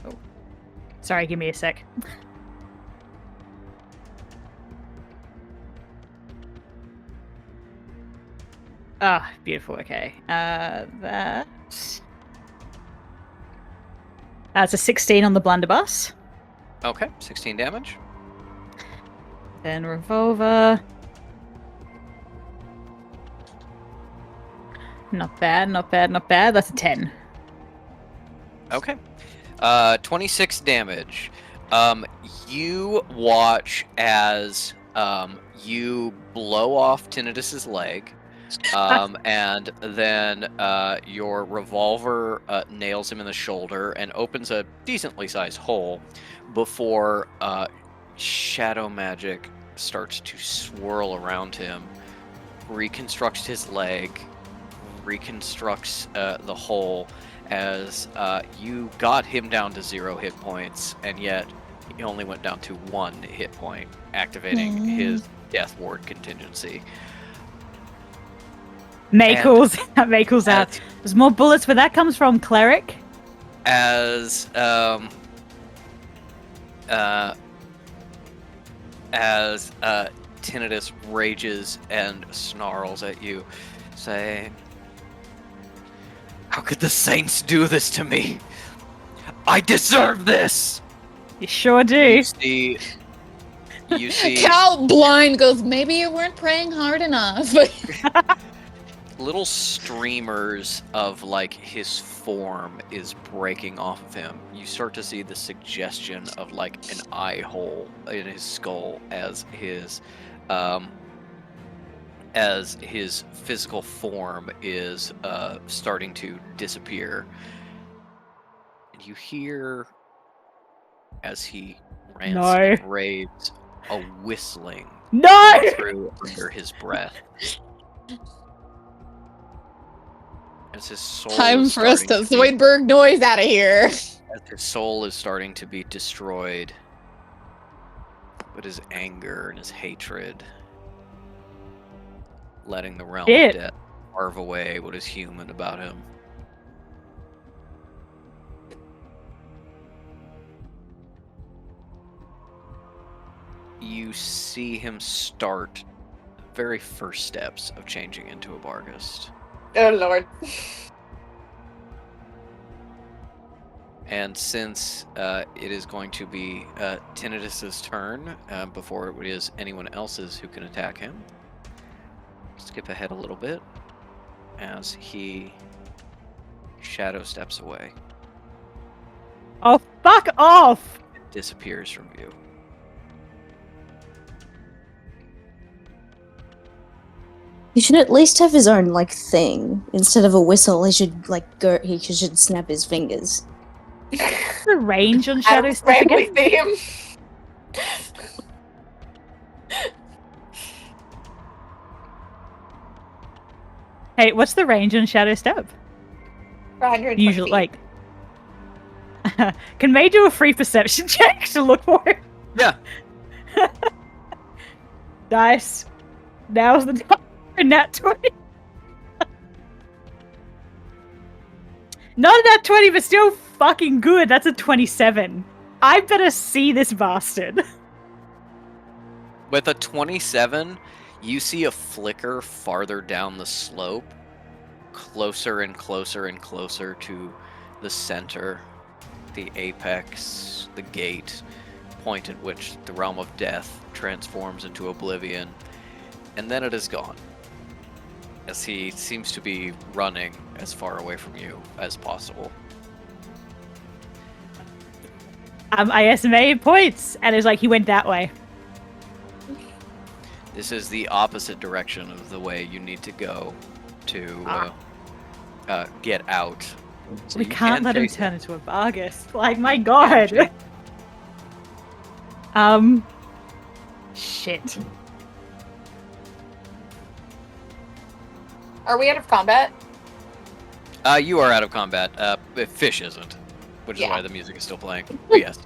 Oh. Sorry, give me a sec. Ah, beautiful. Okay. That's a 16 on the blunderbuss. Okay, 16 damage. Then revolver. Not bad. That's a 10. Okay. 26 damage. You watch as you blow off Tinnitus's leg. And then your revolver nails him in the shoulder and opens a decently sized hole before shadow magic starts to swirl around him, reconstructs his leg, reconstructs the hole as you got him down to 0 hit points, and yet he only went down to 1 hit point, activating his death ward contingency. Maykel's out. There's more bullets where that comes from, cleric. As Tinnitus rages and snarls at you, saying, "How could the saints do this to me? I deserve this!" You sure do. You see Cal blind goes, maybe you weren't praying hard enough. little streamers of like his form is breaking off of him. You start to see the suggestion of like an eye hole in his skull as his physical form is starting to disappear. And you hear as he rants and raves a whistling through under his breath. As his soul Time for us to Zoidberg noise out of here. As his soul is starting to be destroyed, but his anger and his hatred, letting the realm of death carve away what is human about him. You see him start the very first steps of changing into a Barghest. Oh lord. And since it is going to be Tinnitus's turn before it is anyone else's who can attack him, skip ahead a little bit as he shadow steps away. Oh, fuck off! It disappears from view. He should at least have his own like thing instead of a whistle. He should like go. He should snap his fingers. The range on Shadow Adam's Step family again? theme. Hey, what's the range on Shadow Step? 120 Usually, feet. like. Can May do a free perception check to look for it? Yeah. Dice. Now's the time for nat 20. Not a nat 20, but still fucking good. That's a 27. I better see this bastard. With a 27, you see a flicker farther down the slope, closer and closer and closer to the center, the apex, the gate, point at which the realm of death transforms into oblivion, and then it is gone, as he seems to be running as far away from you as possible. I estimated points, and it's like he went that way. This is the opposite direction of the way you need to go to get out. So We you can't can let him chase turn into a Vargas. Like, my god. Shit. Are we out of combat? You are out of combat. Fish isn't, which is Yeah. why the music is still playing. But yes.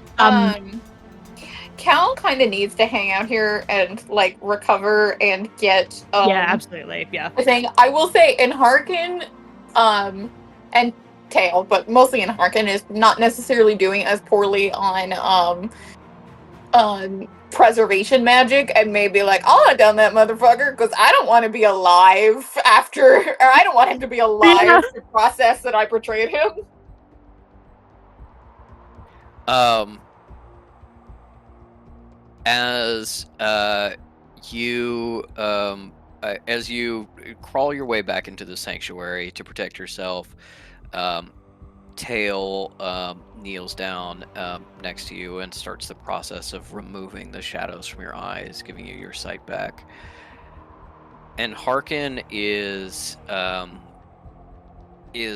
Cal kind of needs to hang out here and like recover and get. Yeah, absolutely. Yeah. I think I will say in Harkin, and Tail, but mostly in Harkin is not necessarily doing as poorly on preservation magic, and maybe like I'll hunt down that motherfucker because I don't want to be alive after, or I don't want him to be alive Yeah. to process that I betrayed him. As you crawl your way back into the sanctuary to protect yourself, Tail kneels down next to you and starts the process of removing the shadows from your eyes, giving you your sight back. And Harkin is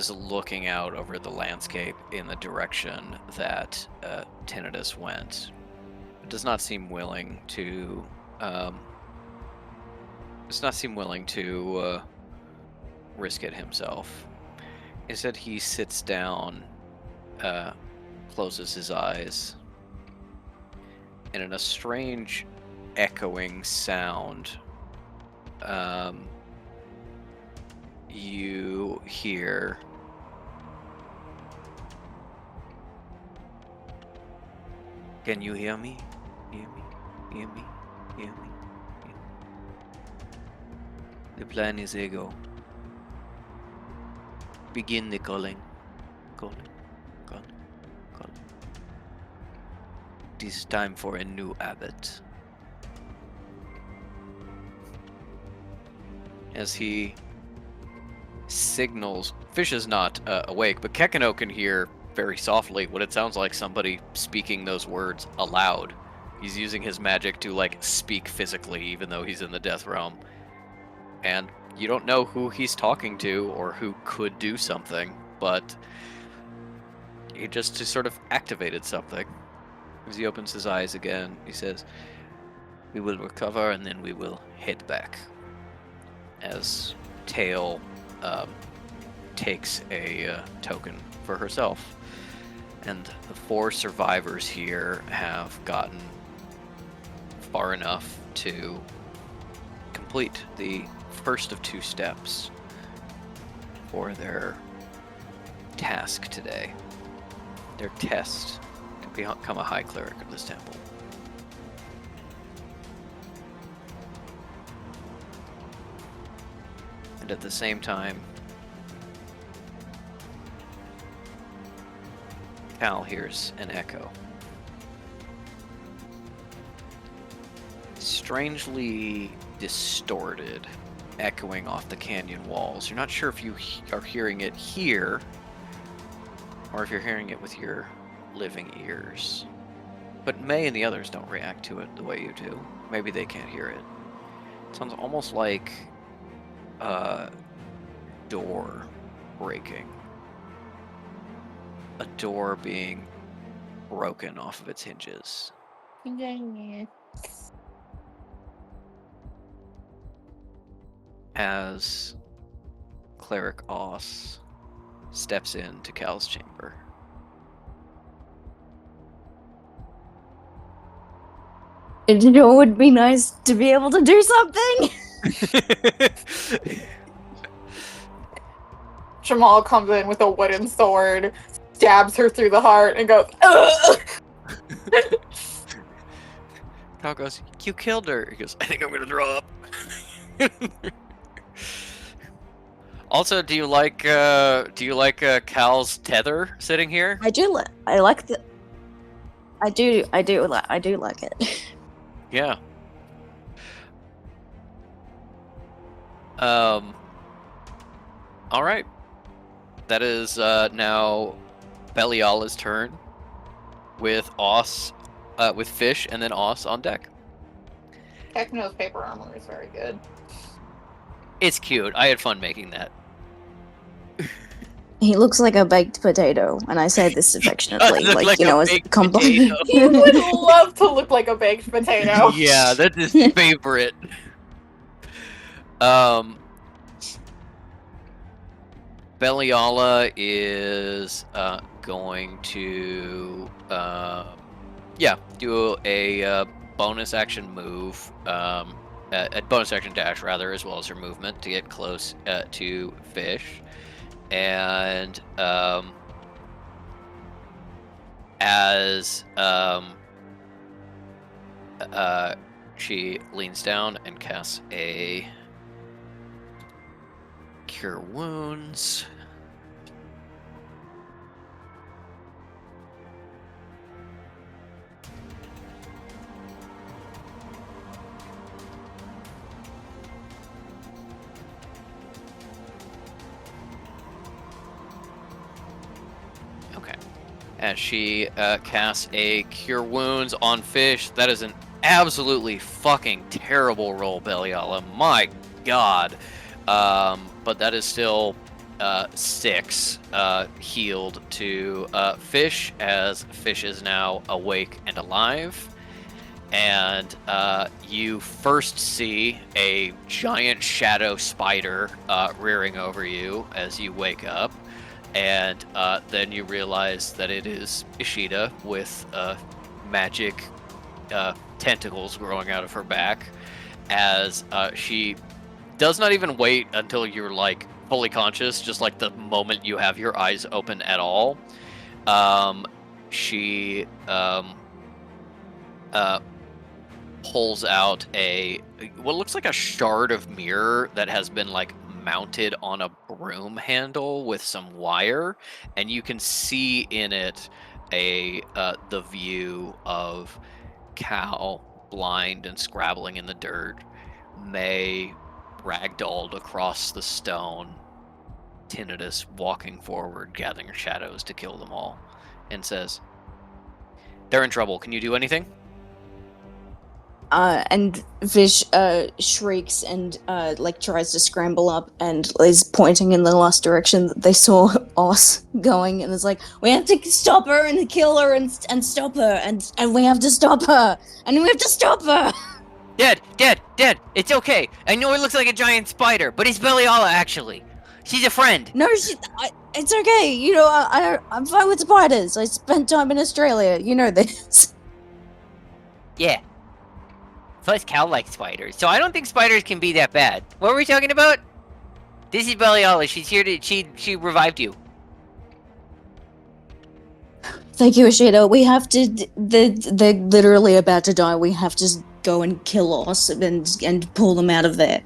looking out over the landscape in the direction that Tinnitus went. It does not seem willing to. Risk it himself. Instead, he sits down, closes his eyes, and in a strange, echoing sound, you hear. Can you hear me? Hear me? Hear me? Hear me? Hear me? The plan is ego. Begin the calling. Calling. Calling. Calling. It is time for a new abbot. As he signals, Fish is not awake, but Kekino can hear very softly what it sounds like somebody speaking those words aloud. He's using his magic to like speak physically, even though he's in the death realm. And you don't know who he's talking to or who could do something, but he just sort of activated something. As he opens his eyes again, he says, "We will recover and then we will head back." As Tail takes a token for herself. And the 4 survivors here have gotten far enough to complete the first of 2 steps for their task today. Their test to become a high cleric of this temple. And at the same time, Cal hears an echo. Strangely distorted, echoing off the canyon walls. You're not sure if you are hearing it here, or if you're hearing it with your living ears. But May and the others don't react to it the way you do. Maybe they can't hear it. It sounds almost like a door breaking. A door being broken off of its hinges. As Cleric Oss steps into Cal's chamber. It would be nice to be able to do something. Jamal comes in with a wooden sword, stabs her through the heart, and goes, "Ugh!" Cal goes, "You killed her." He goes, "I think I'm gonna throw up." Also, do you like Cal's tether sitting here? I do like the. I do like it. Yeah. All right. That is now Beliala's turn, with with Fish and then Oss on deck. Techno's paper armor is very good. It's cute. I had fun making that. He looks like a baked potato, and I say this affectionately, Look like you a know, as a baked compliment. He would love to look like a baked potato. Yeah, that's his favorite. Beliala is going to do a bonus action move, a bonus action dash rather, as well as her movement to get close to Fish, and as she leans down and casts a Cure Wounds. Okay. As she casts a Cure Wounds on Fish, that is an absolutely fucking terrible roll, Beliala. My god. But that is still 6 healed to Fish, as Fish is now awake and alive. And you first see a giant shadow spider rearing over you as you wake up. And then you realize that it is Ishida with magic tentacles growing out of her back, as she does not even wait until you're like fully conscious, just like the moment you have your eyes open at all. She pulls out what looks like a shard of mirror that has been like mounted on a broom handle with some wire, and you can see in it the view of Cal blind and scrabbling in the dirt, May ragdolled across the stone, Tinnitus walking forward, gathering shadows to kill them all, and says, "They're in trouble. Can you do anything?" And Fish shrieks and like tries to scramble up and is pointing in the last direction that they saw Oss going, and is like, "We have to stop her and kill her and stop her and we have to stop her and we have to stop her." Dad, it's okay. I know it looks like a giant spider, but it's Beliala, actually. She's a friend. No, it's okay. You know, I'm fine with spiders. I spent time in Australia. You know this. Yeah. Plus, Cal likes spiders, so I don't think spiders can be that bad. What were we talking about? This is Beliala. She's here to... She revived you. Thank you, Ishida. We have to. They're literally about to die. We have to go and kill Oss and pull them out of there.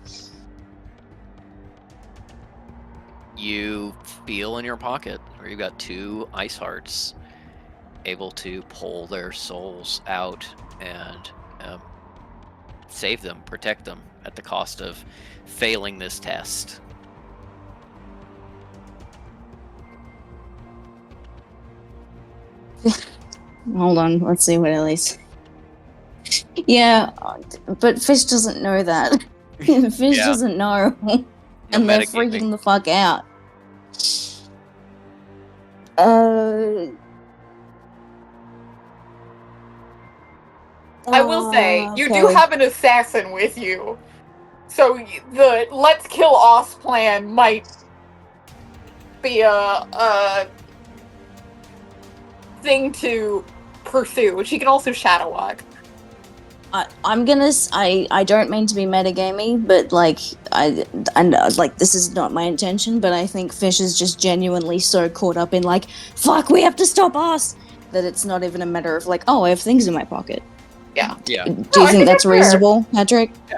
You feel in your pocket where you've got 2 ice hearts, able to pull their souls out and save them, protect them, at the cost of failing this test. Hold on, let's see what Ellie's. Yeah, but Fish doesn't know that. Fish Yeah. doesn't know. No And they're metagaming. freaking the fuck out. I will say, you do okay. have an assassin with you. So the let's kill Oss plan might be a thing to pursue. She can also shadow walk. I'm gonna. I don't mean to be metagamey, but like like this is not my intention. But I think Fish is just genuinely so caught up in like, fuck, we have to stop us, that it's not even a matter of like, oh, I have things in my pocket. Yeah. Yeah. Do No, you I think that's fair. reasonable, Patrick? Yeah.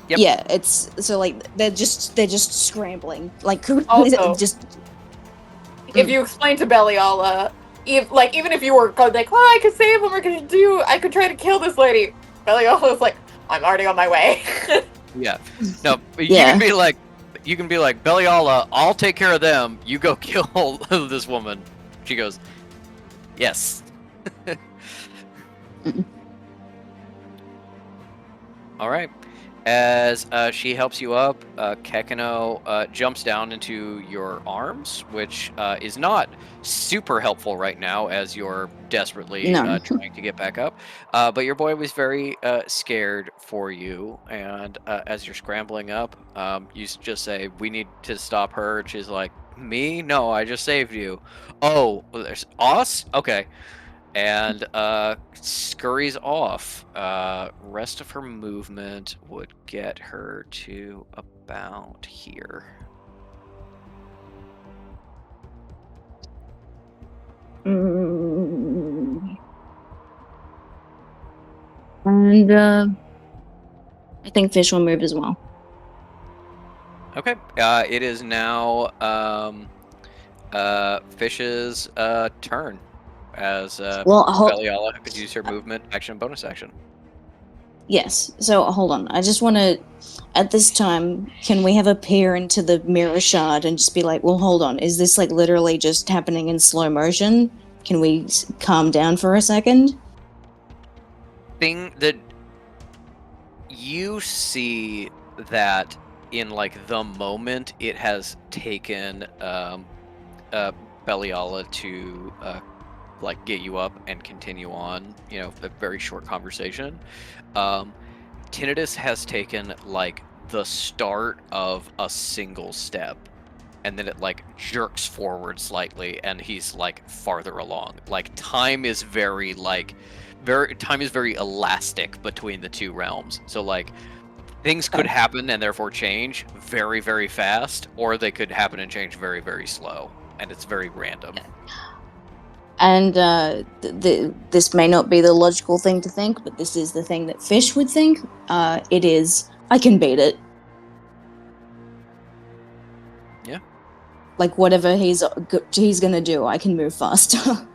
Yep. Yeah, it's so like they're just scrambling, like Also- just. If you explain to Beliala, even if you were like, well, I could save him, I could try to kill this lady. Beliala's like, I'm already on my way. Yeah. No, Yeah. you can be like, Beliala, I'll take care of them. You go kill this woman. She goes, yes. All right. As she helps you up, Kekino jumps down into your arms, which is not super helpful right now as you're desperately No. trying to get back up. But your boy was very scared for you, and as you're scrambling up, you just say, "We need to stop her." And she's like, "Me? No, I just saved you." Oh, there's Oss? Okay. And scurries off. Rest of her movement would get her to about here. And I think Fish will move as well. Okay. It is now Fish's turn. As Beliala could use her movement, action, bonus action. Yes. So hold on. I just want to. At this time, can we have a peer into the mirror shard and just be like, "Well, hold on. Is this like literally just happening in slow motion? Can we calm down for a second?" Thing that you see that in like the moment it has taken Beliala to like get you up and continue on, you know, a very short conversation. Tinnitus has taken like the start of a single step, and then it like jerks forward slightly, and he's like farther along. Like time is very elastic between the two realms. So like things could happen and therefore change very, very fast, or they could happen and change very, very slow, and it's very random. And this may not be the logical thing to think, but this is the thing that Fish would think. It is, I can beat it. Yeah. Like whatever he's gonna do, I can move faster.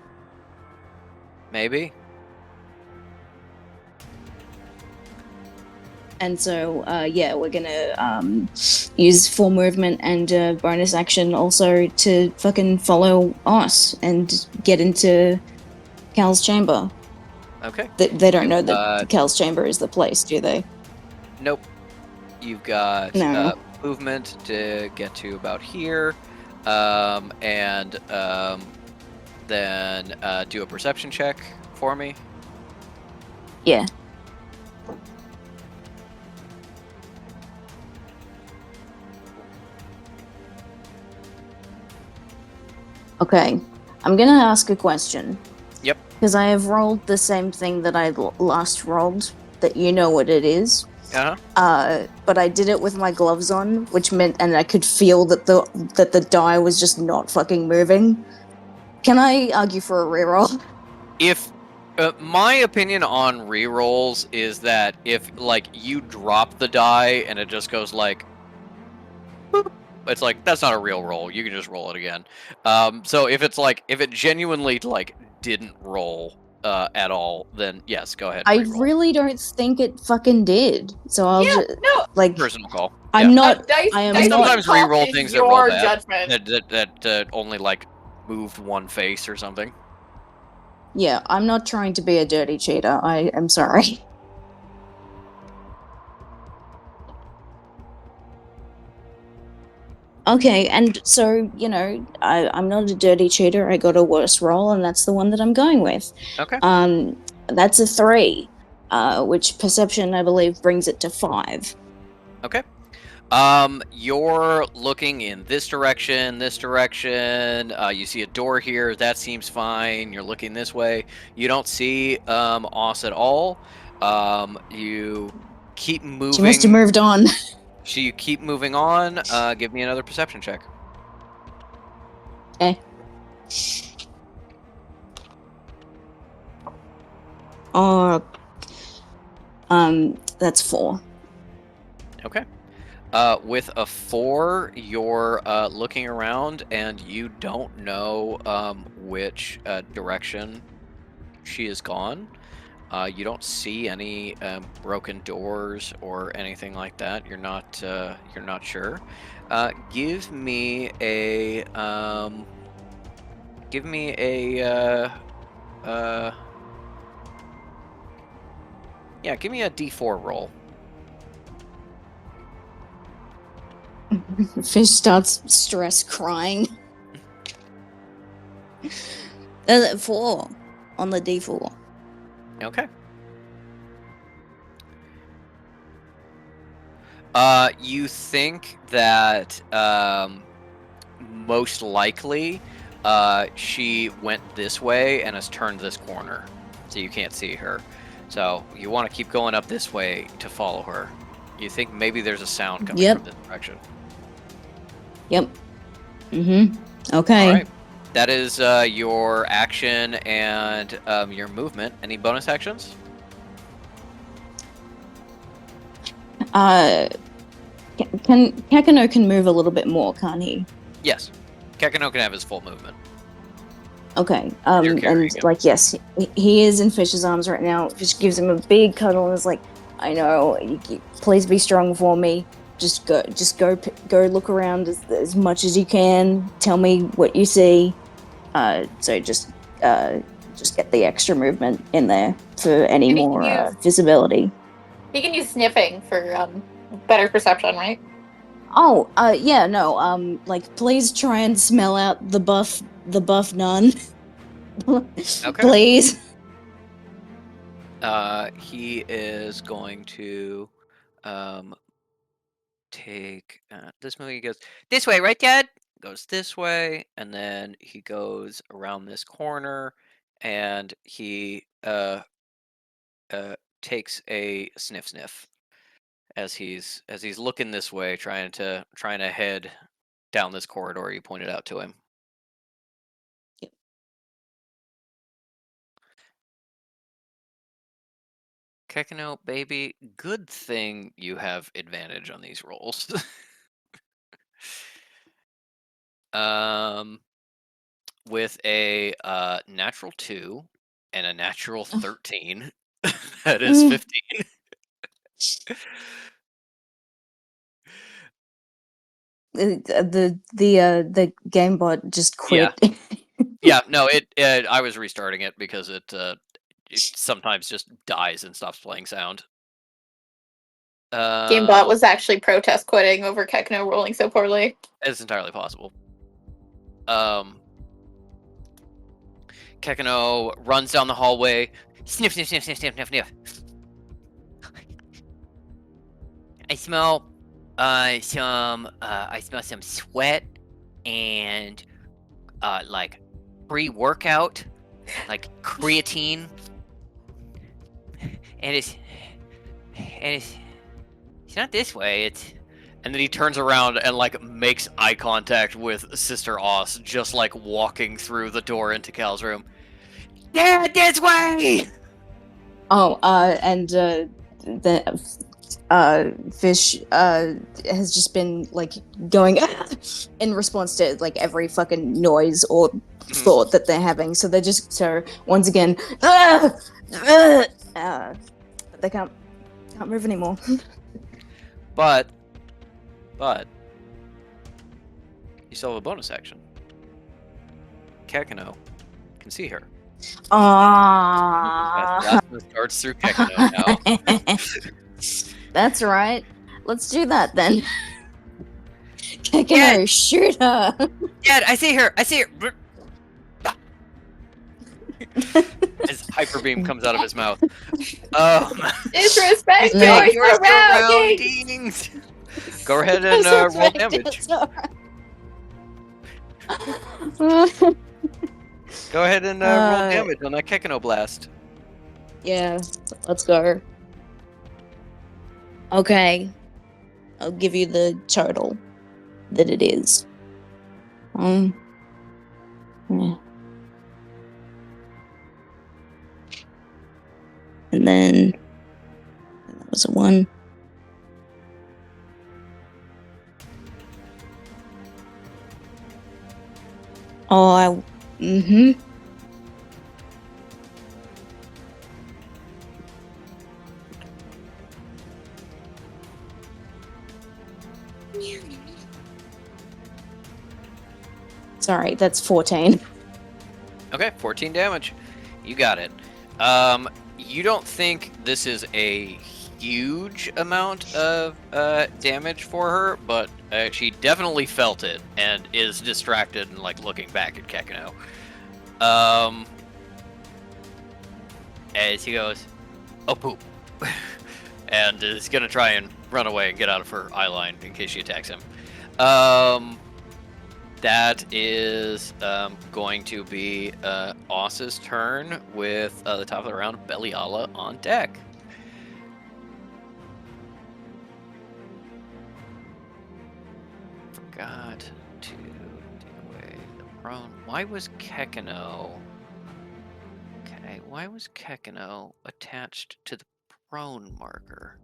Maybe. And so, yeah, we're gonna use full movement and bonus action also to fucking follow us and get into Cal's chamber. Okay. They don't know that Cal's chamber is the place, do they? Nope. You've got No. movement to get to about here, and then do a perception check for me. Yeah. Okay, I'm gonna ask a question. Yep. Because I have rolled the same thing that I last rolled, that you know what it is. Uh-huh. But I did it with my gloves on, which meant, and I could feel that the die was just not fucking moving. Can I argue for a reroll? If my opinion on rerolls is that if like you drop the die and it just goes like, boop, it's like that's not a real roll. You can just roll it again. So if it's like if it genuinely like didn't roll at all, then yes, go ahead. I Reroll. really don't think it fucking did. So I'll just No, like Personal call. I'm Yeah. not. dice, I am dice not- Sometimes top reroll is things that your roll bad. judgment. That only like moved one face or something. Yeah, I'm not trying to be a dirty cheater. I am sorry. Okay, and so, I'm not a dirty cheater. I got a worse roll, and that's the one that I'm going with. Okay. That's a 3, which perception, I believe, brings it to 5. Okay. You're looking in this direction, this direction. You see a door here. That seems fine. You're looking this way. You don't see Oz at all. You keep moving. She must have moved on. So you keep moving on. Give me another perception check. Eh. That's 4. Okay. With a 4, you're looking around and you don't know which direction she has gone. You don't see any broken doors or anything like that. You're not sure. Give me a yeah, give me a D4 roll. Fish starts stress crying. 4 on the D4. Okay. You think that most likely she went this way and has turned this corner, so you can't see her. So you want to keep going up this way to follow her. You think maybe there's a sound coming Yep. from this direction. Yep. Okay. All right. That is your action and your movement. Any bonus actions? Kakano can move a little bit more, can't he? Yes. Kakano can have his full movement. Okay. You're carrying And him. yes, he is in Fish's arms right now. Fish gives him a big cuddle and is like, "I know. Please be strong for me. Just go look around as much as you can. Tell me what you see. So just get the extra movement in there for any Maybe more can use- visibility." You can use sniffing for better perception, right? Oh, yeah, no, please try and smell out the buff nun. Okay. Please. He is going to take this movie. He goes this way, right, Dad? Goes this way, and then he goes around this corner, and he takes a sniff as he's looking this way, trying to head down this corridor you pointed out to him. Kekino, baby, good thing you have advantage on these rolls. With a natural 2 and a natural 13, that is 15. The game bot just quit. Yeah, no, I was restarting it because it sometimes just dies and stops playing sound. GameBot was actually protest quitting over Kekno rolling so poorly. It's entirely possible. Kekino runs down the hallway. Sniff, sniff, sniff, sniff, sniff, sniff, sniff. I smell some sweat and like pre-workout, like creatine. And it's not this way, and then he turns around and like makes eye contact with Sister Oz, just like walking through the door into Cal's room. Yeah, this way! Oh, and the Fish has just been like going in response to like every fucking noise or thought that they're having. So they're just once again, they can't move anymore. But you still have a bonus action. Kakano can see her. Plasma starts through Kekino now. That's right. Let's do that then. Kekino, Yeah. shoot her! Dad, I see her. I see her. His hyper beam comes out of his mouth. Disrespect Make your surroundings. surroundings. Go ahead and roll damage. Go ahead and roll damage on that Kekino blast. Yeah, let's go. Okay. I'll give you the total that it is. Yeah. And then that was a 1. Oh, Sorry, that's 14. Okay, 14 damage. You got it. You don't think this is a huge amount of damage for her, but she definitely felt it and is distracted and like looking back at Kekino. As he goes, "Oh poop," and is gonna try and run away and get out of her eye line in case she attacks him. That is going to be Oss's turn with the top of the round, Beliala on deck. Forgot to take away the prone. Why was Kekino... Okay, why was Kekino attached to the prone marker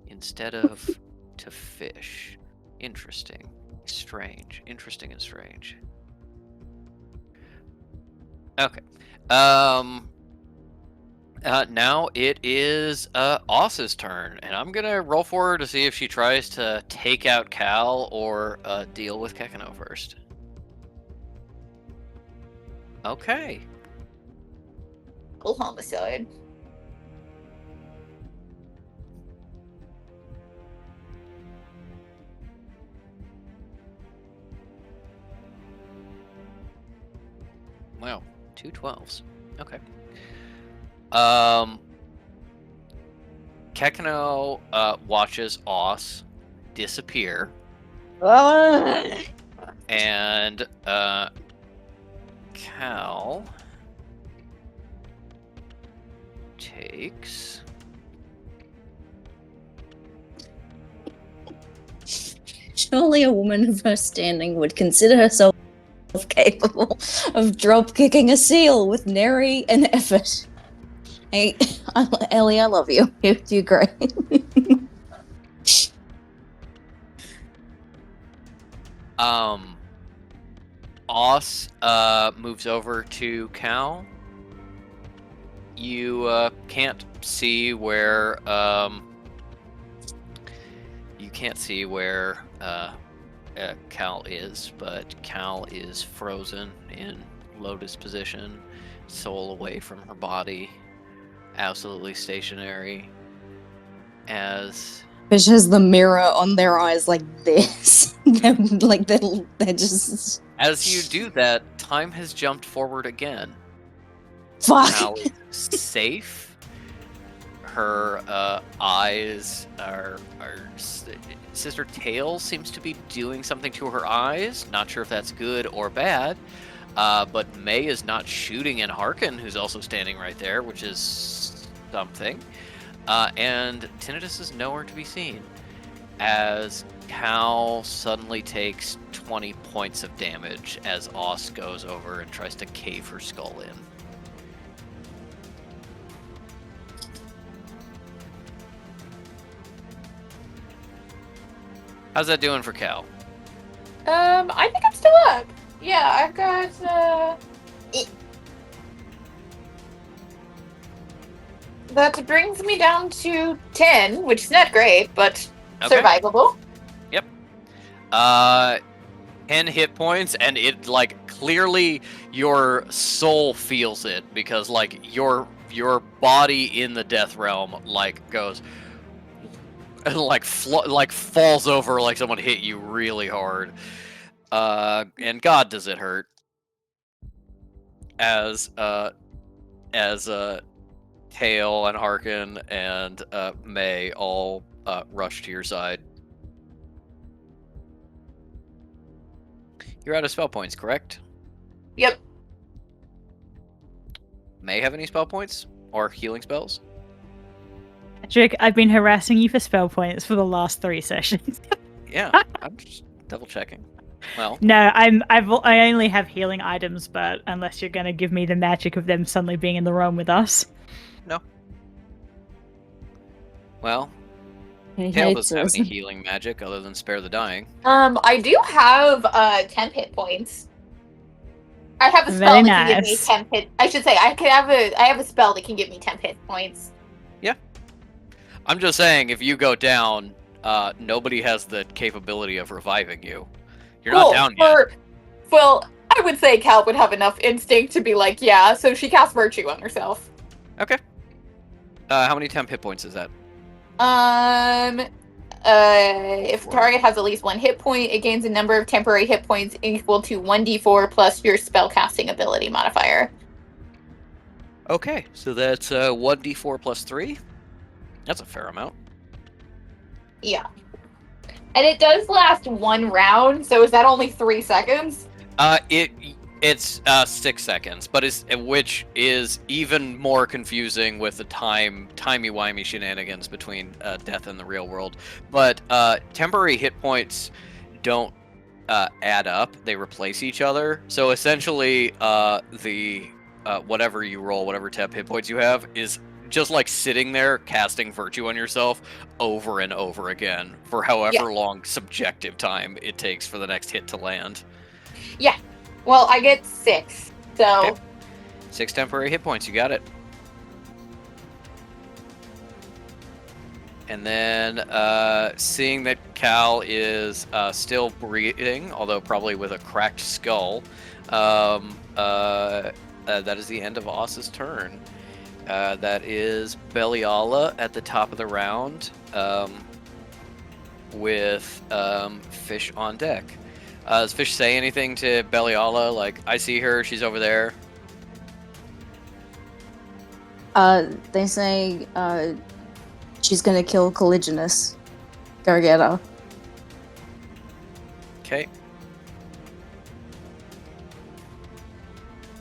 instead of to fish? Interesting. Strange. Interesting and strange. Okay. Now it is Oss's turn, and I'm gonna roll for her to see if she tries to take out Cal or deal with Kekino first. Okay. Full homicide. Wow. 2 12s. Okay. Kekino watches Oss disappear, and Cal takes... Surely a woman of her standing would consider herself capable of drop kicking a seal with nary an effort. Hey, Ellie, I love you. You're great. Oss moves over to Cal. You can't see where Cal is, but Cal is frozen in lotus position, soul away from her body, absolutely stationary. As Fish has the mirror on their eyes like this. they're just... As you do that, time has jumped forward again. Fuck! Cal is safe. Her eyes are... Sister Tail seems to be doing something to her eyes. Not sure if that's good or bad. But May is not shooting at Harkin, who's also standing right there, which is something. And Tinnitus is nowhere to be seen, as Cal suddenly takes 20 points of damage as Oss goes over and tries to cave her skull in. How's that doing for Cal? I think I'm still up. Yeah, I've got, That brings me down to 10, which is not great, but Okay. survivable. Yep. 10 hit points, and it like clearly your soul feels it because like your body in the death realm like goes and like falls over like someone hit you really hard. And God, does it hurt? As Tail and Harkin and May all rush to your side. You're out of spell points, correct? Yep. May have any spell points or healing spells? Patrick, I've been harassing you for spell points for the last 3 sessions. Yeah, I'm just double checking. Well, No, I only have healing items, but unless you're gonna give me the magic of them suddenly being in the room with us. no. Well, He Tail hates doesn't have us. any healing magic other than spare the dying. I do have 10 hit points. I have a spell Very that can give me nice. 10 hit. I should say I have a spell that can give me 10 hit points. I'm just saying, if you go down, nobody has the capability of reviving you. You're not down yet. Well, I would say Cal would have enough instinct to be like, yeah, so she casts Virtue on herself. Okay. How many temp hit points is that? If the target has at least 1 hit point, it gains a number of temporary hit points equal to 1d4 plus your spellcasting ability modifier. Okay, so that's 1d4 plus 3. That's a fair amount. Yeah. And it does last 1 round, so is that only 3 seconds? It's 6 seconds, but which is even more confusing with the timey-wimey shenanigans between death and the real world. But temporary hit points don't add up; they replace each other. So essentially, the whatever you roll, whatever temp hit points you have, is just like sitting there casting Virtue on yourself over and over again for however long subjective time it takes for the next hit to land. Yeah. Well, I get 6, so... Okay. 6 temporary hit points, you got it. And then, seeing that Cal is still breathing, although probably with a cracked skull, that is the end of Oss's turn. That is Beliala at the top of the round, with Fish on deck. Does Fish say anything to Beliala? Like, I see her, she's over there. They say she's gonna kill Colliginous. Go get her. Okay.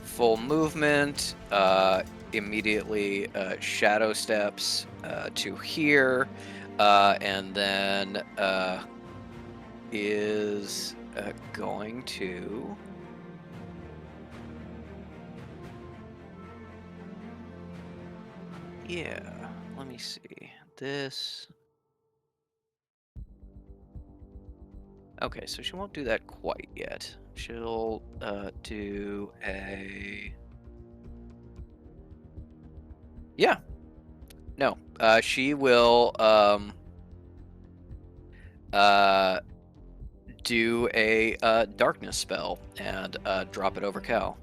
Full movement. Immediately shadow steps to here, and then is going to let me see this. Okay, so she won't do that quite yet. She'll do a no, she will do a darkness spell and drop it over Cal,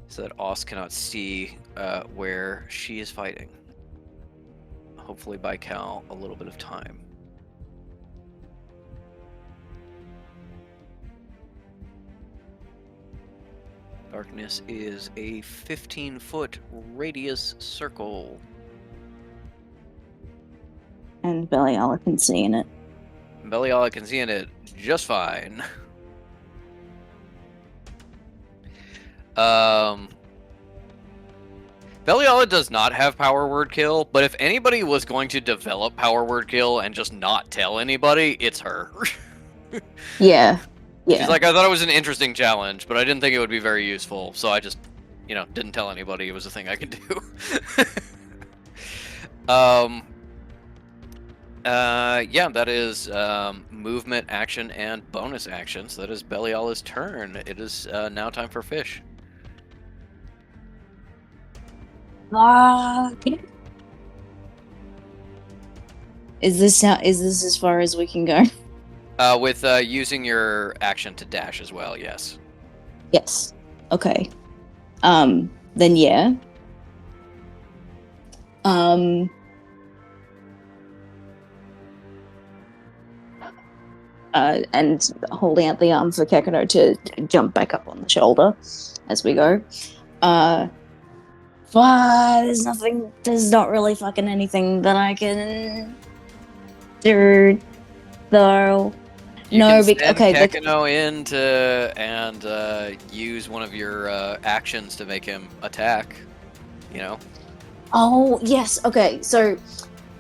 so that Oss cannot see where she is fighting. Hopefully buy Cal a little bit of time. Darkness is a 15-foot radius circle. And Beliala can see in it. Beliala can see in it just fine. Beliala does not have power word kill, but if anybody was going to develop power word kill and just not tell anybody, it's her. Yeah. She's like, I thought it was an interesting challenge, but I didn't think it would be very useful, so I just, didn't tell anybody it was a thing I could do. That is movement, action, and bonus action. So that is Beliala's turn. It is now time for Fish. Is this as far as we can go? With using your action to dash as well, yes. Yes. Okay. Then yeah. And holding out the arm for Kekano to jump back up on the shoulder as we go. There's not really fucking anything that I can do, though. You No, can send okay, Kekano in and use one of your actions to make him attack. You know. Oh, yes, okay, so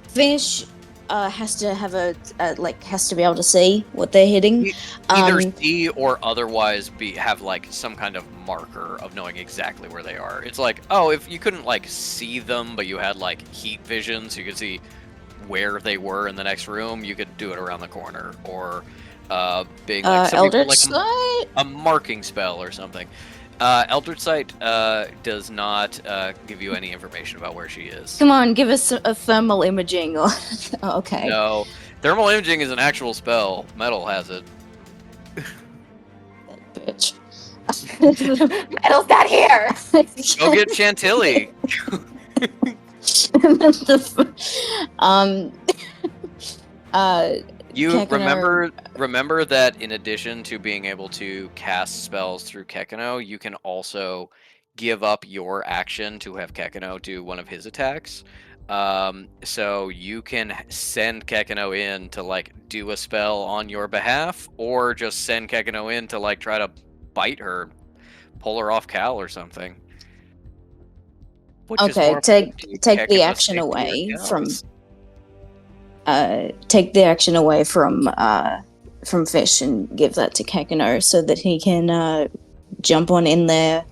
Fish has to have has to be able to see what they're hitting. Either see or otherwise have like some kind of marker of knowing exactly where they are. It's like, oh, if you couldn't like see them, but you had like heat vision, so you could see where they were in the next room, you could do it around the corner, or being like Eldritch like a marking spell or something. Eldritch Sight does not give you any information about where she is. Come on, give us a thermal imaging or okay. No, thermal imaging is an actual spell. Metal has it. Bitch. Metal's not here. Go get Chantilly. You Kekano... remember that in addition to being able to cast spells through Kekano, you can also give up your action to have Kekano do one of his attacks. So you can send Kekano in to like do a spell on your behalf, or just send Kekano in to like try to bite her, pull her off Cal or something. Okay, take the action away from. Take the action away from Fish and give that to Kekano so that he can jump on in there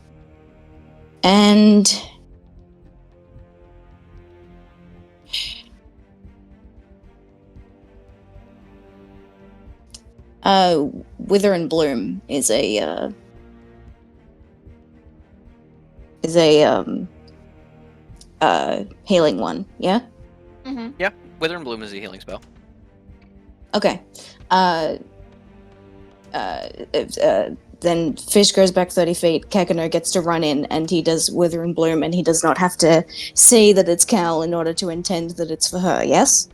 and Wither and Bloom is a healing one, yeah? Mm-hmm. Yeah, Wither and Bloom is a healing spell. Okay. Then Fish goes back 30 feet, Kekano gets to run in, and he does Wither and Bloom, and he does not have to see that it's Cal in order to intend that it's for her, yes?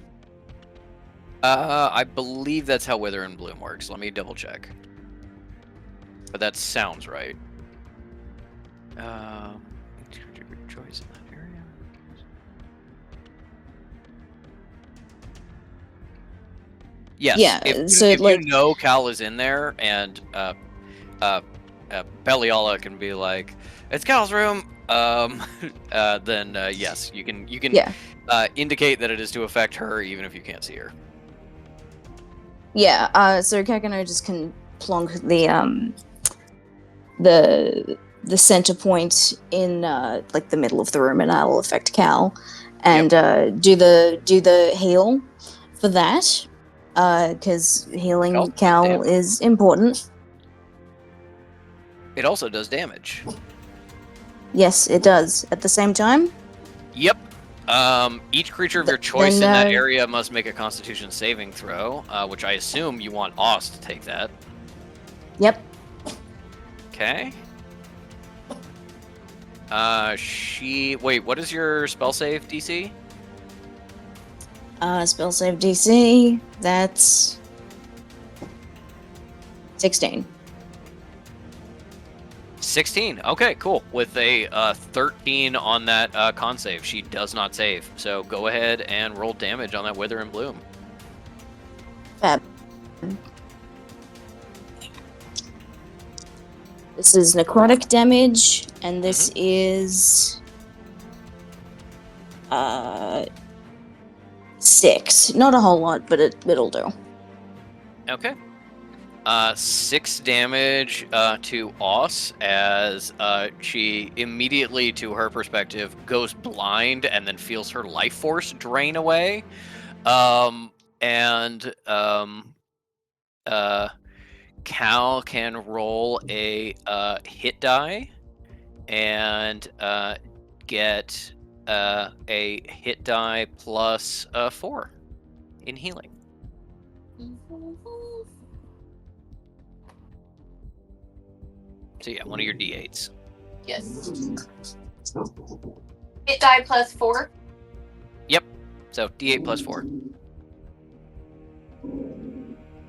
I believe that's how Wither and Bloom works. Let me double check. But that sounds right. Choice in that area. Yes. Yeah, If you know Cal is in there, and Beliala can be like, "It's Cal's room," then yes, you can indicate that it is to affect her, even if you can't see her. Yeah. So Kekano just can plonk the center point in like the middle of the room, and that'll affect Cal, and do the heal for that, because healing Cal is important. It also does damage. Yes, it does. At the same time? Yep. Each creature of your choice in that area must make a Constitution saving throw, which I assume you want Oz to take that. Yep. Okay. Wait, what is your spell save DC? Spell save DC, that's 16. 16. Okay, cool. With a 13 on that con save, she does not save. So go ahead and roll damage on that Wither and Bloom. Fab. This is necrotic damage, and this is 6. Not a whole lot, but it'll do. Okay. 6 damage to Oss as she immediately, to her perspective, goes blind and then feels her life force drain away. Cal can roll a hit die and get a hit die plus 4 in healing. So yeah, one of your d8s. Yes. Hit die plus 4. So d8 plus 4.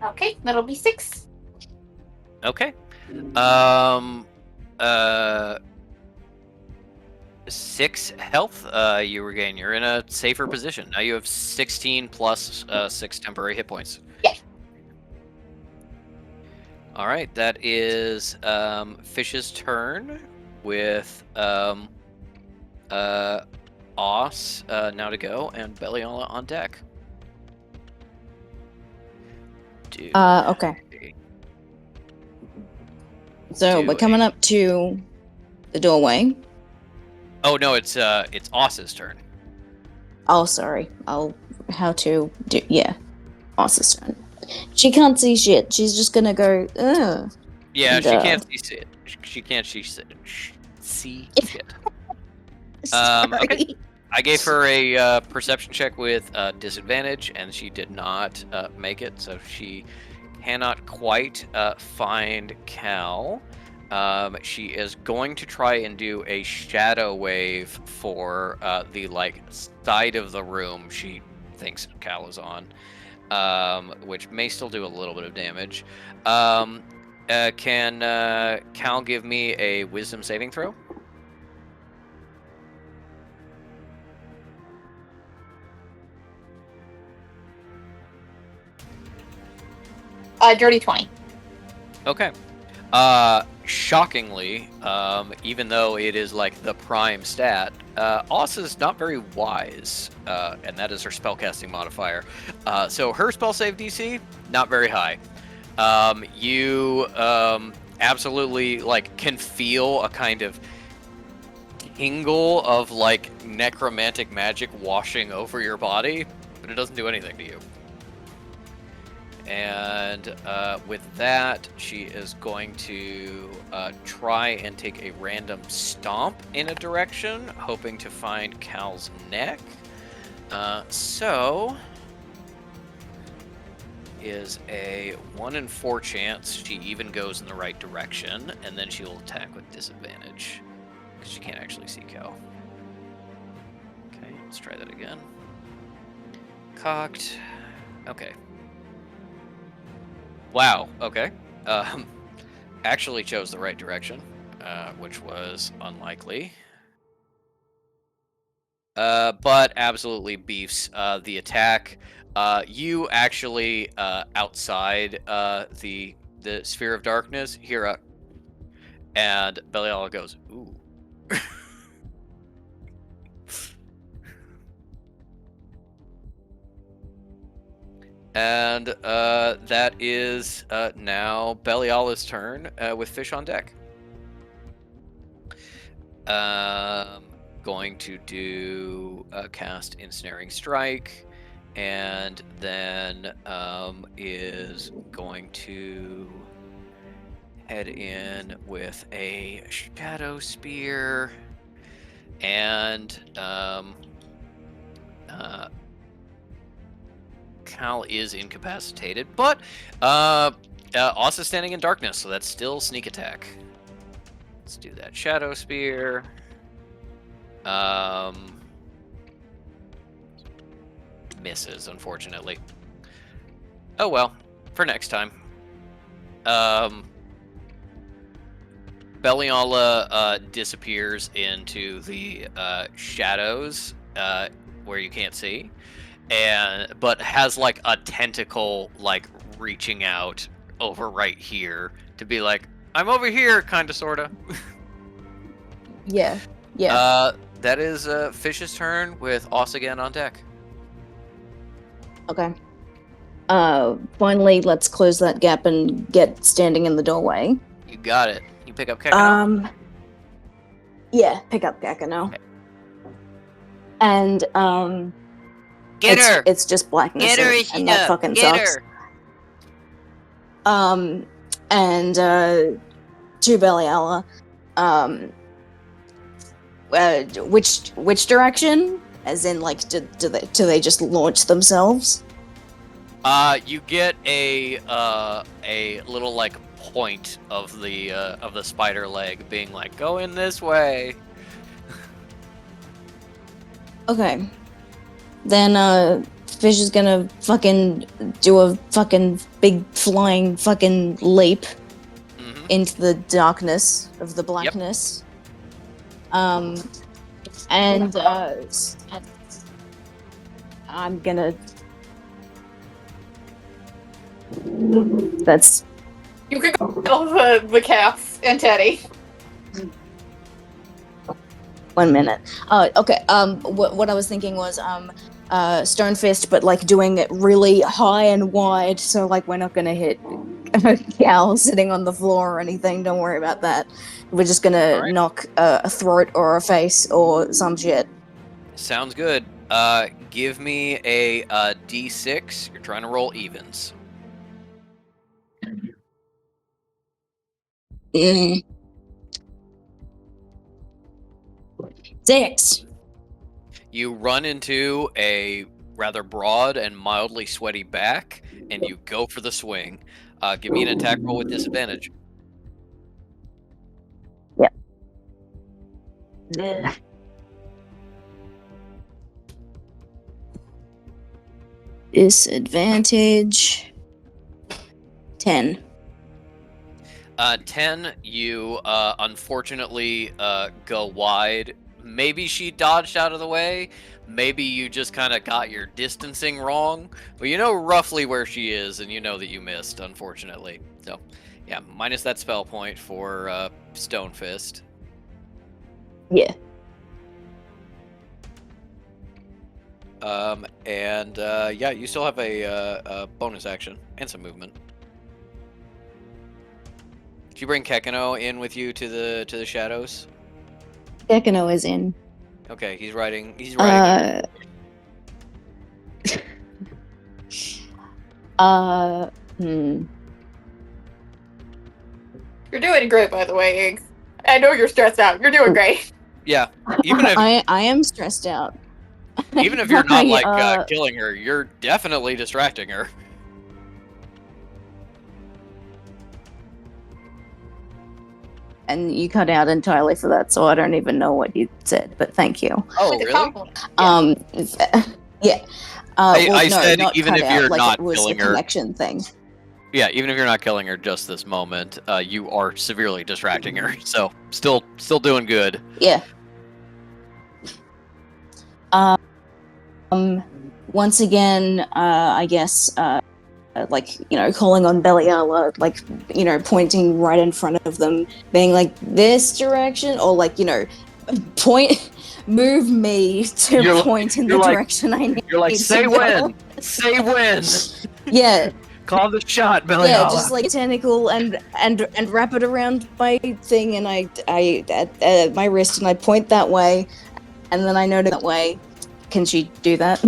Okay, that'll be 6. Okay. 6 health you regain. You're in a safer position. Now you have 16 plus 6 temporary hit points. Yeah. All right, that is Fish's turn with Oss now to go, and Belliola on deck. Okay. So Do we're coming up to the doorway. Oh no, it's Oss's turn. Oh, sorry. Yeah. Boss's turn. She can't see shit. She's just gonna go, ugh. Yeah, And, she can't see shit. She can't see shit. Sorry. Okay. I gave her a perception check with disadvantage, and she did not make it, so she cannot quite find Cal. She is going to try and do a shadow wave for the side of the room she thinks Cal is on, which may still do a little bit of damage. Can Cal give me a wisdom saving throw? Dirty 20. Okay. Shockingly, even though it is like the prime stat, Oss is not very wise, and that is her spellcasting modifier. So her spell save DC, not very high. You absolutely can feel a kind of tingle of necromantic magic washing over your body, but it doesn't do anything to you. And with that, she is going to try and take a random stomp in a direction, hoping to find Cal's neck. So is a 1 in 4 chance she even goes in the right direction, and then she will attack with disadvantage because she can't actually see Cal. Okay, let's try that again. Cocked. Okay. Wow, okay. Actually chose the right direction, which was unlikely. But absolutely beefs the attack. You actually, outside the sphere of darkness, hear a... And Belial goes, ooh. And that is now Beliala's turn with Fish on deck. Going to do cast Ensnaring Strike, and then is going to head in with a Shadow Spear, and Cal is incapacitated, but also standing in darkness, so that's still sneak attack. Let's do that Shadow Spear. Misses, unfortunately. Oh well, for next time. Beliala disappears into the shadows where you can't see, but has a tentacle reaching out over right here to be like, I'm over here, kind of, sorta. Yeah. That is Fish's turn with Oss again on deck. Okay. Finally, let's close that gap and get standing in the doorway. You got it. You pick up Kekano? Yeah, pick up Gekano. Okay. And, Get her! It's just blackness. Get her, and that Ishida! fucking Get sucks. her! And, to Beliala, which direction? As in, do they just launch themselves? You get a little like point of the spider leg being like, go in this way. Okay. Then Fish is gonna fucking do a fucking big flying fucking leap Mm-hmm. into the darkness of the blackness. And I'm gonna. That's You can go kill the cats and Teddy. 1 minute. Okay. What I was thinking was Stone Fist, but like doing it really high and wide, so like we're not gonna hit a cow sitting on the floor or anything. Don't worry about that. We're just gonna knock a throat or a face or some shit. Sounds good. Give me a D6. You're trying to roll evens. Mm. 6. You run into a rather broad and mildly sweaty back, and you go for the swing. Give me an attack roll with disadvantage. Ugh. Disadvantage 10. 10, you unfortunately go wide. Maybe she dodged out of the way. Maybe you just kind of got your distancing wrong. But you know roughly where she is, and you know that you missed, unfortunately. So, yeah, minus that spell point for Stone Fist. Yeah. Yeah, you still have a bonus action and some movement. Did you bring Kekino in with you to the shadows? Kekino is in. Okay, he's riding. He's riding. You're doing great, by the way, Iggs. I know you're stressed out. You're doing great. Yeah, even if I am stressed out. even if you're not like killing her, you're definitely distracting her. And you cut out entirely for that, so I don't even know what you said. But thank you. Oh, Like a really? compliment. Yeah. I no, said not even cut if out, you're like not it was killing a her. connection thing. Yeah, even if you're not killing her just this moment, you are severely distracting her. So still doing good. Yeah. Once again, I guess, like, you know, calling on Beliala, like, you know, pointing right in front of them, being like, this direction, or like, you know, move me to You're point in the you're like- direction I need. You're like, to say go." when, say when. Yeah, Call the shot, Beliala. yeah, just like tentacle and wrap it around my thing, and I at my wrist, and I point that way, and then I notice that way. Can she do that?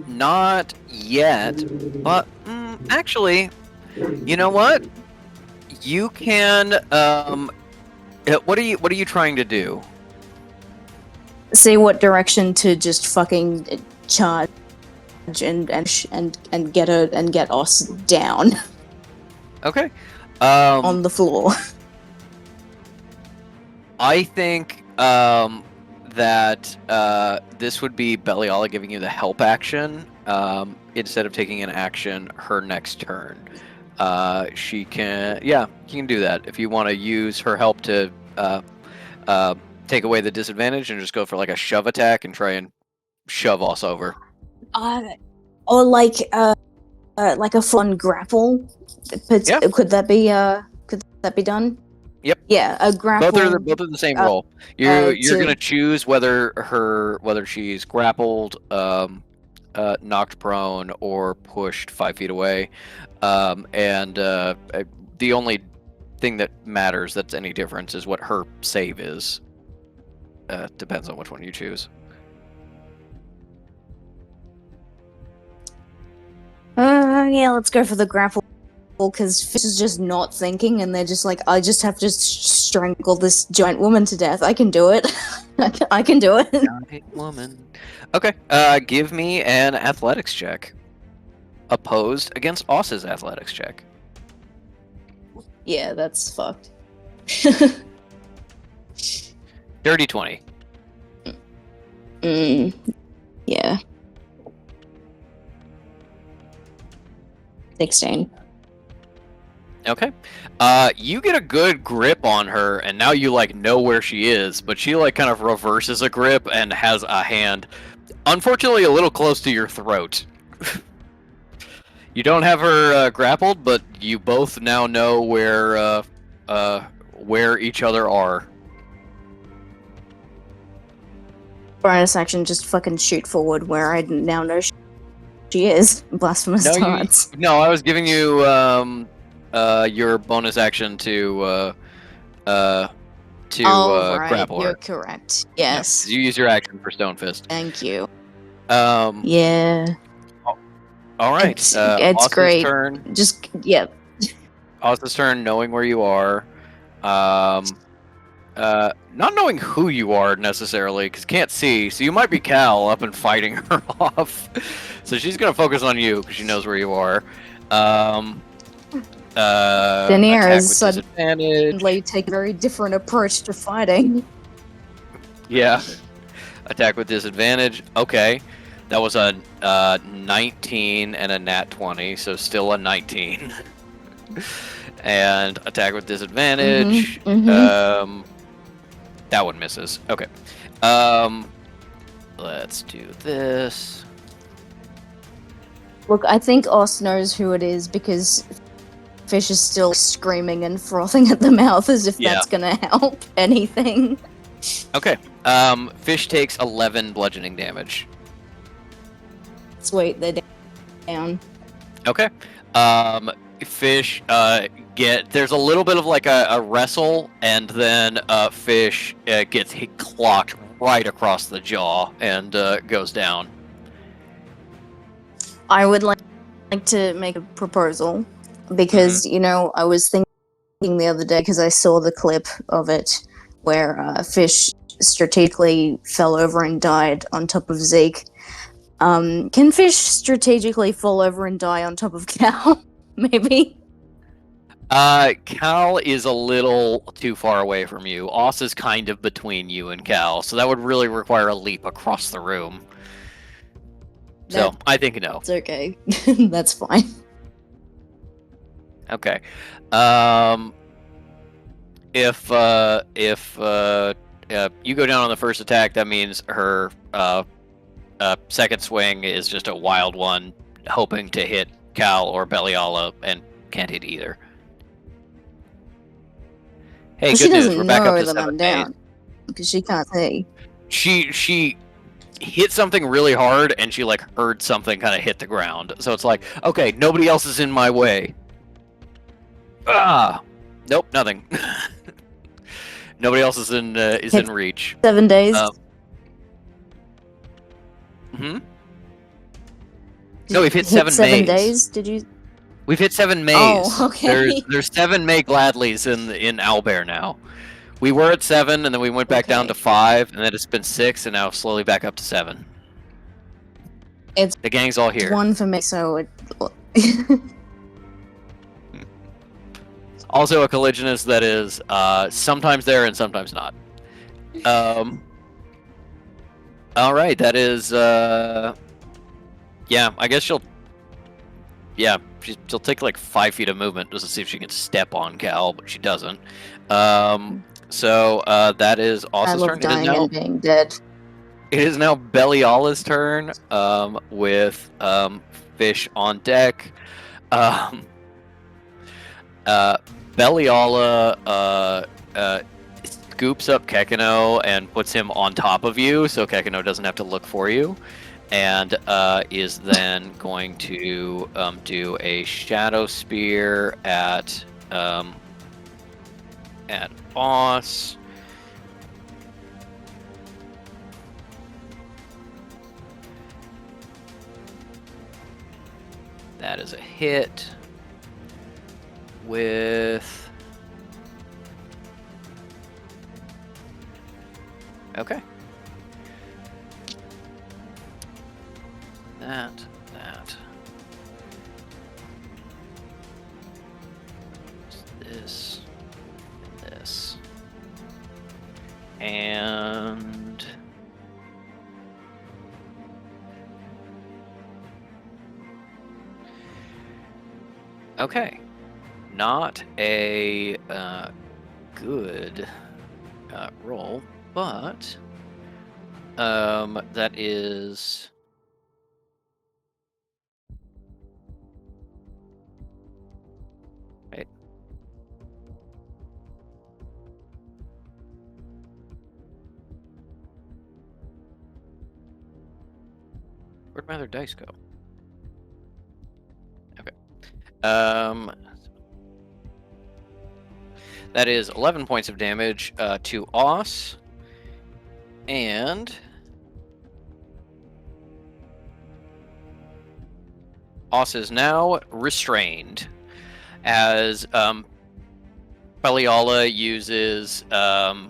Not yet, but actually, you know what? You can. What are you trying to do? See what direction to just fucking charge and get her and get us down Okay. on the floor. I think that this would be Beliala giving you the help action instead of taking an action her next turn. She can, yeah, you can do that if you want to use her help to take away the disadvantage and just go for like a shove attack and try and shove us over. Or like a fun grapple. Yeah. Could that be done? Yep. Yeah, a grapple. Both are the same roll. You're to- gonna choose whether she's grappled, knocked prone, or pushed 5 feet away. The only thing that matters that's any difference is what her save is. Depends on which one you choose. Yeah, let's go for the grapple, because Fish is just not thinking, and they're just like, I just have to strangle this giant woman to death. I can do it. I can do it. Giant woman. Okay. Give me an athletics check. Opposed against Oss's athletics check. Yeah, that's fucked. Dirty 20. Yeah. 16. Okay. You get a good grip on her, and now you like know where she is, but she like kind of reverses a grip and has a hand, unfortunately, a little close to your throat. You don't have her grappled, but you both now know where each other are. Bonus action, just fucking shoot forward where I now know she is. Blasphemous darts. No, I was giving you your bonus action to Right, grapple her. you're correct. Yes. You use your action for Stone Fist. Thank you. Yeah. All right. It's Austin's great. turn. Just, yeah. Austin's turn, knowing where you are. Not knowing who you are necessarily, because can't see, so you might be Cal up and fighting her off. So she's gonna focus on you because she knows where you are. Denier attack is with disadvantage. suddenly take a very different approach to fighting. Yeah. Attack with disadvantage. Okay. That was a 19 and a nat 20, so still a 19. And attack with disadvantage. That one misses. Okay. Let's do this. Look, I think Oss knows who it is because Fish is still screaming and frothing at the mouth as if that's gonna help anything. Okay. Fish takes 11 bludgeoning damage. Sweet, they're down. Okay. Fish there's a little bit of like a wrestle, and then Fish gets clocked right across the jaw and goes down. I would like to make a proposal because I was thinking the other day because I saw the clip of it where Fish strategically fell over and died on top of Zeke. Can Fish strategically fall over and die on top of Cal? Maybe. Cal is a little too far away from you. Oss is kind of between you and Cal, so that would really require a leap across the room. So I think no. It's okay. That's fine. Okay. If you go down on the first attack, that means her second swing is just a wild one, hoping to hit Cal or Beliala, and can't hit either. Hey, well, good news. We're doesn't back up know to that 7 I'm days. down because she can't see. She hit something really hard, and she like heard something kind of hit the ground. So it's like, okay, nobody else is in my way. Nope, nothing. Nobody else is in reach. 7 days. No, we've hit 7 days. Did you? We've hit 7 Mays. Oh, okay. There's 7 May Gladleys in Owlbear now. We were at 7, and then we went back down to 5, and then it's been 6, and now slowly back up to 7. The gang's all here. 1 for me, so it. Also a collisionist that is sometimes there and sometimes not. All right, that is. Yeah, I guess she'll take like 5 feet of movement just to see if she can step on Cal, but she doesn't. So that is Austin's turn. Dying and being dead. It is now Beliala's turn, with Fish on deck. Beliala scoops up Kekino and puts him on top of you, so Kekino doesn't have to look for you, and is then going to do a Shadow Spear at Oss. That is a hit with... Okay. that. This. This. And... Okay. Not a good roll, but that is... Wait. Where'd my other dice go? Okay. That is 11 points of damage to Oss. And... Oss is now restrained as Paliala uses her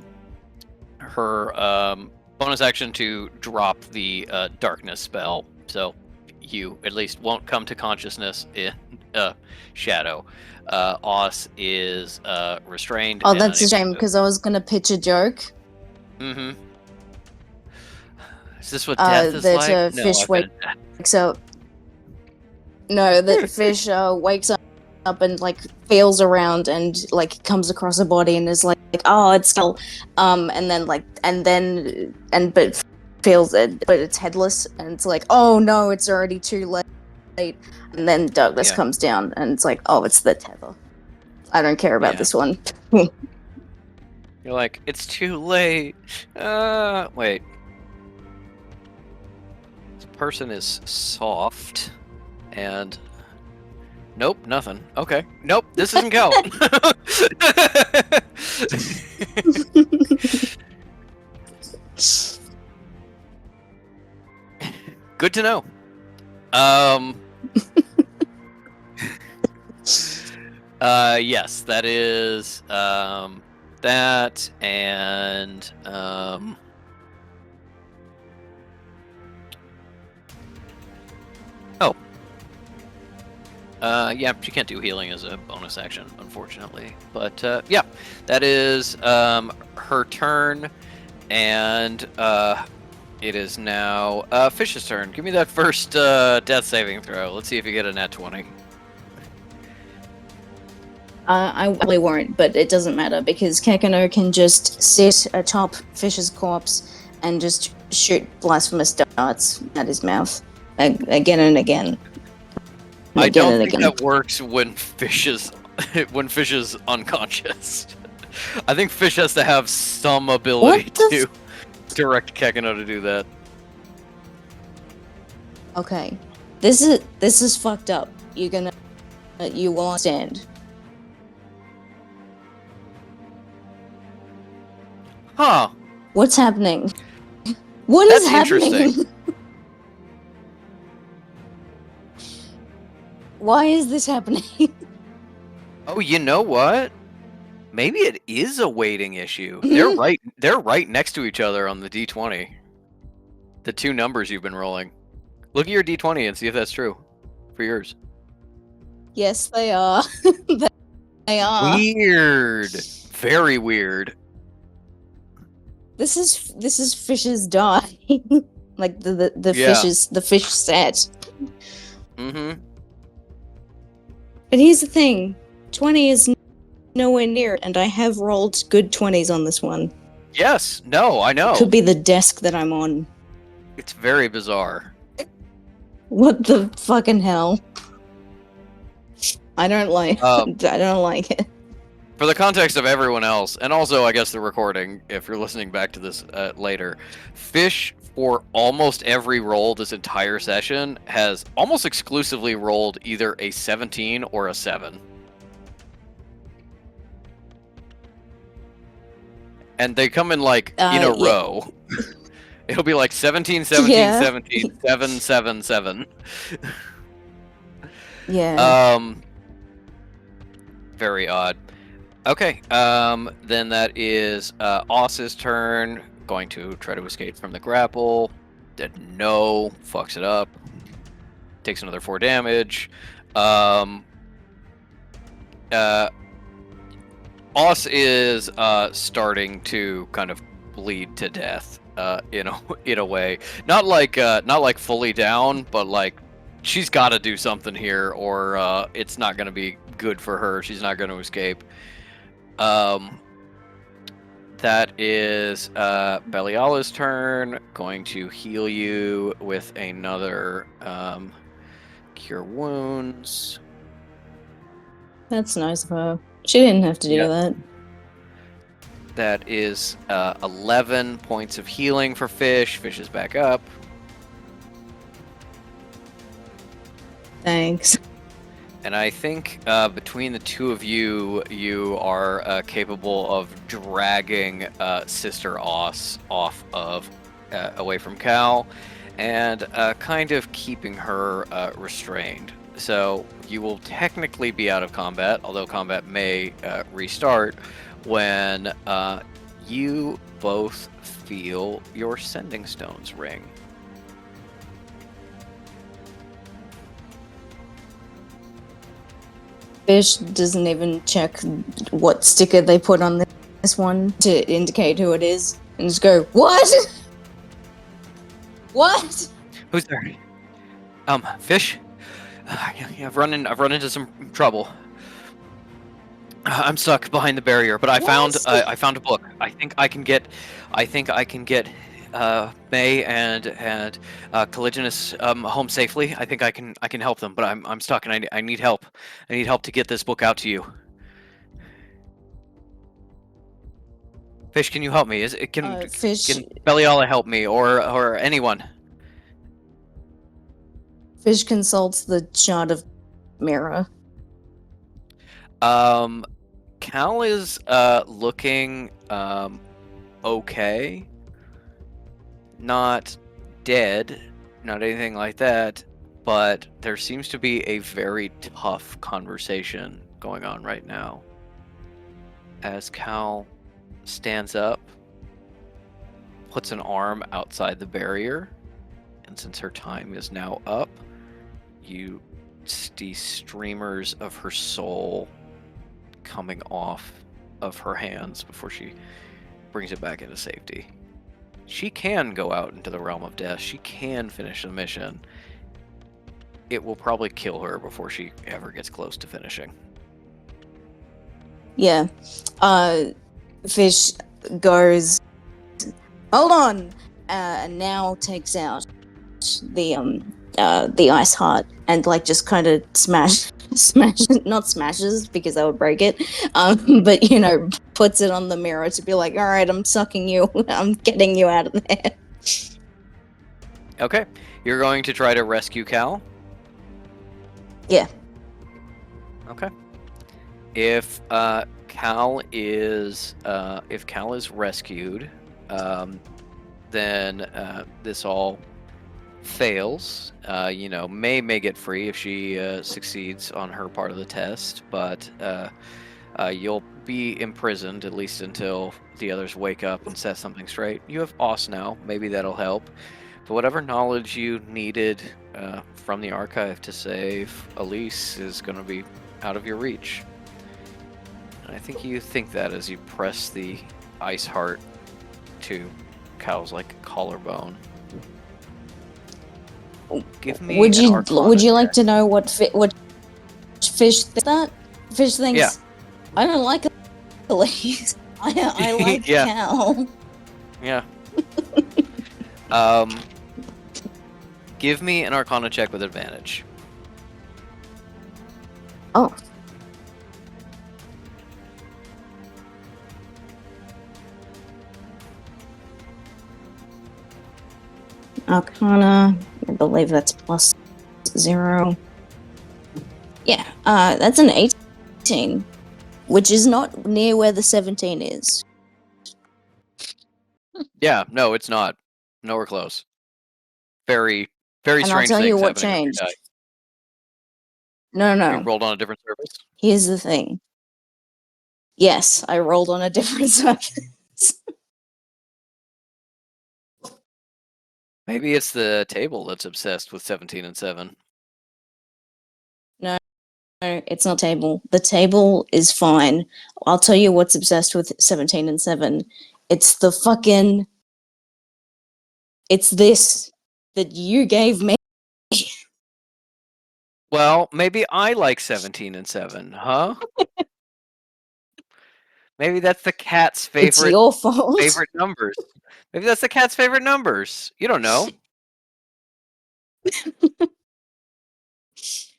bonus action to drop the darkness spell. So you at least won't come to consciousness in shadow. Oss is restrained. Oh, and that's a unable shame to- because I was gonna pitch a joke. Mm-hmm. Is this what death is that like? fish I've been- wakes up. No, that fish wakes up and like feels around and like comes across a body and is like, oh, it's still, but feels it, but it's headless and it's like, oh no, it's already too late. And then darkness Yeah. comes down and it's like, oh, it's the tether. I don't care about Yeah. this one. You're like, it's too late. Wait. This person is soft, and nope, nothing. Okay, nope, this doesn't count. Good to know. Yes, that is that, and yeah, she can't do healing as a bonus action, unfortunately. But yeah, that is her turn, and it is now Fish's turn. Give me that first death saving throw. Let's see if you get a nat 20. I probably won't, but it doesn't matter because Kekano can just sit atop Fish's corpse and just shoot blasphemous darts at his mouth again and again. I Again don't and think again. that works when Fish is unconscious. I think Fish has to have some ability What the to direct Kekano to do that. Okay, this is fucked up. You will understand. Huh. What's happening? What is That's happening? interesting. Why is this happening? Oh, you know what? Maybe it is a weighting issue. They're right next to each other on the D20. The two numbers you've been rolling. Look at your D20 and see if that's true for yours. Yes, they are. They are. Weird. Very weird. This is Fish's die. Like the Yeah. fish set. Mm-hmm. But here's the thing. 20 is nowhere near it, and I have rolled good 20s on this one. Yes. No, I know. Could be the desk that I'm on. It's very bizarre. What the fucking hell? I don't like I don't like it. For the context of everyone else, and also I guess the recording, if you're listening back to this later, Fish, for almost every roll this entire session, has almost exclusively rolled either a 17 or a 7. And they come in like in a yeah. row. It'll be like 17, 17, Yeah. 17, 7, 7, 7. Yeah. Very odd. Okay, then that is Oss's turn. Going to try to escape from the grapple. No, fucks it up. takes another 4 damage. Oss is starting to kind of bleed to death. In a way, not like fully down, but like she's got to do something here, or it's not going to be good for her. She's not going to escape. That is Beliala's turn. Going to heal you with another cure wounds. That's nice of her. She didn't have to do Yeah. that. That is 11 points of healing for Fish. Fish is back up. Thanks. And I think between the two of you, you are capable of dragging Sister Oss off of away from Cal, and kind of keeping her restrained. So you will technically be out of combat, although combat may restart when you both feel your sending stones ring. Fish doesn't even check what sticker they put on this one to indicate who it is, and just go, "What? What?" Who's there? Fish? Yeah, I've run into some trouble. I'm stuck behind the barrier, but I found a book. I think I can get May and Caligulus home safely. I think I can help them, but I'm stuck and I need help. I need help to get this book out to you. Fish, can you help me? Fish. Can Beliala help me or anyone? Fish consults the shard of mirror. Cal is looking okay. Not dead, not anything like that, but there seems to be a very tough conversation going on right now. As Cal stands up, puts an arm outside the barrier, and since her time is now up, you see streamers of her soul coming off of her hands before she brings it back into safety. She can go out into the realm of death. She can finish the mission. It will probably kill her before she ever gets close to finishing. Yeah. Fish goes, "Hold on," and now takes out the ice heart and like just kind of not smashes because that would break it, but puts it on the mirror to be like, "All right, I'm sucking you. I'm getting you out of there." Okay, you're going to try to rescue Cal? Yeah. Okay. If Cal is rescued, then this all fails. May get free if she succeeds on her part of the test, but you'll be imprisoned at least until the others wake up and set something straight. You have Oss now. Maybe that'll help. But whatever knowledge you needed from the archive to save Elise is going to be out of your reach. And I think you think that as you press the ice heart to Cal's collarbone. Give me. Would you like to know what Fish thinks that? Fish thinks, yeah. I don't like Elise. I like yeah. Cal. Yeah. Give me an Arcana check with advantage. Oh. Arcana, I believe that's +0. Yeah, that's an 18, which is not near where the 17 is. Yeah, no, it's not. Nowhere close. Very, very And strange I'll tell you things what happening on your changed. die. No. You rolled on a different surface? Here's the thing. Yes, I rolled on a different surface. Maybe it's the table that's obsessed with 17 and 7. No, it's not table. The table is fine. I'll tell you what's obsessed with 17 and 7. It's the fucking... It's this that you gave me. Well, maybe I like 17 and 7, huh? Maybe that's the cat's It's favorite your fault. numbers. Maybe that's the cat's favorite numbers. You don't know.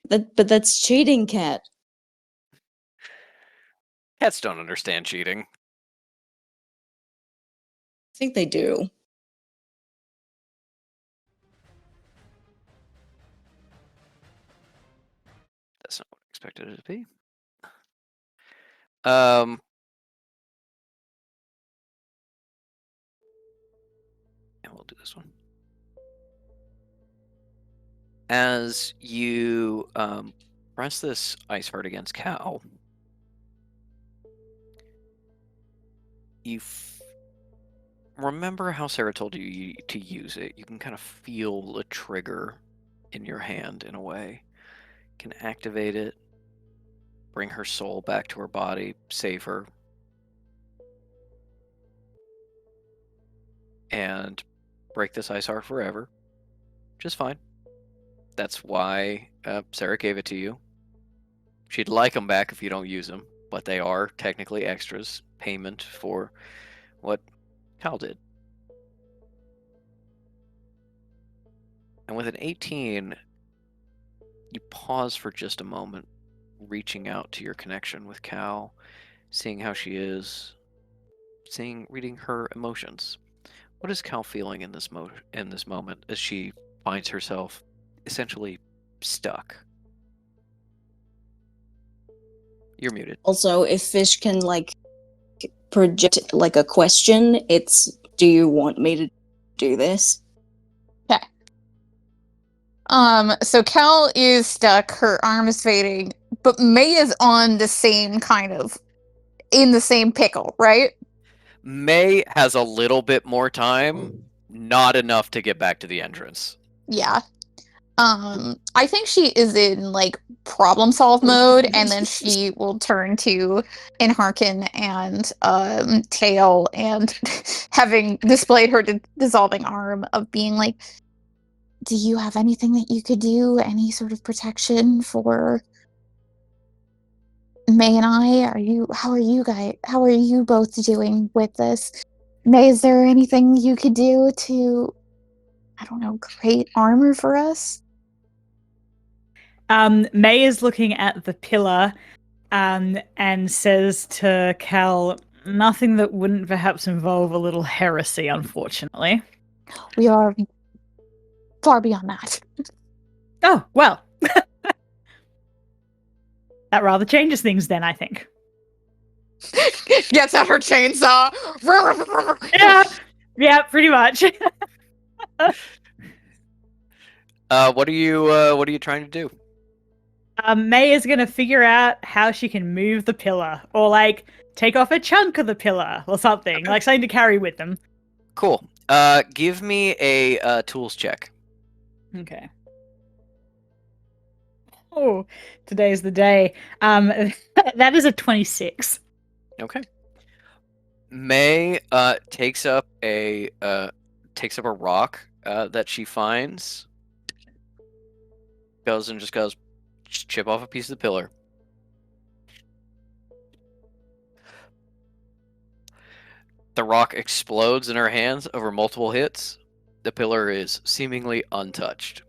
But that's cheating, Cat. Cats don't understand cheating. I think they do. That's not what I expected it to be. And we'll do this one. As you press this ice heart against Cal, you remember how Sarah told you to use it. You can kind of feel the trigger in your hand in a way. You can activate it, bring her soul back to her body, save her, and break this ice heart forever. Just fine. That's why Sarah gave it to you. She'd like them back if you don't use them, but they are technically extras, payment for what Cal did. And with an 18, you pause for just a moment, reaching out to your connection with Cal, seeing how she is, reading her emotions. What is Cal feeling in this moment as she finds herself essentially stuck? You're muted. Also, if Fish can, like, project, like, a question, it's, do you want me to do this? So Cal is stuck, her arm is fading, but May is on the same kind of in the same pickle, right? May has a little bit more time, not enough to get back to the entrance. Yeah. I think she is in like problem solve mode, and then she will turn to Inharkin and Tail, and having displayed her dissolving arm, of being like, do you have anything that you could do? Any sort of protection for May and I? How are you both doing with this? May, is there anything you could do to, I don't know, create armor for us? May is looking at the pillar and says to Cal, nothing that wouldn't perhaps involve a little heresy, unfortunately. We are far beyond that. Oh, well. That rather changes things then, I think. Gets out her chainsaw. Yeah, pretty much. What are you trying to do? May is going to figure out how she can move the pillar, or like take off a chunk of the pillar or something, like something to carry with them. Cool. Give me a tools check. Okay. Oh, today's the day. That is a 26. Okay. May takes up a rock that she finds. Goes and just chip off a piece of the pillar. The rock explodes in her hands over multiple hits. The pillar is seemingly untouched.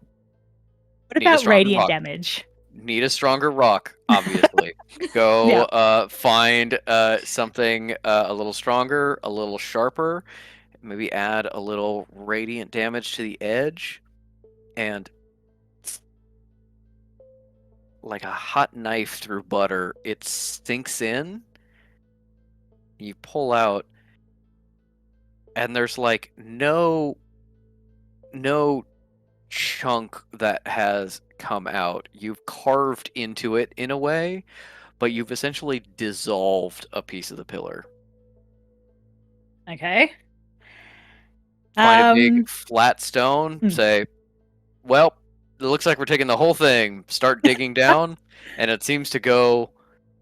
What about radiant damage? Need a stronger rock, obviously. Go find something a little stronger, a little sharper. Maybe add a little radiant damage to the edge. And like a hot knife through butter, it sinks in. You pull out, and there's like no chunk that has come out. You've carved into it in a way, but you've essentially dissolved a piece of the pillar. Okay. Find a big flat stone, say, well, it looks like we're taking the whole thing. Start digging down, and it seems to go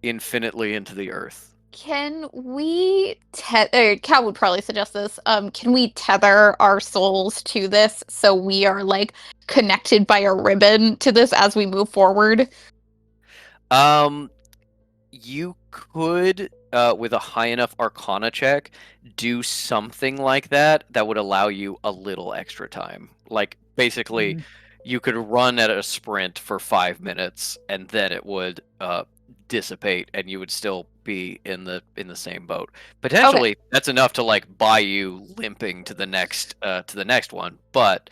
infinitely into the earth. Can we Cal would probably suggest this. Can we tether our souls to this so we are like connected by a ribbon to this as we move forward? You could, with a high enough Arcana check, do something like that would allow you a little extra time. Like, basically, you could run at a sprint for 5 minutes, and then it would dissipate, and you would still be in the same boat. Potentially, that's enough to like buy you limping to the next one. But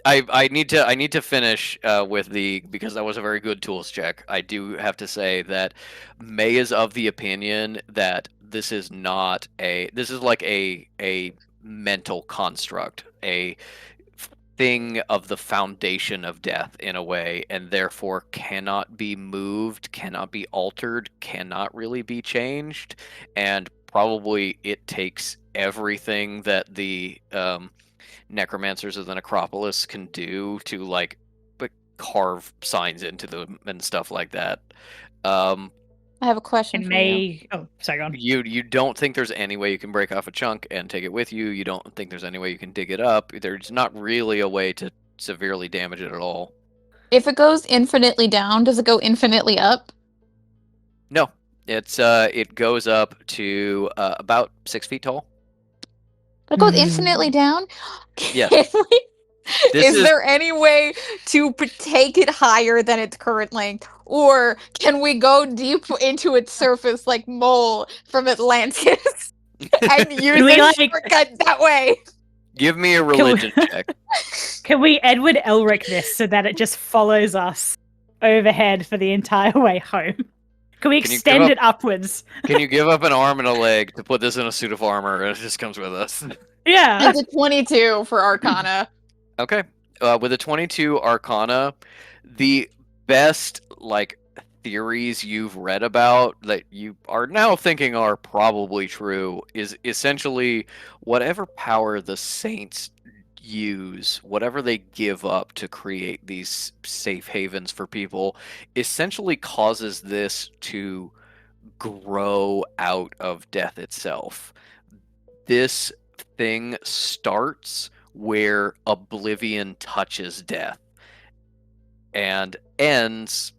I need to finish with because that was a very good tools check. I do have to say that May is of the opinion that this is like a mental construct, a thing of the foundation of death in a way, and therefore cannot be moved, cannot be altered, cannot really be changed, and probably it takes everything that the necromancers of the necropolis can do to like carve signs into them and stuff like that. I have a question for you. Oh, sorry, go on. You don't think there's any way you can break off a chunk and take it with you. You don't think there's any way you can dig it up. There's not really a way to severely damage it at all. If it goes infinitely down, does it go infinitely up? No, it goes up to about 6 feet tall. It goes infinitely down? Yes. Is there any way to take it higher than its current length? Or can we go deep into its surface like Mole from Atlantis and use a shortcut that way? Give me a religion check. Can we Edward Elric this so that it just follows us overhead for the entire way home? Can we extend it upwards? Can you give up an arm and a leg to put this in a suit of armor and it just comes with us? Yeah. It's a 22 for Arcana. Okay. With a 22 Arcana, the best like theories you've read about that you are now thinking are probably true is essentially whatever power the saints use, whatever they give up to create these safe havens for people, essentially causes this to grow out of death itself. This thing starts where oblivion touches death and ends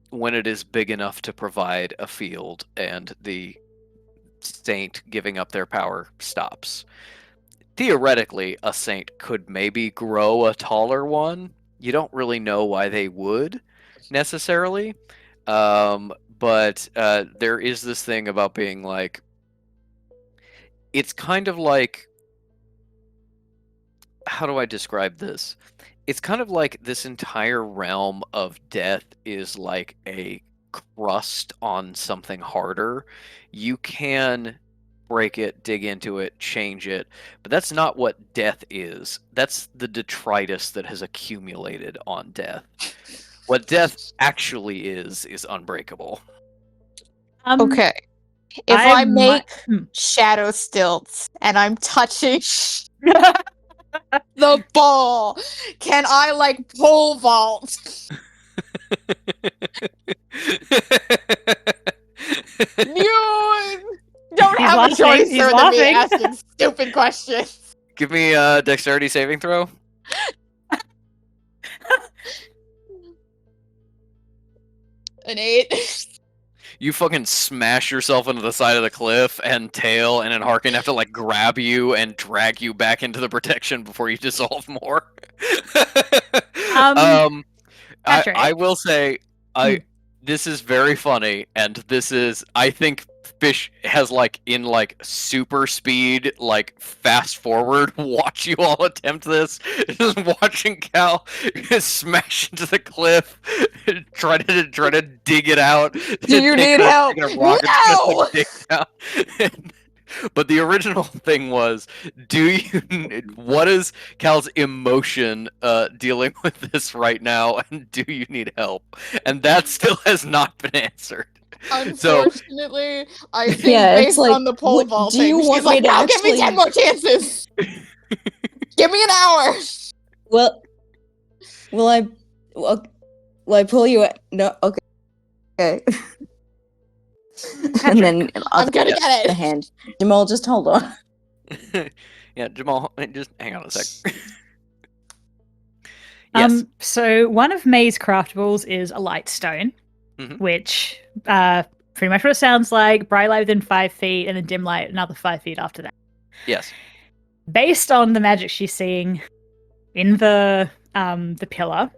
when it is big enough to provide a field and the saint giving up their power stops. Theoretically, a saint could maybe grow a taller one. You don't really know why they would necessarily. But there is this thing about being like, it's kind of like, how do I describe this? It's kind of like this entire realm of death is like a crust on something harder. You can break it, dig into it, change it, but that's not what death is. That's the detritus that has accumulated on death. What death actually is unbreakable. Okay. If I make shadow stilts and I'm touching the ball, can I like pole vault? You don't have a choice other than me asking stupid questions. Give me a dexterity saving throw. An 8. You fucking smash yourself into the side of the cliff, and Tail and Harkin have to like grab you and drag you back into the protection before you dissolve more. I will say, this is very funny, and this is, I think Fish has like in like super speed, like fast forward, watch you all attempt this. Just watching Cal smash into the cliff, try to dig it out. Do you need help? No! But the original thing was, what is Cal's emotion dealing with this right now, and do you need help? And that still has not been answered. Unfortunately, I think based like, on the pole vaulting, do you want me to give me 10 more chances! Give me an hour! Well, I Well, will I pull you? No. Okay. Okay. And then I'll I'm gonna Yeah. get the it. hand. Jamal, just hold on. Yeah, Jamal, just hang on a sec. Yes. So one of May's craftables is a light stone, Mhm. which pretty much what it sounds like. Bright light within 5 feet, and then dim light another 5 feet after that. Yes. Based on the magic she's seeing in the pillar,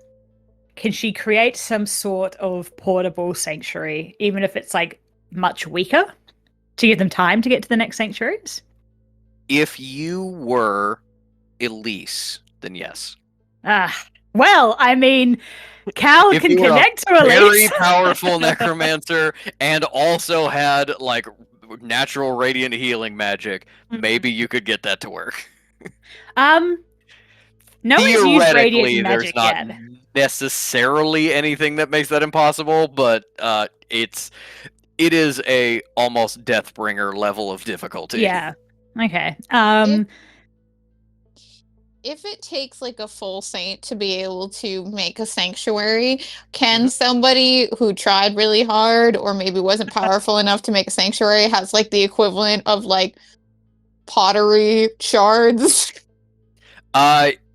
can she create some sort of portable sanctuary, even if it's like much weaker, to give them time to get to the next sanctuaries? If you were Elise, then yes. Well, I mean, Cal If can you were a connect to very Elise. powerful necromancer and also had like natural radiant healing magic, maybe you could get that to work. No one's used radiant Theoretically, there's magic not yet. necessarily anything that makes that impossible, but it is a almost Deathbringer level of difficulty. Yeah. Okay. If it takes like a full saint to be able to make a sanctuary, can Mhm. somebody who tried really hard or maybe wasn't powerful enough to make a sanctuary has like the equivalent of like pottery shards?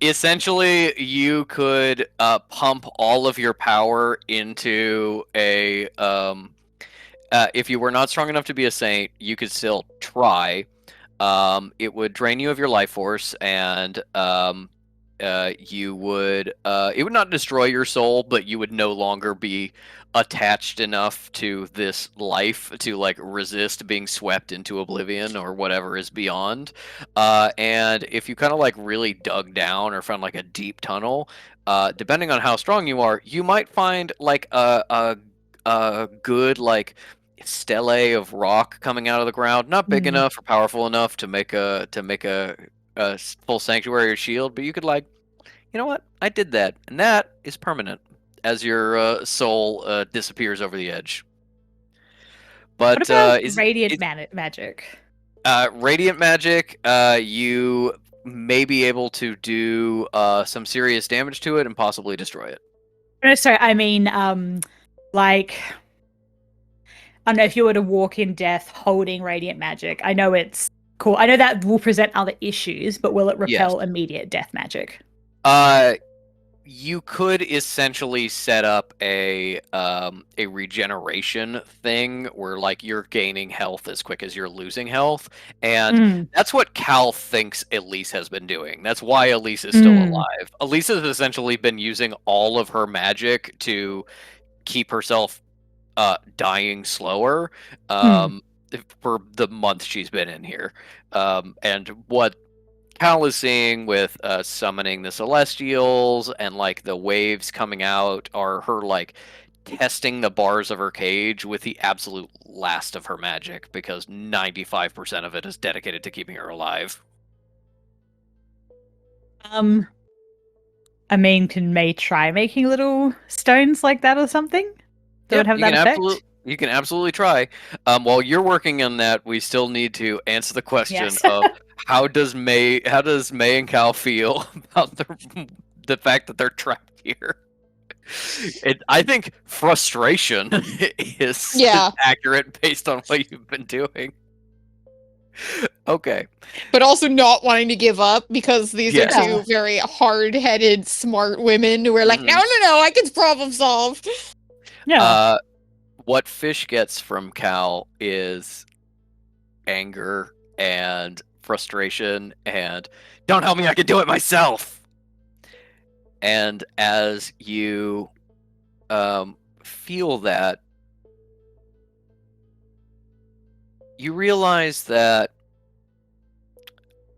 Essentially, you could pump all of your power into a. If you were not strong enough to be a saint, you could still try. It would drain you of your life force, and you would. It would not destroy your soul, but you would no longer be attached enough to this life to like resist being swept into oblivion or whatever is beyond. And if you kind of like really dug down or found like a deep tunnel, depending on how strong you are, you might find like a good like stele of rock coming out of the ground, not big Hmm. enough or powerful enough to make a full sanctuary or shield, but you could like, you know what? I did that, and that is permanent as your soul disappears over the edge. What But about is radiant it magic? radiant magic? You may be able to do some serious damage to it and possibly destroy it. No, sorry, I mean, like, I don't know if you were to walk in death holding radiant magic. I know it's cool. I know that will present other issues, but will it Yes. repel immediate death magic? You could essentially set up a regeneration thing where like you're gaining health as quick as you're losing health, and that's what Cal thinks Elise has been doing. That's why Elise is still alive. Elise has essentially been using all of her magic to keep herself dying slower for the month she's been in here. And what Cal is seeing with summoning the Celestials and like the waves coming out are her like testing the bars of her cage with the absolute last of her magic because 95% of it is dedicated to keeping her alive. I mean, can May try making little stones like that or something that would have that effect? You can absolutely try. While you're working on that, we still need to answer the question Yes. of how does May and Cal feel about the fact that they're trapped here? I think frustration is accurate based on what you've been doing. Okay. But also not wanting to give up because these are two very hard-headed, smart women who are like, no, I can problem solve. Yeah. What Fish gets from Cal is anger and frustration and don't help me, I can do it myself. And as you feel that, you realize that,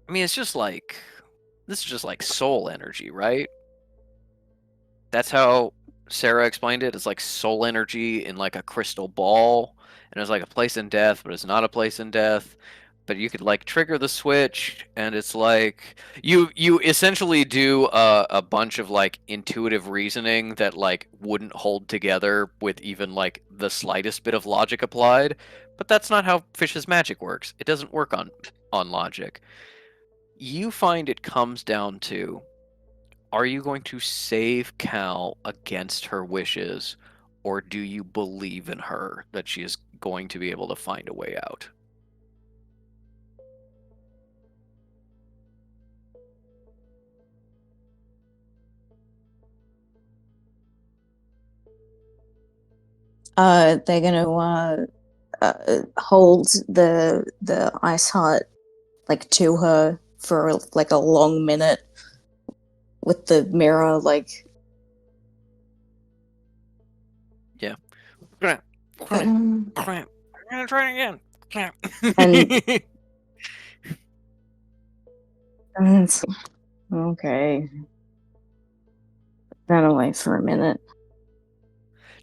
I mean, this is just like soul energy, right? That's how Sarah explained it. It's like soul energy in like a crystal ball, and it's like a place in death, but it's not a place in death. But you could like trigger the switch, and it's like you essentially do a bunch of like intuitive reasoning that like wouldn't hold together with even like the slightest bit of logic applied. But that's not how Fish's magic works. It doesn't work on logic. You find it comes down to Are you going to save Cal against her wishes, or do you believe in her that she is going to be able to find a way out? They're gonna hold the ice heart like to her for like a long minute with the mirror like Cramp, cramp, um, cramp. I'm gonna try it again. Cramp. and it's- okay. Run away for a minute.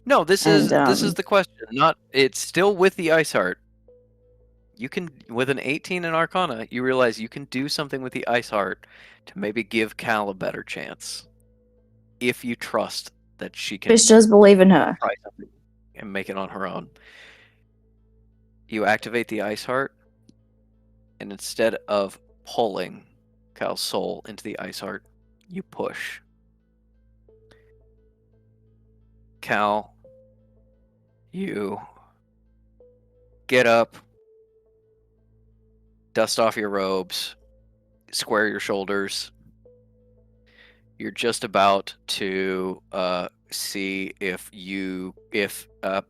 No, this And, is the question. Not it's still with the ice heart. You can, with an 18 in Arcana, you realize you can do something with the ice heart to maybe give Cal a better chance. If you trust that she can Fish does believe in her. try something and make it on her own. You activate the ice heart, and instead of pulling Cal's soul into the ice heart, you push. Cal, you get up, dust off your robes, square your shoulders. You're just about to see if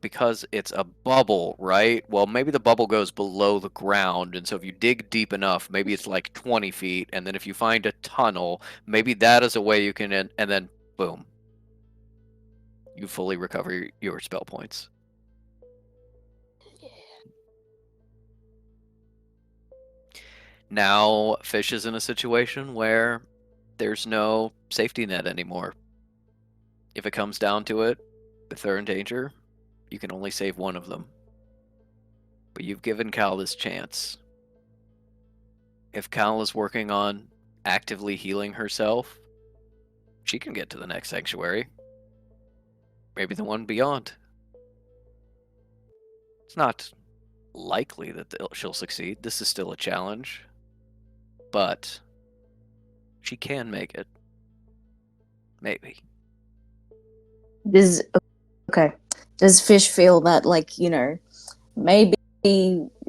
because it's a bubble, right? Well, maybe the bubble goes below the ground, and so if you dig deep enough, maybe it's like 20 feet, and then if you find a tunnel, maybe that is a way you can, and then boom, you fully recover your spell points. Now, Fish is in a situation where there's no safety net anymore. If it comes down to it, if they're in danger, you can only save one of them. But you've given Cal this chance. If Cal is working on actively healing herself, she can get to the next sanctuary. Maybe the one beyond. It's not likely that she'll succeed. This is still a challenge. But she can make it. Maybe. Does okay. Does Fish feel that like, maybe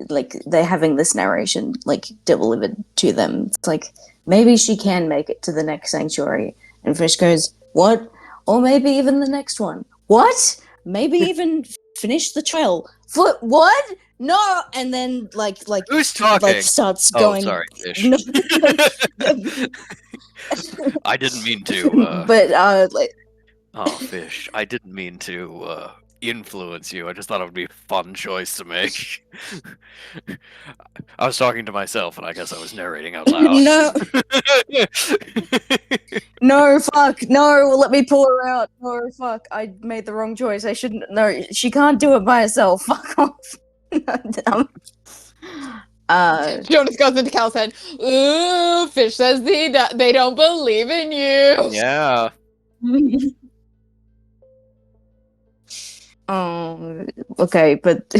like they're having this narration like delivered to them? It's like maybe she can make it to the next sanctuary. And Fish goes, what? Or maybe even the next one. What? Maybe even finish the trail. What? No, and then like Who's talking? starts Oh, going. sorry, Fish. No, I didn't mean to. but like. Oh, Fish, I didn't mean to influence you. I just thought it would be a fun choice to make. I was talking to myself, and I guess I was narrating out loud. No. No, fuck. No, let me pull her out. No, fuck. I made the wrong choice. I shouldn't. No, she can't do it by herself. Fuck off. Jonas goes into Cal's head. Ooh, Fish says they don't believe in you. Yeah. Okay, but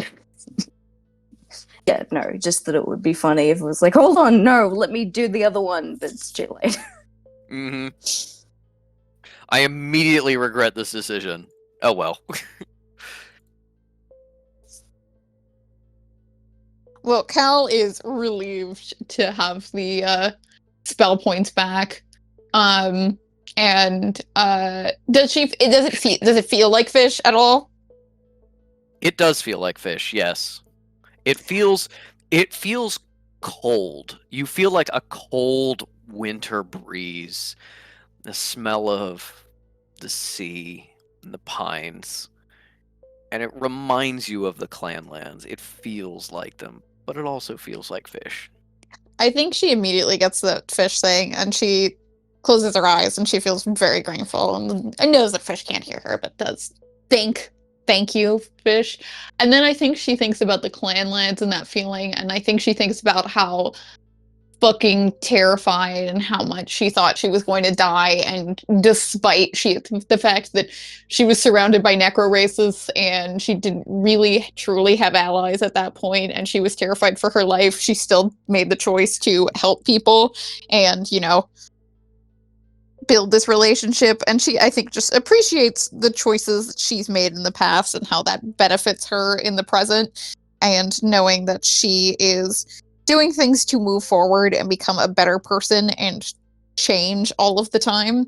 yeah, no, just that it would be funny if it was like, hold on, no, let me do the other one, but it's too late. Mm-hmm. I immediately regret this decision. Oh well. Well, Cal is relieved to have the spell points back. And does it feel like Fish at all? It does feel like Fish, yes. It feels cold. You feel like a cold winter breeze. The smell of the sea and the pines. And it reminds you of the Clanlands. It feels like them, but it also feels like Fish. I think she immediately gets the Fish thing, and she closes her eyes, and she feels very grateful, and knows that Fish can't hear her, but does thank you, Fish. And then I think she thinks about the Clanlands and that feeling, and I think she thinks about how fucking terrified and how much she thought she was going to die, and despite the fact that she was surrounded by necro races and she didn't really truly have allies at that point, and she was terrified for her life, she still made the choice to help people and build this relationship, and she, I think, just appreciates the choices that she's made in the past and how that benefits her in the present, and knowing that she is doing things to move forward and become a better person and change all of the time,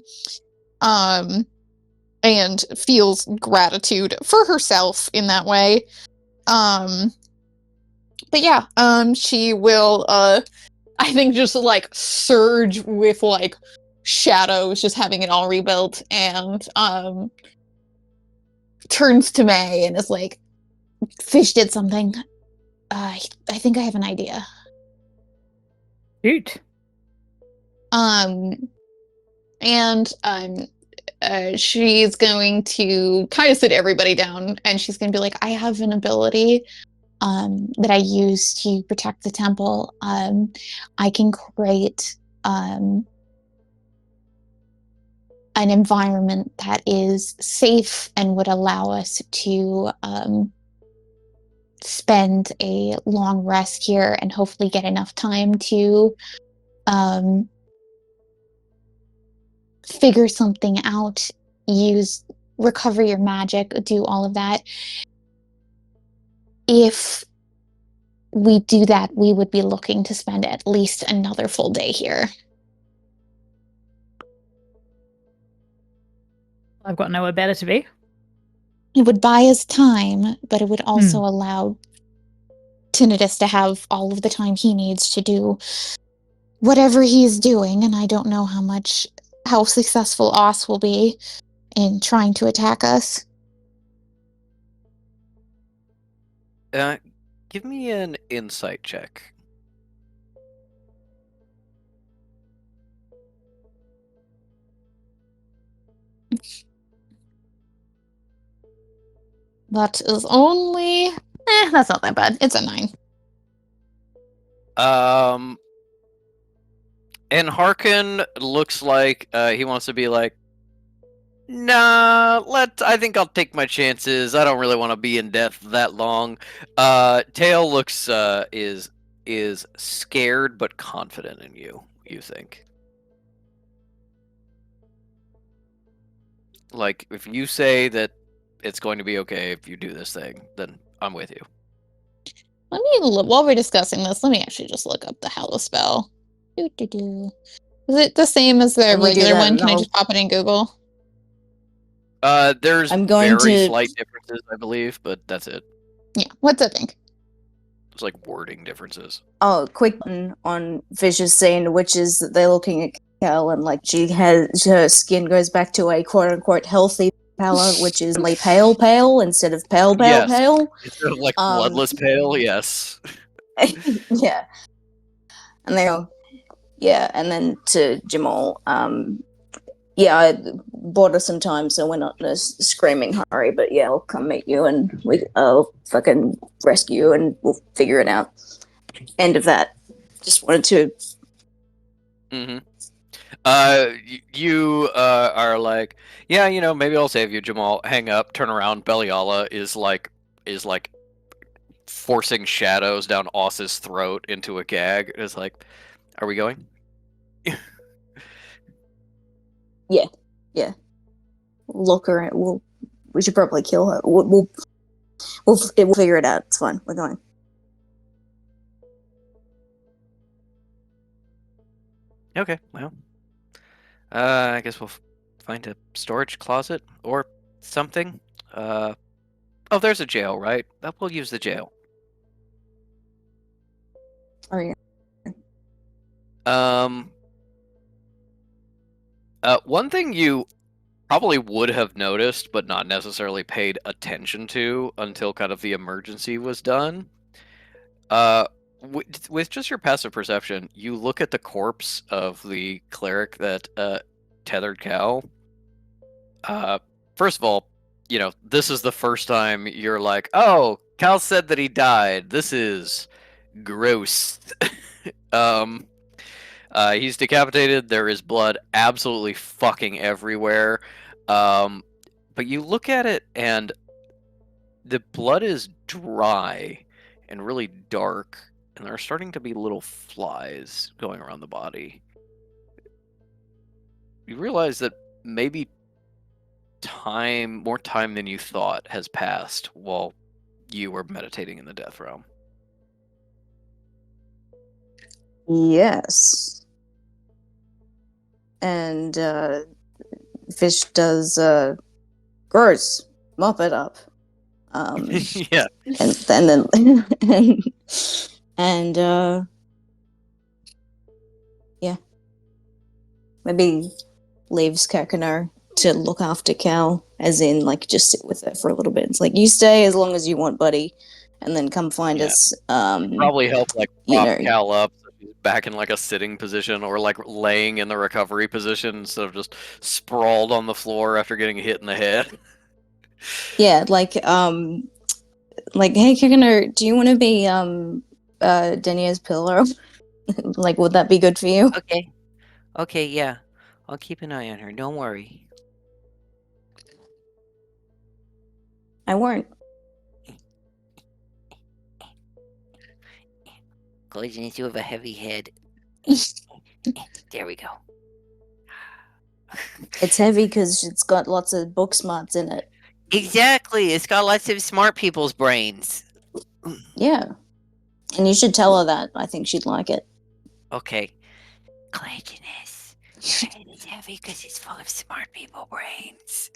and feels gratitude for herself in that way. But yeah, she will, I think, just like surge with like shadows, just having it all rebuilt, and turns to May and is like, Fish did something. I think I have an idea. Shoot. And she's going to kind of sit everybody down, and she's going to be like, I have an ability that I use to protect the temple. I can create an environment that is safe and would allow us to spend a long rest here and hopefully get enough time to figure something out, recover your magic, do all of that. If we do that, we would be looking to spend at least another full day here. I've got nowhere better to be. It would buy us time, but it would also allow Tinnitus to have all of the time he needs to do whatever he's doing, and I don't know how successful Oz will be in trying to attack us. Give me an insight check. That is only... that's not that bad. It's a 9. And Harkin looks like he wants to be like, nah, I think I'll take my chances. I don't really want to be in death that long. Tail looks is scared but confident in you think. Like, if you say that it's going to be okay if you do this thing, then I'm with you. Let me look, while we're discussing this, let me actually just look up the Hallow spell. Is it the same as the Let me do regular that, one? and Can I I'll- just pop it in Google? There's I'm going very to- slight differences, I believe, but that's it. Yeah, what's it think? It's like wording differences. Oh, quick button on Fish's scene, which is that they're looking at Cal and like her skin goes back to a quote unquote healthy pallor, which is only pale instead of pale. Yes. Pale. Instead of like bloodless pale, yes. Yeah. And they go, yeah, and then to Jamal, yeah, I bought us some time, so we're not in a screaming hurry, but yeah, I'll come meet you and I'll fucking rescue you and we'll figure it out. End of that. Just wanted to... Mm-hmm. You are like, yeah, maybe I'll save you, Jamal. Hang up, turn around. Beliala is like forcing shadows down Oss's throat into a gag. It's like, are we going? Yeah. Look her. We should probably kill her. We'll figure it out. It's fine. We're going. Okay, well, I guess we'll find a storage closet or something. Oh, there's a jail, right? We'll use the jail. Oh yeah. One thing you probably would have noticed, but not necessarily paid attention to until kind of the emergency was done. With just your passive perception, you look at the corpse of the cleric that tethered Cal. First of all, this is the first time you're like, oh, Cal said that he died. This is gross. He's decapitated. There is blood absolutely fucking everywhere. But you look at it and the blood is dry and really dark, and there are starting to be little flies going around the body. you realize that maybe more time than you thought has passed while you were meditating in the death realm. Yes. And Fish does gross, mop it up. Yeah. And then and yeah, maybe leaves Kakano to look after Cal, as in like just sit with her for a little bit. It's like, you stay as long as you want, buddy, and then come find Yeah. us. Probably help like you prop know, Cal up so she's back in like a sitting position or like laying in the recovery position instead of just sprawled on the floor after getting hit in the head. yeah, like hey Kakano, do you want to be Denier's pillow? Like, would that be good for you? Okay. Okay, yeah. I'll keep an eye on her. Don't worry. I won't. Collision, you have a heavy head. There we go. It's heavy because it's got lots of book smarts in it. Exactly. It's got lots of smart people's brains. Yeah. And you should tell her that. I think she'd like it. Okay. Claytonus, your head is heavy because it's full of smart people brains.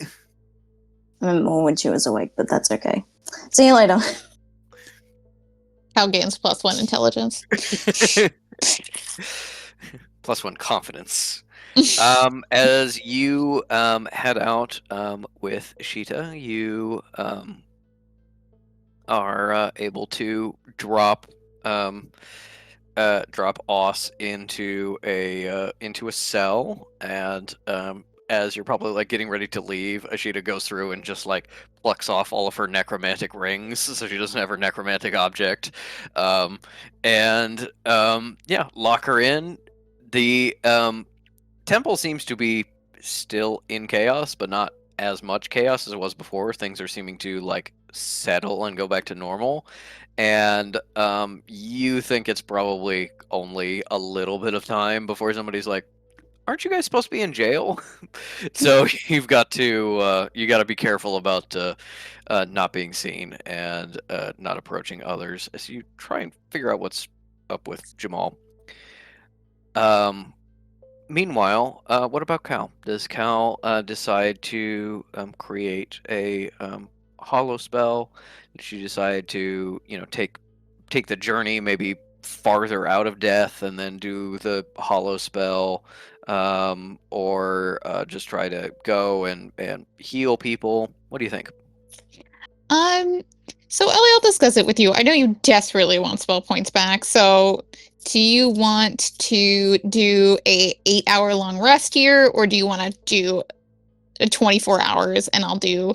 I meant more when she was awake, but that's okay. See you later. Cal gains +1 intelligence. +1 confidence. As you head out with Sheeta, you are able to drop Oss into a cell, and as you're probably like getting ready to leave, Ashita goes through and just like plucks off all of her necromantic rings, so she doesn't have her necromantic object, and lock her in. The temple seems to be still in chaos, but not as much chaos as it was before. Things are seeming to like settle and go back to normal, and you think it's probably only a little bit of time before somebody's like, aren't you guys supposed to be in jail? So you've got to be careful about not being seen and not approaching others as you try and figure out what's up with Jamal. Meanwhile, what about Cal? Does Cal decide to create a hollow spell? Does she decide to, take the journey maybe farther out of death and then do the hollow spell, or just try to go and heal people? What do you think? So Ellie, I'll discuss it with you. I know you desperately want spell points back, so do you want to do a 8-hour long rest here, or do you want to do a 24 hours and I'll do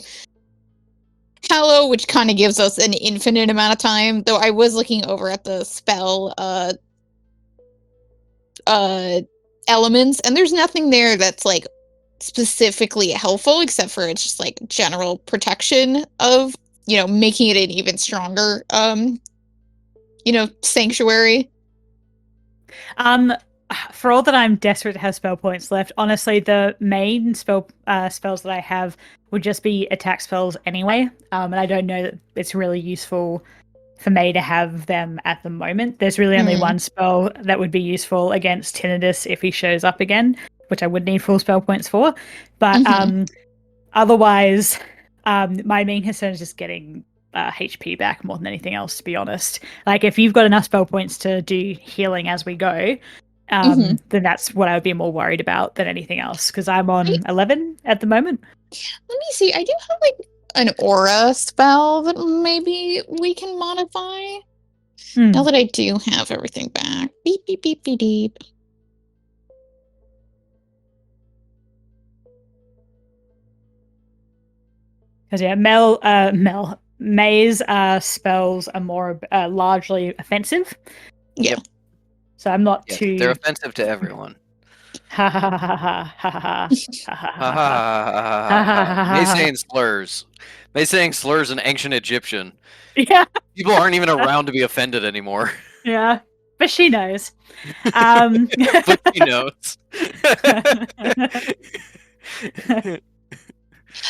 Hallow, which kind of gives us an infinite amount of time, though I was looking over at the spell elements, and there's nothing there that's like specifically helpful except for it's just like general protection of, making it an even stronger sanctuary. For all that I'm desperate to have spell points left, honestly, the main spells that I have would just be attack spells anyway, and I don't know that it's really useful for me to have them at the moment. There's really only one spell that would be useful against Tinnitus if he shows up again, which I would need full spell points for. But otherwise, my main concern is just getting HP back more than anything else, to be honest. Like, if you've got enough spell points to do healing as we go, then that's what I would be more worried about than anything else, because I'm on 11 at the moment. Let me see. I do have like an aura spell that maybe we can modify. Now that I do have everything back. Beep, beep, beep, beep, beep. Because May's spells are more largely offensive. Yeah. So I'm not too. They're offensive to everyone. Ha ha ha ha ha ha ha ha. May saying slurs. May saying slurs in ancient Egyptian. Yeah. People aren't even around to be offended anymore. Yeah. but she knows. Um, But she knows.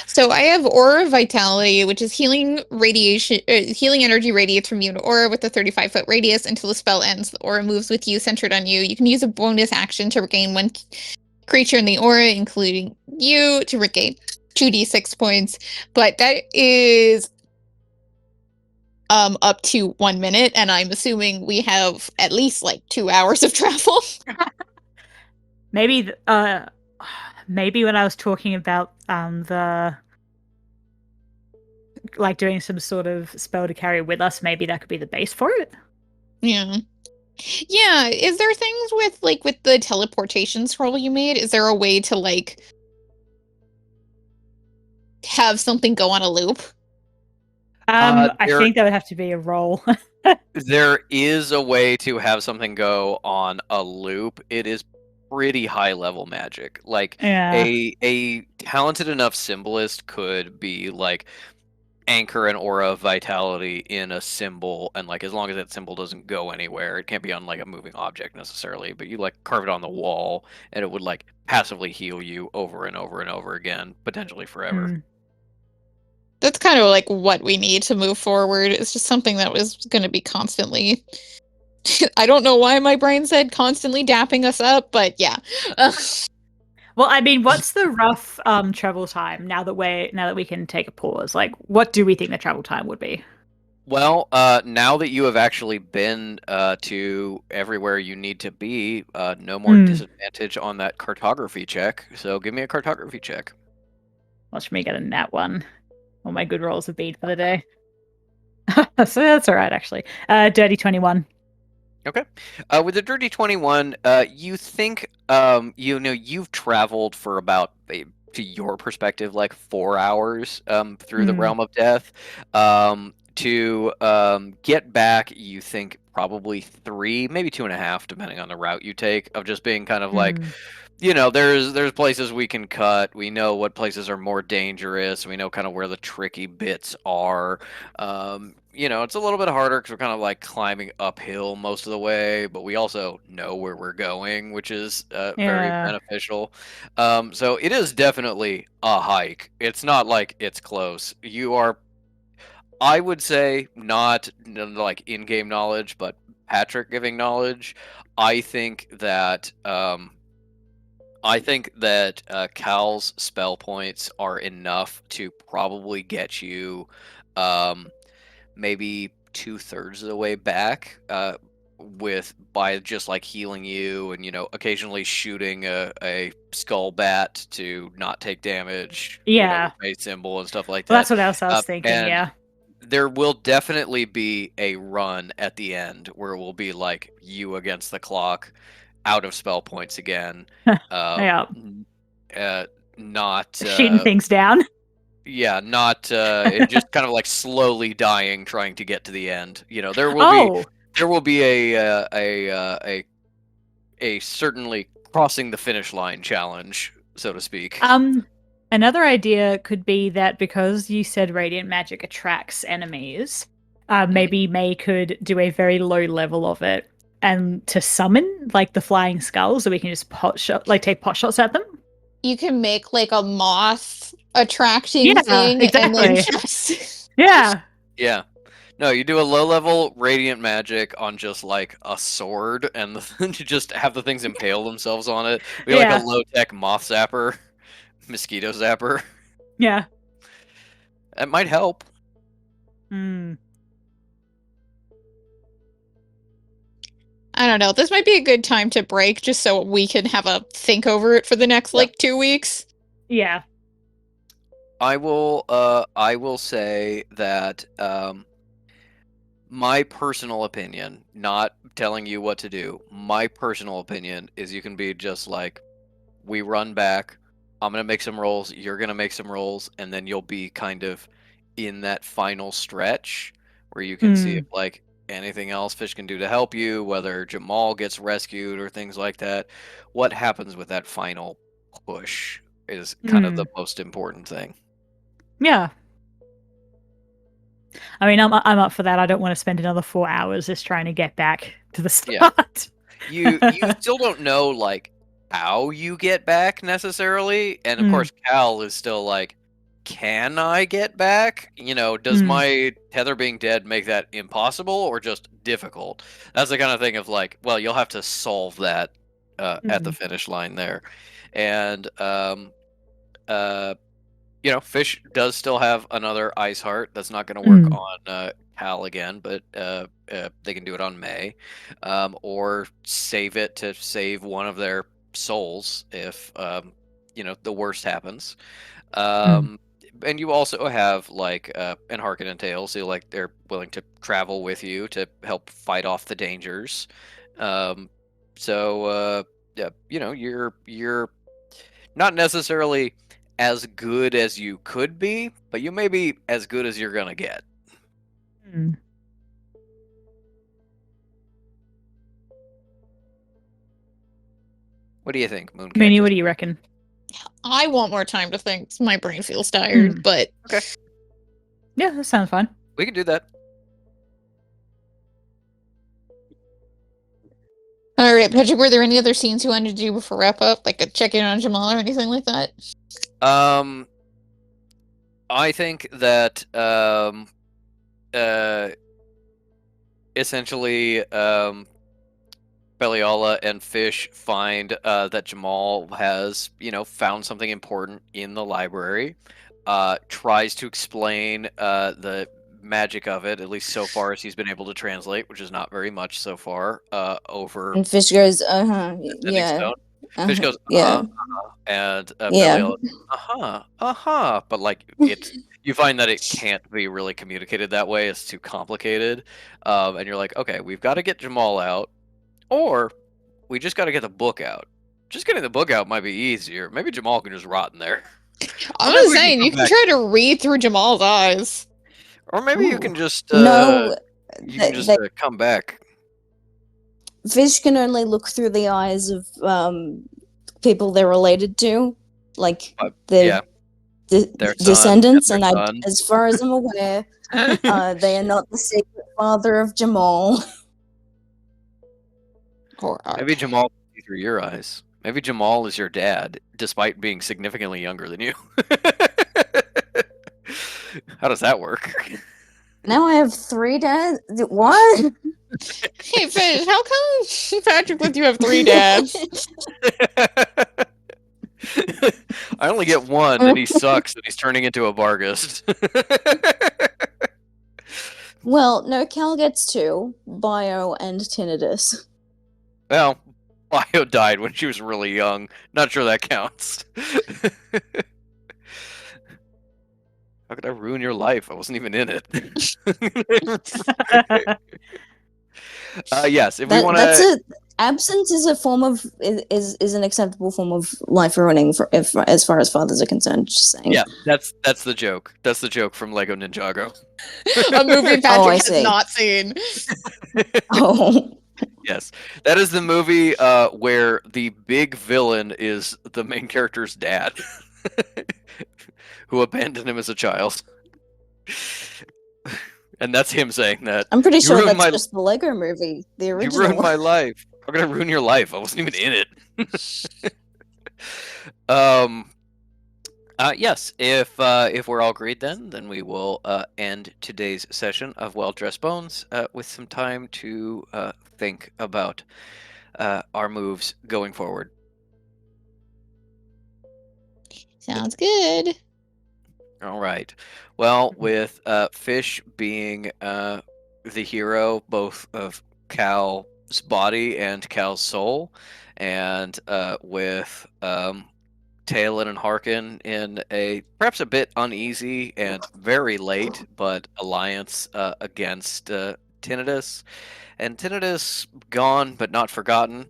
So I have Aura of Vitality, which is healing healing energy radiates from you to aura with a 35-foot radius until the spell ends. The aura moves with you, centered on you. You can use a bonus action to regain one creature in the aura, including you, to regain 2d6 points. But that is up to 1 minute, and I'm assuming we have at least like 2 hours of travel. maybe maybe when I was talking about the like doing some sort of spell to carry with us, maybe that could be the base for it. Yeah. Yeah, is there things with the teleportation scroll you made? Is there a way to like have something go on a loop? I there- think that would have to be a roll. There is a way to have something go on a loop. It is pretty high level magic. Like Yeah. a talented enough symbolist could be like anchor an aura of vitality in a symbol, and like as long as that symbol doesn't go anywhere, it can't be on like a moving object necessarily, but you like carve it on the wall and it would like passively heal you over and over and over again, potentially forever. Mm. That's kind of like what we need to move forward. It's just something that was going to be constantly. I don't know why my brain said constantly dapping us up, but yeah. Well, I mean, what's the rough travel time now that we can take a pause? Like, what do we think the travel time would be? Well, now that you have actually been to everywhere you need to be, no more disadvantage on that cartography check. So give me a cartography check. Watch me get a nat one. All my good rolls have been for the day. So that's all right, actually. Dirty 21. Okay. With the dirty 21, you think you've traveled for about to your perspective like 4 hours through the realm of death. To get back, you think probably 3, maybe 2.5, depending on the route you take, of just being kind of like, there's places we can cut. We know what places are more dangerous. We know kind of where the tricky bits are. It's a little bit harder because we're kind of like climbing uphill most of the way, but we also know where we're going, which is very beneficial. So it is definitely a hike. It's not like it's close. You are, I would say, not like in-game knowledge, but Patrick giving knowledge. I think that Cal's spell points are enough to probably get you maybe 2/3 of the way back by just like healing you and occasionally shooting a skull bat to not take damage. Yeah. The face symbol and stuff like Well, that. that's what else I was thinking. And yeah. there will definitely be a run at the end where it will be like you against the clock, out of spell points again. Yeah. Not Shooting things down. yeah, not just kind of like slowly dying, trying to get to the end. There will be a certainly crossing the finish line challenge, so to speak. Another idea could be that because you said radiant magic attracts enemies, maybe May could do a very low level of it and to summon like the flying skulls, so we can just take pot shots at them. You can make like a moth attracting thing, exactly. and then just yeah. No, you do a low-level radiant magic on just like a sword, and you just have the things impale themselves on it. Be like a low-tech moth zapper, mosquito zapper. Yeah, that might help. I don't know. This might be a good time to break, just so we can have a think over it for the next 2 weeks. Yeah. I will say that my personal opinion, not telling you what to do, my personal opinion is you can be just like, we run back, I'm going to make some rolls, you're going to make some rolls, and then you'll be kind of in that final stretch where you can see if like anything else Fish can do to help you, whether Jamal gets rescued or things like that. What happens with that final push is kind of the most important thing. Yeah. I mean, I'm up for that. I don't want to spend another 4 hours just trying to get back to the Yeah. start. You still don't know like how you get back necessarily, and of Mm. course Cal is still like, can I get back? You know, does Mm. my tether being dead make that impossible or just difficult? That's the kind of thing of like, well, you'll have to solve that at the finish line there, and you know, Fish does still have another Ice Heart. That's not going to work Mm. on Hal again, but they can do it on May, or save it to save one of their souls if you know, the worst happens. And you also have like and Harkin and Tails, who like they're willing to travel with you to help fight off the dangers. So yeah, you know, you're not necessarily as good as you could be, but you may be as good as you're gonna get. Mm. What do you think, Moon? Mooney, what do you reckon? I want more time to think. My brain feels tired, but Okay, Yeah, that sounds fun. we can do that. all right, Patrick. Were there any other scenes you wanted to do before wrap up, like a check in on Jamal or anything like that? I think that essentially Belliola and Fish find that Jamal has, you know, found something important in the library. Tries to explain the magic of it, at least so far as he's been able to translate, which is not very much so far. Over And Fish goes, the Sending yeah, Stone. Fish goes, yeah, and yeah. Belliola, but like it's. You find that it can't be really communicated that way. It's too complicated, and you're like, okay, we've got to get Jamal out, or we just got to get the book out. Just getting the book out might be easier. Maybe Jamal can just rot in there. I'm Or maybe just we can saying, come you can back- try to read through Jamal's eyes. Or maybe you Ooh. can just No, come back. Fish can only look through the eyes of people they're related to, like the Yeah, their son descendants. and And their I, son. as far as I'm aware, they are not the secret father of Jamal. Or Maybe Jamal can see through your eyes. Maybe Jamal is your dad, despite being significantly younger than you. How does that work? Now I have 3 dads. What? Hey, Fish, how come Patrick let you have 3 dads? I only get one, and he sucks, and he's turning into a Vargas. Well, no, Cal gets 2, Bio and Tinnitus. Well, Bio died when she was really young. Not sure that counts. How could I ruin your life? I wasn't even in it. Yes, if we want That's to. absence is a form of is an acceptable form of life ruining for as far as fathers are concerned. Just saying. Yeah, that's the joke. That's the joke from Lego Ninjago. A movie Patrick Oh, I has see. not seen. Oh, Yes, that is the movie where the big villain is the main character's dad, who abandoned him as a child. And that's him saying that. I'm pretty You sure ruined that's my- just the Lego movie, the You original. ruined my life. How could I ruin your life? I wasn't even in it. Yes. If we're all agreed, then we will end today's session of Well Dressed Bones with some time to think about our moves going forward. Sounds good. All right. Well, with Fish being the hero, both of Cal's body and Cal's soul, and with Talon and Harkin in a perhaps a bit uneasy and very late, but alliance against Tinnitus, and Tinnitus gone but not forgotten,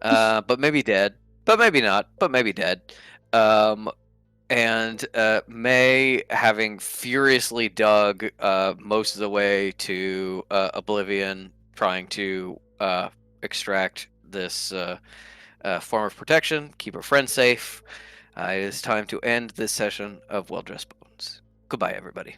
but maybe dead, but maybe not, but maybe dead. And May having furiously dug most of the way to Oblivion, trying to extract this form of protection, keep her friend safe. It is time to end this session of Well Dressed Bones. Goodbye, everybody.